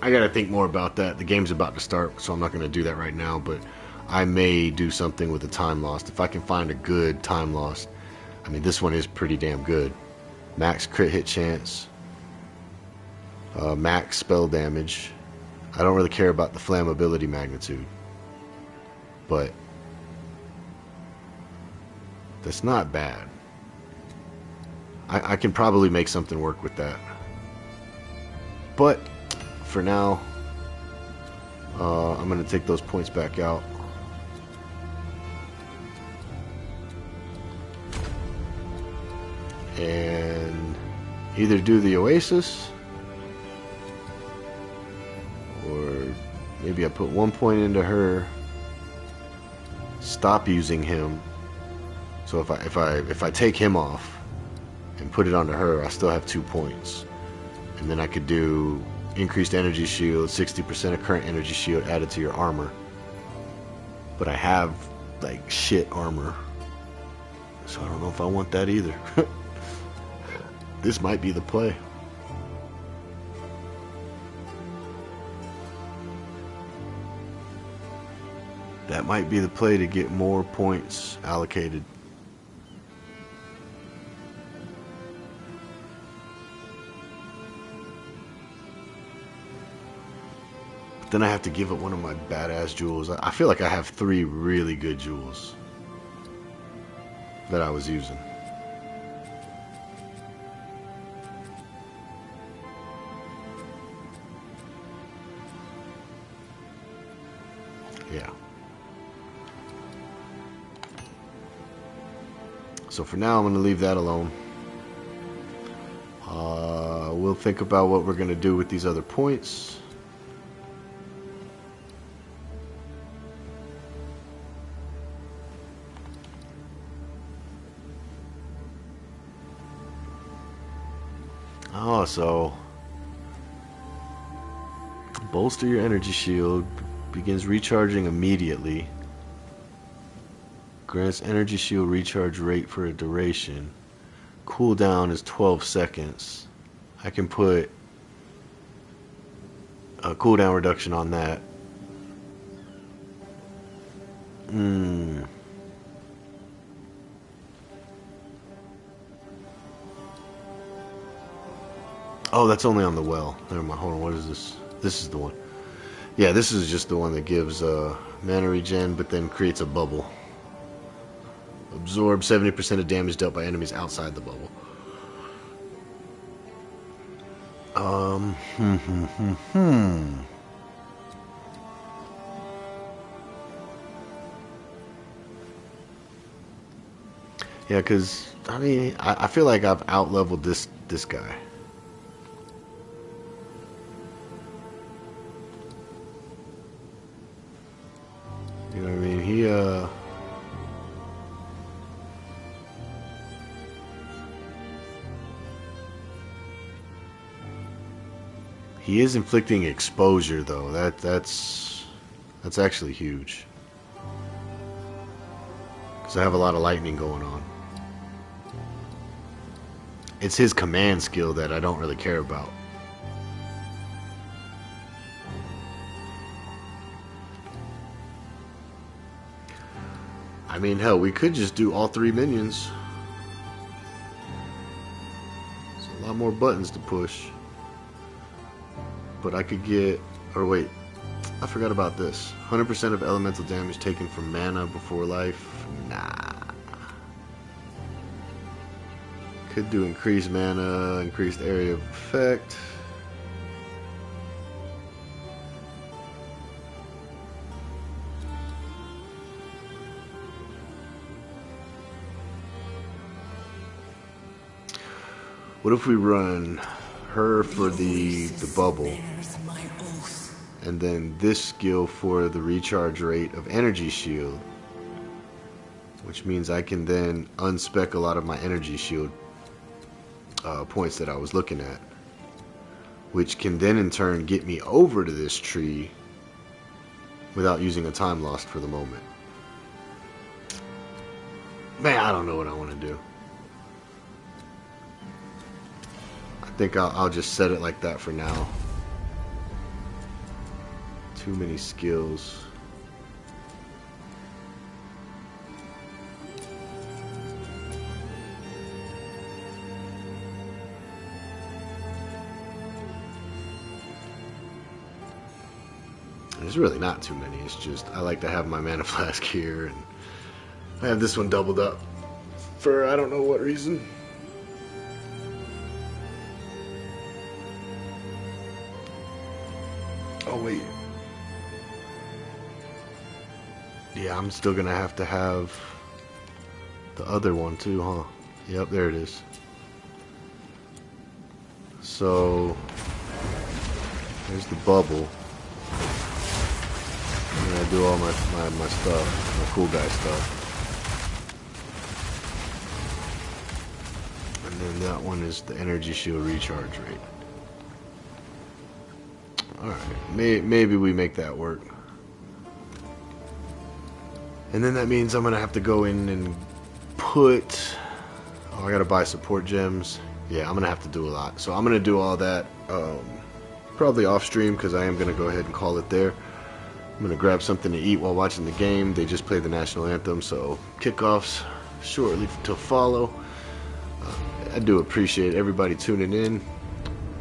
I gotta think more about that. The game's about to start, so I'm not gonna do that right now, but I may do something with the time lost. If I can find a good time lost. I mean, this one is pretty damn good. Max crit hit chance. Max spell damage. I don't really care about the flammability magnitude. But that's not bad. I can probably make something work with that. But for now, I'm going to take those points back out. And either do the Oasis, or maybe I put 1 point into her, stop using him. So if I take him off and put it onto her, I still have 2 points. And then I could do increased energy shield, 60% of current energy shield added to your armor. But I have like shit armor, so I don't know if I want that either. This might be the play. That might be the play to get more points allocated. But then I have to give up one of my badass jewels. I feel like I have 3 really good jewels that I was using. Yeah. So for now, I'm going to leave that alone. We'll think about what we're going to do with these other points. Oh, so bolster your energy shield, begins recharging immediately, grants energy shield recharge rate for a duration, cooldown is 12 seconds. I can put a cooldown reduction on that. Oh, that's only on the well. Never mind. Hold on. What is this? This is the one. Yeah, this is just the one that gives mana regen, but then creates a bubble. Absorb 70% of damage dealt by enemies outside the bubble. Yeah, because I mean, I feel like I've outleveled this guy. You know what I mean? He is inflicting exposure though. That's actually huge. Because I have a lot of lightning going on. It's his command skill that I don't really care about. I mean, hell, we could just do all 3 minions. There's a lot more buttons to push. But I could get... Or wait, I forgot about this. 100% of elemental damage taken from mana before life. Nah. Could do increased mana, increased area of effect. What if we run her for the bubble, and then this skill for the recharge rate of energy shield, which means I can then unspec a lot of my energy shield points that I was looking at, which can then in turn get me over to this tree without using a time lost for the moment. Man, I don't know what I want to do. I think I'll just set it like that for now. Too many skills. There's really not too many. It's just I like to have my mana flask here, and I have this one doubled up for I don't know what reason. Oh wait. Yeah, I'm still gonna have to have the other one too, huh? Yep, there it is. So there's the bubble. And I do all my stuff, my cool guy stuff. And then that one is the energy shield recharge rate. Alright, maybe we make that work. And then that means I'm gonna have to go in and put... Oh, I gotta buy support gems. Yeah, I'm gonna have to do a lot. So I'm gonna do all that probably off stream, because I am gonna go ahead and call it there. I'm gonna grab something to eat while watching the game. They just played the national anthem, so kickoffs shortly to follow. I do appreciate everybody tuning in.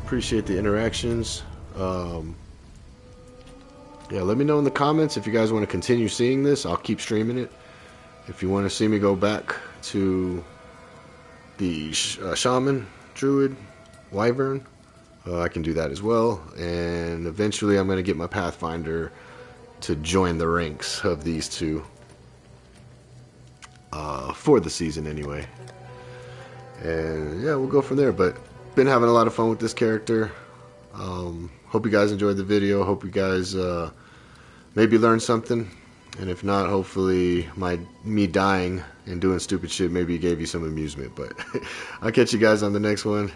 Appreciate the interactions. Yeah, let me know in the comments if you guys want to continue seeing this. I'll keep streaming it. If you want to see me go back to the Shaman, Druid, Wyvern, I can do that as well. And eventually I'm going to get my Pathfinder to join the ranks of these two. for the season anyway. And yeah, we'll go from there. But been having a lot of fun with this character. Hope you guys enjoyed the video. Hope you guys maybe learned something. And if not, hopefully me dying and doing stupid shit maybe gave you some amusement. But I'll catch you guys on the next one.